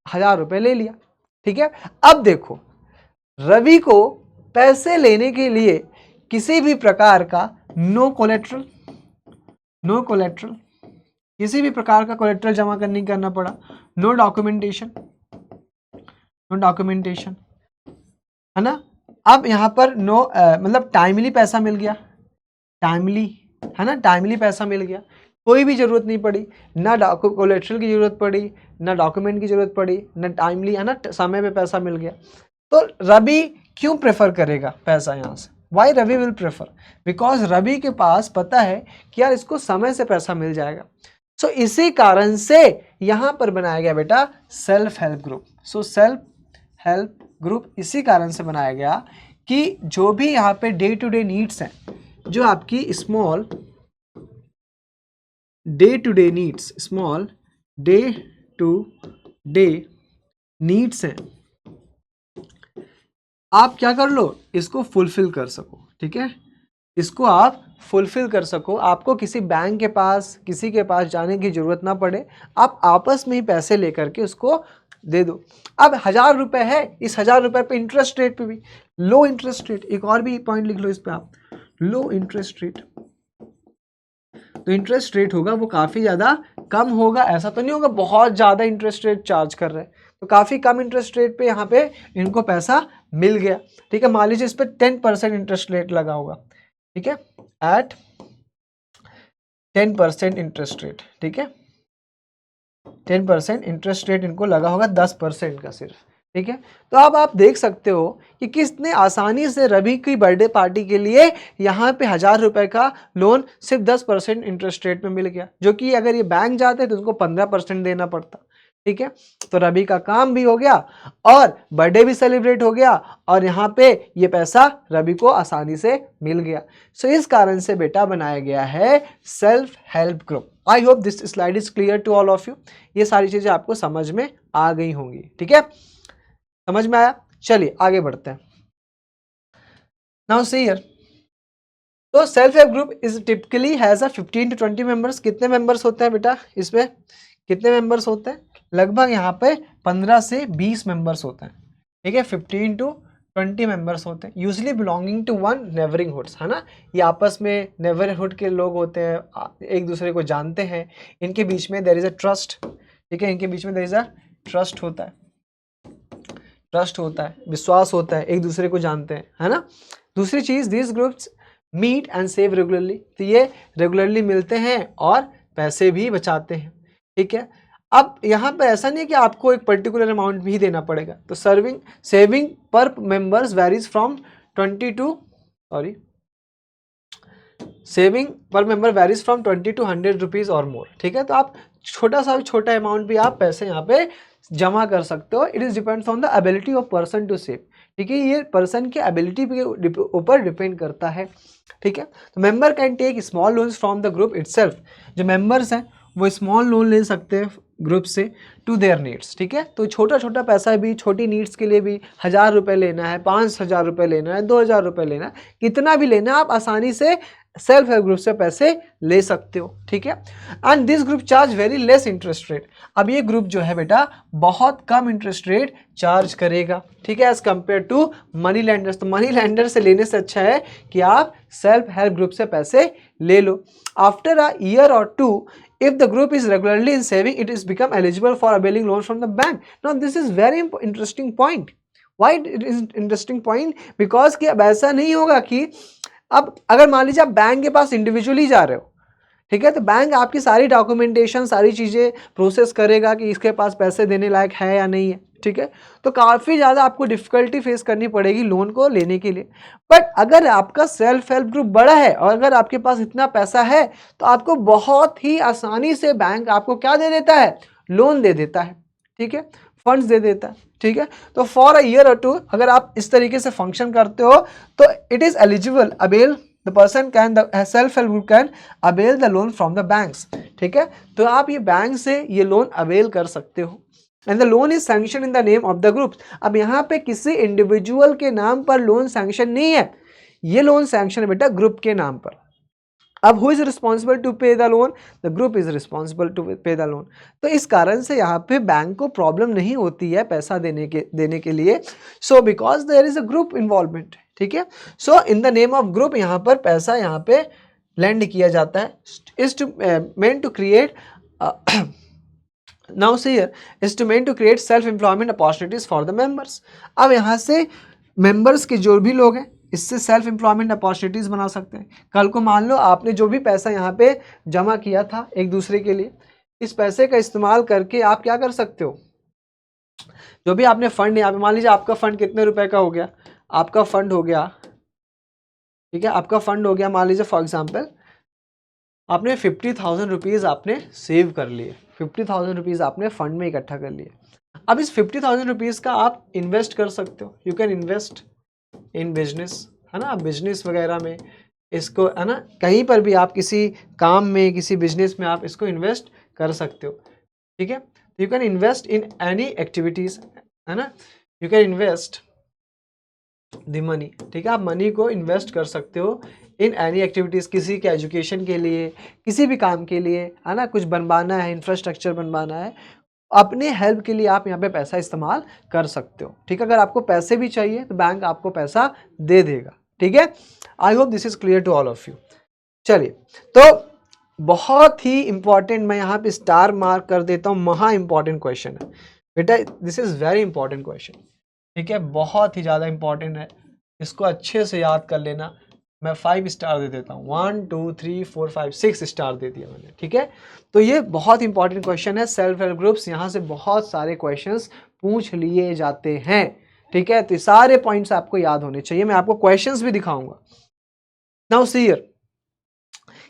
S1: 1000 रुपये ले लिया। ठीक है। अब देखो रवि को पैसे लेने के लिए किसी भी प्रकार का नो कोलेट्रल, किसी भी प्रकार का कोलेट्रल जमा नहीं करना पड़ा। नो डॉक्यूमेंटेशन, है ना। अब यहाँ पर मतलब टाइमली पैसा मिल गया, है ना, टाइमली पैसा मिल गया। कोई भी जरूरत नहीं पड़ी, ना कोलेट्रल की जरूरत पड़ी, ना डॉक्यूमेंट की जरूरत पड़ी, ना टाइमली, है ना, समय पे पैसा मिल गया। तो रवि क्यों प्रेफर करेगा पैसा यहाँ से, why Ravi will prefer, because Ravi के पास पता है कि यार इसको समय से पैसा मिल जाएगा। सो इसी कारण से यहाँ पर बनाया गया बेटा self help group. So self help group इसी कारण से बनाया गया कि जो भी यहाँ पे डे टू डे नीड्स हैं, जो आपकी small day to day needs हैं, आप क्या कर लो, इसको फुलफिल कर सको। ठीक है। इसको आप फुलफिल कर सको। आपको किसी बैंक के पास, किसी के पास जाने की जरूरत ना पड़े। आप आपस में ही पैसे लेकर के उसको दे दो। अब 1000 रुपये है, इस 1000 रुपये पे इंटरेस्ट रेट पे भी लो इंटरेस्ट रेट, एक और भी पॉइंट लिख लो इस पे आप, लो इंटरेस्ट रेट। तो इंटरेस्ट रेट होगा वो काफ़ी ज़्यादा कम होगा। ऐसा तो नहीं होगा बहुत ज़्यादा इंटरेस्ट रेट चार्ज कर रहे हैं, तो काफ़ी कम इंटरेस्ट रेट पे यहाँ पे इनको पैसा मिल गया। ठीक है। मान लीजिए इस पर 10% इंटरेस्ट रेट लगा होगा, ठीक है, एट 10% इंटरेस्ट रेट। ठीक है, 10% इंटरेस्ट रेट इनको लगा होगा 10% का सिर्फ। ठीक है, तो अब आप देख सकते हो कि कितने आसानी से रवि की बर्थडे पार्टी के लिए यहाँ पे 1000 रुपए का लोन सिर्फ 10% इंटरेस्ट रेट में मिल गया, जो कि अगर ये बैंक जाते तो उनको 15% देना पड़ता। ठीक है, तो रवि का काम भी हो गया और बर्थडे भी सेलिब्रेट हो गया और यहाँ पे ये पैसा रवि को आसानी से मिल गया। सो इस कारण से बेटा बनाया गया है self help group. I hope this slide is clear to all of you. ये सारी चीजें आपको समझ में आ गई होंगी। ठीक है, समझ में आया? चलिए आगे बढ़ते हैं। नाउ सी हियर, तो self help group is typically has a 15 to 20 members. कितने मेंबर्स होते हैं बेटा इसमें? कितने मेंबर्स होते हैं? लगभग यहाँ पे 15 से 20 मेंबर्स होते हैं। ठीक है, 15 to 20 मेंबर्स होते हैं, usually belonging to one neighbouring hoods, है ना। ये आपस में नेबरहुड के लोग होते हैं, एक दूसरे को जानते हैं, इनके बीच में देयर इज अ ट्रस्ट। ठीक है, इनके बीच में देयर इज अ ट्रस्ट होता है, ट्रस्ट होता है, विश्वास होता है, एक दूसरे को जानते हैं, है ना। दूसरी चीज, this groups meet and save regularly, तो ये रेगुलरली मिलते हैं और पैसे भी बचाते हैं। ठीक है, अब यहाँ पर ऐसा नहीं है कि आपको एक पर्टिकुलर अमाउंट भी देना पड़ेगा, तो saving per members varies from 20 to saving per member varies from 20 to 100 rupees और मोर। ठीक है, तो आप छोटा अमाउंट भी आप पैसे यहाँ पे जमा कर सकते हो। It is depends on the ability of person to save. ठीक है, ये पर्सन की एबिलिटी के ऊपर डिपेंड करता है। ठीक है, तो member can take small loans from the group itself. जो मेंबर्स हैं वो स्मॉल लोन ले सकते हैं ग्रुप से टू देयर नीड्स। ठीक है, तो छोटा छोटा पैसा भी छोटी नीड्स के लिए भी 1000 रुपये लेना है, 5000 रुपये लेना है, 2000 रुपये लेना है, कितना भी लेना है आप आसानी से सेल्फ हेल्प ग्रुप से पैसे ले सकते हो। ठीक है, and this group charge very less interest rate. अब ये ग्रुप जो है बेटा बहुत कम इंटरेस्ट रेट चार्ज करेगा। ठीक है, as compare to money lenders. तो मनी लैंडर से लेने से अच्छा है कि आप सेल्फ हेल्प ग्रुप से पैसे ले लो। आफ्टर अ ईयर और to, if the group is regularly in saving, it is become eligible for availing loans from the bank. Now this is very interesting point. Why it is interesting point? Because कि अब ऐसा नहीं होगा कि अब अगर मान लीजिए आप बैंक के पास इंडिविजुअली जा रहे हो, ठीक है, तो बैंक आपकी सारी डॉक्यूमेंटेशन सारी चीज़ें प्रोसेस करेगा कि इसके पास पैसे देने लायक है या नहीं है। ठीक है, तो काफ़ी ज़्यादा आपको डिफिकल्टी फेस करनी पड़ेगी लोन को लेने के लिए। बट अगर आपका सेल्फ हेल्प ग्रुप बड़ा है और अगर आपके पास इतना पैसा है तो आपको बहुत ही आसानी से बैंक आपको क्या दे देता है? लोन दे देता है। ठीक है, फंड्स दे देता है। ठीक है, तो फॉर अ ईयर और टू अगर आप इस तरीके से फंक्शन करते हो तो it is eligible avail the person can the self help group can avail the loan from the banks. ठीक है, तो आप ये बैंक से ये लोन अवेल कर सकते हो and the loan is sanction in the name of the group. अब यहाँ पे किसी इंडिविजुअल के नाम पर लोन सैंक्शन नहीं है, ये लोन सैंक्शन है बेटा ग्रुप के नाम पर। अब who is responsible to pay the loan? The group is responsible to pay the loan. तो इस कारण से यहाँ पे बैंक को प्रॉब्लम नहीं होती है पैसा देने के लिए। So because there is a group involvement. ठीक है, so in the name of group यहाँ पर पैसा यहाँ पे लैंड किया जाता है। Is to meant to create now see here is to meant to create self employment opportunities for the members. अब यहाँ से मेंबर्स के जो भी लोग हैं इससे सेल्फ एम्प्लॉयमेंट अपॉर्चुनिटीज बना सकते हैं। कल को मान लो आपने जो भी पैसा यहाँ पे जमा किया था एक दूसरे के लिए, इस पैसे का इस्तेमाल करके आप क्या कर सकते हो? जो भी आपने फंड यहाँ पे मान लीजिए आपका फंड कितने रुपए का हो गया? आपका फंड हो गया, ठीक है, आपका फंड हो गया मान लीजिए फॉर एग्जाम्पल आपने 50,000 रुपीज़ आपने सेव कर लिए, 50,000 रुपीज़ आपने फंड में इकट्ठा कर लिए। अब इस 50,000 रुपीज़ का आप इन्वेस्ट कर सकते हो। You can invest in business, है ना, बिजनेस वगैरह में इसको, है ना, कहीं पर भी आप किसी काम में किसी बिजनेस में आप इसको इन्वेस्ट कर सकते हो। ठीक है, you can invest in any activities, है ना, you can invest the money. ठीक है, आप मनी को इन्वेस्ट कर सकते हो इन एनी एक्टिविटीज़, किसी के एजुकेशन के लिए, किसी भी काम के लिए, है ना, कुछ बनवाना है, इंफ्रास्ट्रक्चर बनवाना है, अपने हेल्प के लिए आप यहाँ पे पैसा इस्तेमाल कर सकते हो। ठीक है, अगर आपको पैसे भी चाहिए तो बैंक आपको पैसा दे देगा। ठीक है, I hope this is clear to all of you. चलिए, तो बहुत ही इंपॉर्टेंट, मैं यहाँ पे स्टार मार्क कर देता हूँ, महा इंपॉर्टेंट क्वेश्चन है बेटा, this is very important question. ठीक है, बहुत ही ज़्यादा इंपॉर्टेंट है, इसको अच्छे से याद कर लेना। मैं 5 स्टार दे देता हूँ, 1 2 3 4 5 6 स्टार दे दिया मैंने, ठीक है। तो ये बहुत इंपॉर्टेंट क्वेश्चन है, सेल्फ हेल्प ग्रुप्स, यहाँ से बहुत सारे क्वेश्चंस पूछ लिए जाते हैं, ठीक है। तो सारे पॉइंट्स आपको याद होने चाहिए, मैं आपको क्वेश्चंस भी दिखाऊंगा। नाउ सी हियर,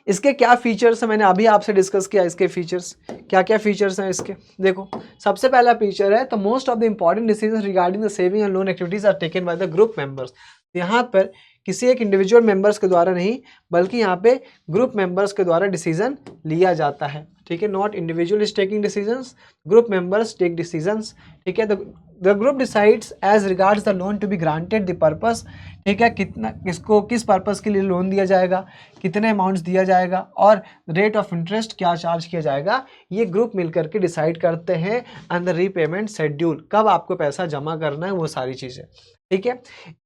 S1: इसके क्या फीचर्स है, मैंने अभी आपसे डिस्कस किया इसके फीचर्स, क्या क्या फीचर्स हैं इसके। देखो सबसे पहला फीचर है, तो most of the important decision regarding the saving and loan activities are taken by the group members. यहाँ पर किसी एक इंडिविजुअल मेंबर्स के द्वारा नहीं, बल्कि यहाँ पे ग्रुप मेंबर्स के द्वारा डिसीजन लिया जाता है, ठीक है। Not individual is taking decisions, group members take decisions, ठीक है। The group decides as regards the loan to be granted the purpose, ठीक है, कितना किसको किस पर्पस के लिए लोन दिया जाएगा, कितने अमाउंट्स दिया जाएगा और रेट ऑफ इंटरेस्ट क्या चार्ज किया जाएगा, ये ग्रुप मिलकर के डिसाइड करते हैं। एंड द रीपेमेंट शेड्यूल, कब आपको पैसा जमा करना है, वो सारी चीज़ें, ठीक है।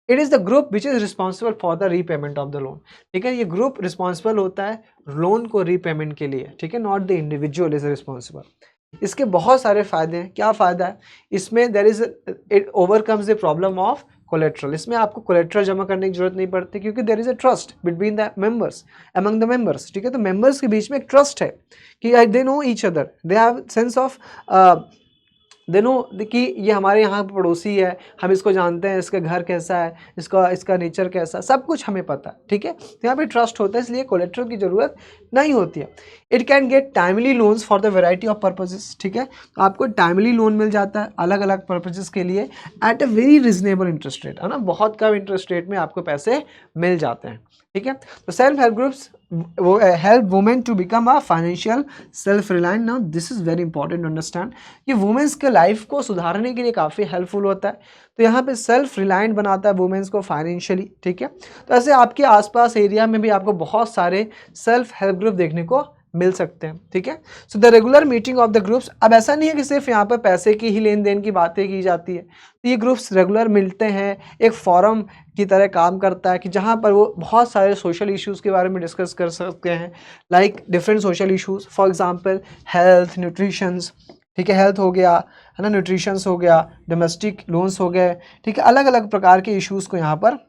S1: It is the group which is responsible for the repayment of the loan, ठीक है। ये ग्रुप रिस्पॉन्सिबल होता है लोन को रीपेमेंट के लिए, ठीक है, not the individual is responsible. इसके बहुत सारे फायदे हैं, क्या फ़ायदा है इसमें, there is it overcomes the problem of collateral, इसमें आपको कोलेट्रल जमा करने की जरूरत नहीं पड़ती, क्योंकि there is a trust between the members, among the members, ठीक है। तो मेंबर्स के बीच में एक ट्रस्ट है कि they know each other, they have sense of they know कि ये हमारे यहाँ पड़ोसी है, हम इसको जानते हैं, इसका घर कैसा है, इसका नेचर कैसा है, सब कुछ हमें पता है, ठीक है। तो यहाँ पे ट्रस्ट होता है, इसलिए कोलेट्रल की ज़रूरत नहीं होती है। It can get timely loans for the variety of purposes, ठीक है। तो आपको टाइमली लोन मिल जाता है अलग अलग पर्पजेस के लिए at a very reasonable interest rate, है ना, बहुत कम इंटरेस्ट रेट में आपको पैसे मिल जाते हैं, ठीक है। तो सेल्फ हेल्प ग्रुप्स वो help women to become a financial self reliant. Now this is very important to understand, कि वुमेन्स के लाइफ को सुधारने के लिए काफ़ी हेल्पफुल होता है। तो यहाँ पे सेल्फ रिलायंट बनाता है वुमेन्स को फाइनेंशियली, ठीक है। तो ऐसे आपके आसपास एरिया में भी आपको बहुत सारे सेल्फ हेल्प ग्रुप देखने को मिल सकते हैं, ठीक है। So the regular meeting of the groups, अब ऐसा नहीं है कि सिर्फ यहाँ पर पैसे की ही लेन देन की बातें की जाती है, तो ये ग्रुप्स रेगुलर मिलते हैं, एक फोरम की तरह काम करता है कि जहाँ पर वो बहुत सारे सोशल इश्यूज़ के बारे में डिस्कस कर सकते हैं, like different social issues, for example health, nutritions, ठीक है, हेल्थ हो गया, है ना, न्यूट्रिशंस हो गया, डोमेस्टिक लोन्स हो गए, ठीक है, अलग अलग प्रकार के इश्यूज़ को यहाँ पर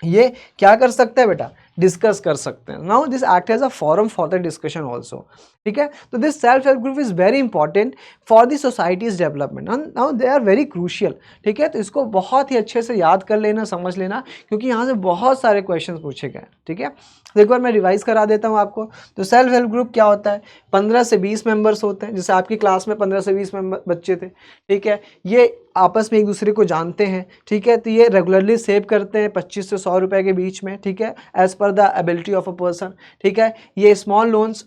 S1: ये क्या कर सकते हैं बेटा, डिस्कस कर सकते हैं। Now this act as a forum for the discussion also, ठीक है। तो this self help group is very important for the societies development, now they are very crucial, ठीक है। तो इसको बहुत ही अच्छे से याद कर लेना, समझ लेना, क्योंकि यहाँ से बहुत सारे क्वेश्चन पूछे गए, ठीक है। तो एक बार मैं रिवाइज करा देता हूँ आपको। तो सेल्फ हेल्प ग्रुप क्या होता है, 15 से 20 मेंबर्स होते हैं, जैसे आपकी क्लास में 15 से 20 बच्चे थे, ठीक है। ये आपस में एक दूसरे को जानते हैं, ठीक है। तो ये रेगुलरली सेव करते हैं 25 से 100 रुपए के बीच में, ठीक है, as per the ability of a person, ठीक है। ये स्मॉल लोन्स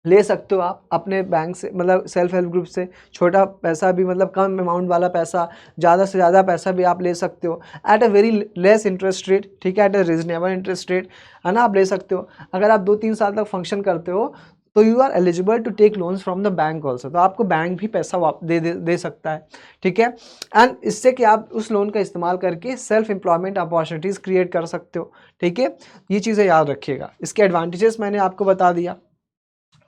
S1: ले सकते हो आप अपने बैंक से, मतलब सेल्फ हेल्प ग्रुप से, छोटा पैसा भी, मतलब कम अमाउंट वाला पैसा, ज़्यादा से ज़्यादा पैसा भी आप ले सकते हो at a very less interest rate, ठीक है, at a reasonable interest rate, है ना, आप ले सकते हो। अगर आप 2-3 साल तक फंक्शन करते हो तो you are eligible to take loans from the bank also, तो आपको बैंक भी पैसा दे सकता है, ठीक है। एंड इससे कि आप उस लोन का इस्तेमाल करके सेल्फ एम्प्लॉयमेंट अपॉर्चुनिटीज़ क्रिएट कर सकते हो, ठीक है। ये चीज़ें याद रखिएगा। इसके एडवांटेजेस मैंने आपको बता दिया,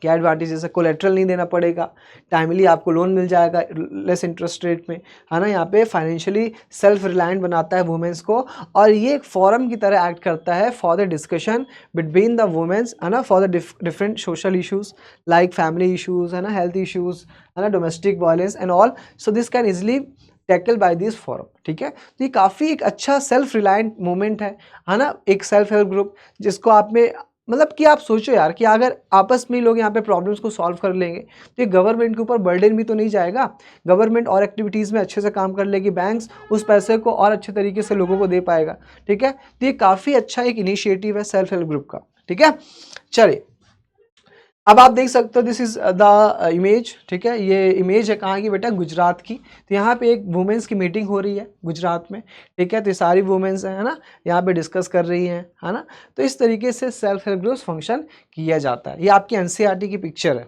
S1: क्या एडवांटेज, जैसे कोलेट्रल नहीं देना पड़ेगा, टाइमली आपको लोन मिल जाएगा लेस इंटरेस्ट रेट में, है ना, यहाँ पे फाइनेंशियली सेल्फ रिलायंट बनाता है वुमेन्स को, और ये एक फोरम की तरह एक्ट करता है for the discussion between the womens, है ना, for the different social issues like family issues, है ना, हेल्थ इशूज़, है ना, domestic violence and all. So this can easily tackle by this forum, ठीक है। तो ये काफ़ी एक अच्छा सेल्फ रिलायंट मूवमेंट है ना, एक सेल्फ हेल्प ग्रुप, जिसको आप में, मतलब कि आप सोचो यार कि अगर आपस में लोग यहाँ पे प्रॉब्लम्स को सॉल्व कर लेंगे तो ये गवर्नमेंट के ऊपर बर्डन भी तो नहीं जाएगा, गवर्नमेंट और एक्टिविटीज़ में अच्छे से काम कर लेगी, बैंक्स उस पैसे को और अच्छे तरीके से लोगों को दे पाएगा, ठीक है। तो ये काफ़ी अच्छा एक इनिशिएटिव है सेल्फ हेल्प ग्रुप का, ठीक है। चलिए अब आप देख सकते हो, दिस इज द इमेज, ठीक है। ये इमेज है कहाँ की बेटा, गुजरात की। तो यहाँ पे एक वुमेन्स की मीटिंग हो रही है गुजरात में, ठीक है। तो ये सारी वुमेन्स हैं, है ना, यहाँ पे डिस्कस कर रही हैं, है ना। तो इस तरीके से सेल्फ हेल्प ग्रुप फंक्शन किया जाता है। ये आपकी एनसीईआरटी की पिक्चर है।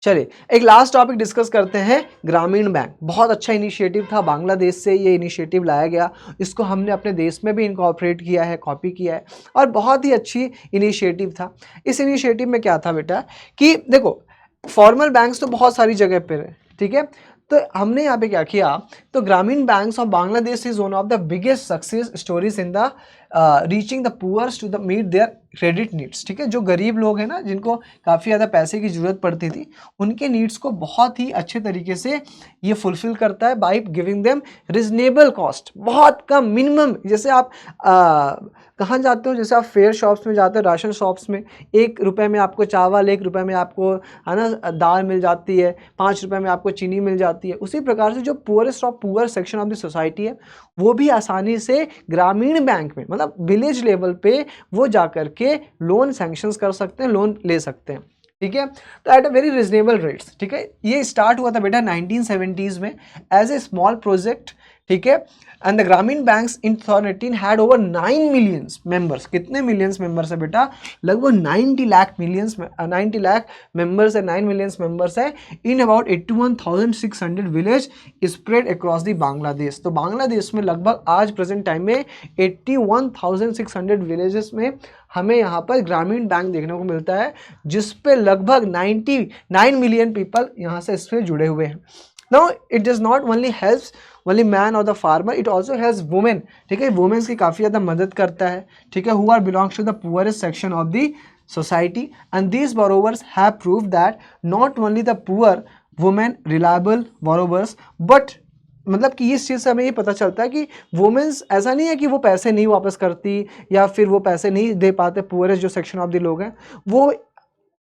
S1: चलिए एक लास्ट टॉपिक डिस्कस करते हैं, ग्रामीण बैंक। बहुत अच्छा इनिशिएटिव था, बांग्लादेश से ये इनिशिएटिव लाया गया, इसको हमने अपने देश में भी इनकॉर्पोरेट किया है, कॉपी किया है, और बहुत ही अच्छी इनिशिएटिव था। इस इनिशिएटिव में क्या था बेटा कि देखो फॉर्मल बैंक्स तो बहुत सारी जगह पर है, ठीक है। तो हमने यहाँ पे क्या किया, तो Grameen banks of Bangladesh is one of the biggest success stories in the reaching the poors to the meet their credit needs, ठीक है। जो गरीब लोग हैं ना, जिनको काफ़ी ज़्यादा पैसे की ज़रूरत पड़ती थी, उनके नीड्स को बहुत ही अच्छे तरीके से ये फुलफिल करता है by giving them reasonable cost, बहुत कम मिनिमम। जैसे आप कहाँ जाते हो, जैसे आप फेयर शॉप्स में जाते हो, राशन शॉप्स में, 1 रुपये में आपको चावल, 1 रुपये में आपको है ना दाल मिल जाती है, 5 रुपये में आपको चीनी मिल जाती है। उसी प्रकार से जो poorest of poor section of the society है, वो भी आसानी से ग्रामीण बैंक में, मतलब विलेज लेवल पे वो जा कर के लोन सैंक्शंस कर सकते हैं, लोन ले सकते हैं, ठीक है। तो at a very reasonable rates, ठीक है। ये स्टार्ट हुआ था बेटा 1970s में एज ए स्मॉल प्रोजेक्ट, ठीक है। एंड द ग्रामीण banks in 2018 had over 9 millions members. कितने मिलियंस मेंबर्स है बेटा? लगभग 90 लाख मेंबर्स है, 9 मिलियंस मेंबर्स है in about 81,600 village spread across the Bangladesh. तो बांग्लादेश में लगभग आज प्रेजेंट टाइम में 81,600 विलेजेस में हमें यहाँ पर ग्रामीण बैंक देखने को मिलता है, जिस पे लगभग 99 मिलियन पीपल यहाँ से इससे जुड़े हुए हैं। Now it does not only helps only man और the farmer, it also has women, ठीक है। वुमेन्स की काफ़ी ज़्यादा मदद करता है, ठीक है, who are belongs to the poorest section of the society, and these borrowers have proved that not only the poor women reliable borrowers but मतलब कि इस चीज़ से हमें ये पता चलता है कि वुमेन्स ऐसा नहीं है कि वो पैसे नहीं वापस करती या फिर वो पैसे नहीं दे पाते। पुअरेस्ट जो सेक्शन ऑफ द लोग हैं वो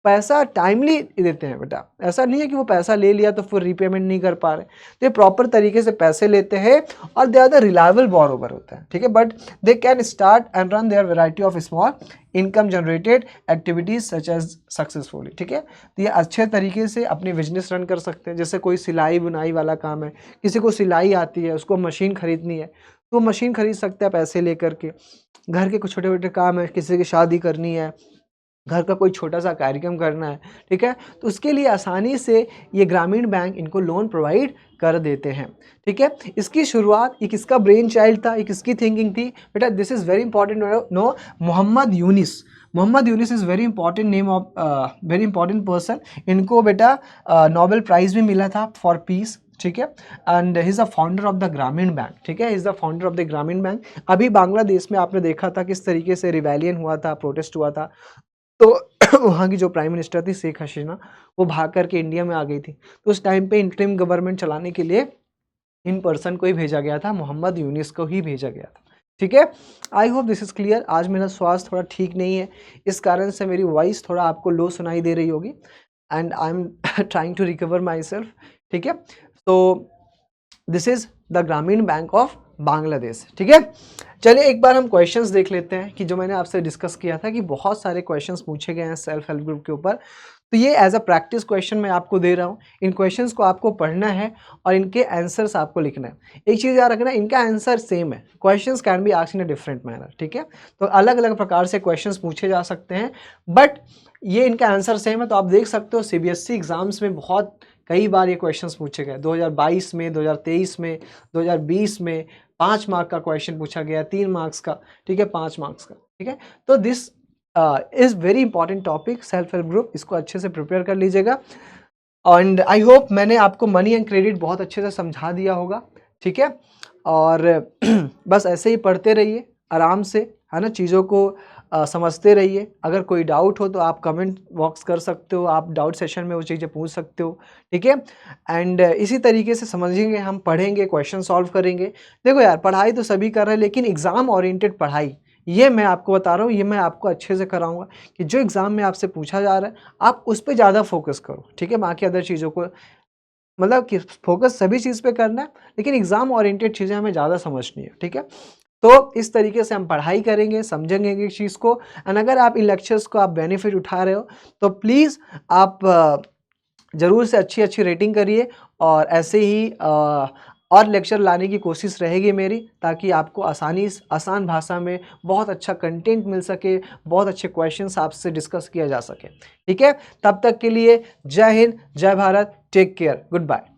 S1: पैसा टाइमली देते हैं बेटा। ऐसा नहीं है कि वो पैसा ले लिया तो फिर रीपेमेंट नहीं कर पा रहे, तो ये प्रॉपर तरीके से पैसे लेते हैं और they are the reliable borrower होता है, ठीक है। But they can start and run their variety of small income generated activities such as successfully, ठीक है। तो ये अच्छे तरीके से अपनी बिजनेस रन कर सकते हैं। जैसे कोई सिलाई बुनाई वाला काम है, किसी को सिलाई आती है, उसको मशीन खरीदनी है तो मशीन खरीद सकता है पैसे लेकर के। घर के कुछ छोटे छोटे काम है, किसी की शादी करनी है, घर का कोई छोटा सा कार्यक्रम करना है, ठीक है, तो उसके लिए आसानी से ये ग्रामीण बैंक इनको लोन प्रोवाइड कर देते हैं, ठीक है। इसकी शुरुआत एक किसका ब्रेन चाइल्ड था, एक किसकी थिंकिंग थी बेटा? This is very important no, Muhammad Yunus. Muhammad Yunus is very important name of very important person. इनको बेटा नोबेल प्राइज़ भी मिला था फॉर पीस, ठीक है। And he is the founder of the Grameen bank, ठीक है, is the founder of the Grameen bank. अभी बांग्लादेश में आपने देखा था किस तरीके से रिवेलियन हुआ था, प्रोटेस्ट हुआ था, तो वहाँ की जो प्राइम मिनिस्टर थी शेख हसीना, वो भाग करके इंडिया में आ गई थी। तो उस टाइम पे इंटरिम गवर्नमेंट चलाने के लिए इन पर्सन को ही भेजा गया था, मोहम्मद यूनिस को ही भेजा गया था, ठीक है। I hope this is clear. आज मेरा स्वास्थ्य थोड़ा ठीक नहीं है, इस कारण से मेरी वॉइस थोड़ा आपको लो सुनाई दे रही होगी and I am trying to recover myself, ठीक है। तो this is the Grameen bank of Bangladesh, ठीक है। चलिए एक बार हम क्वेश्चंस देख लेते हैं कि जो मैंने आपसे डिस्कस किया था कि बहुत सारे क्वेश्चंस पूछे गए हैं सेल्फ हेल्प ग्रुप के ऊपर। तो ये एज अ प्रैक्टिस क्वेश्चन मैं आपको दे रहा हूँ। इन क्वेश्चंस को आपको पढ़ना है और इनके आंसर्स आपको लिखना है। एक चीज़ याद रखना, इनका आंसर सेम है, questions can be asked in a different manner, ठीक है। तो अलग अलग प्रकार से क्वेश्चंस पूछे जा सकते हैं, बट ये इनका आंसर सेम है। तो आप देख सकते हो CBSE एग्जाम्स में बहुत कई बार ये क्वेश्चंस पूछे गए। 2022 में, 2023 में, 2020 में 5 मार्क का क्वेश्चन पूछा गया, 3 मार्क्स का, ठीक है, 5 मार्क्स का, ठीक है। तो this is very important topic self help group, इसको अच्छे से प्रिपेयर कर लीजिएगा। एंड आई होप मैंने आपको मनी एंड क्रेडिट बहुत अच्छे से समझा दिया होगा, ठीक है। और बस ऐसे ही पढ़ते रहिए आराम से, है ना, चीज़ों को समझते रहिए। अगर कोई डाउट हो तो आप कमेंट बॉक्स कर सकते हो, आप डाउट सेशन में वो चीज़ें पूछ सकते हो, ठीक है। एंड इसी तरीके से समझेंगे, हम पढ़ेंगे, क्वेश्चन सॉल्व करेंगे। देखो यार, पढ़ाई तो सभी कर रहे हैं, लेकिन एग्ज़ाम ओरिएंटेड पढ़ाई, ये मैं आपको बता रहा हूँ, ये मैं आपको अच्छे से कराऊंगा कि जो एग्ज़ाम में आपसे पूछा जा रहा है आप उस पर ज़्यादा फोकस करो, ठीक है। बाकी अदर चीज़ों को मतलब कि फोकस सभी चीज़ पे करना है, लेकिन एग्ज़ाम ओरिएंटेड चीज़ें हमें ज़्यादा समझनी है, ठीक है। तो इस तरीके से हम पढ़ाई करेंगे, समझेंगे इस चीज़ को। एंड अगर आप इन लेक्चर्स को आप बेनिफिट उठा रहे हो तो प्लीज़ आप ज़रूर से अच्छी रेटिंग करिए और ऐसे ही और लेक्चर लाने की कोशिश रहेगी मेरी, ताकि आपको आसान भाषा में बहुत अच्छा कंटेंट मिल सके, बहुत अच्छे क्वेश्चंस आपसे डिस्कस किया जा सके, ठीक है। तब तक के लिए जय हिंद, जय Bharat, take care, good bye.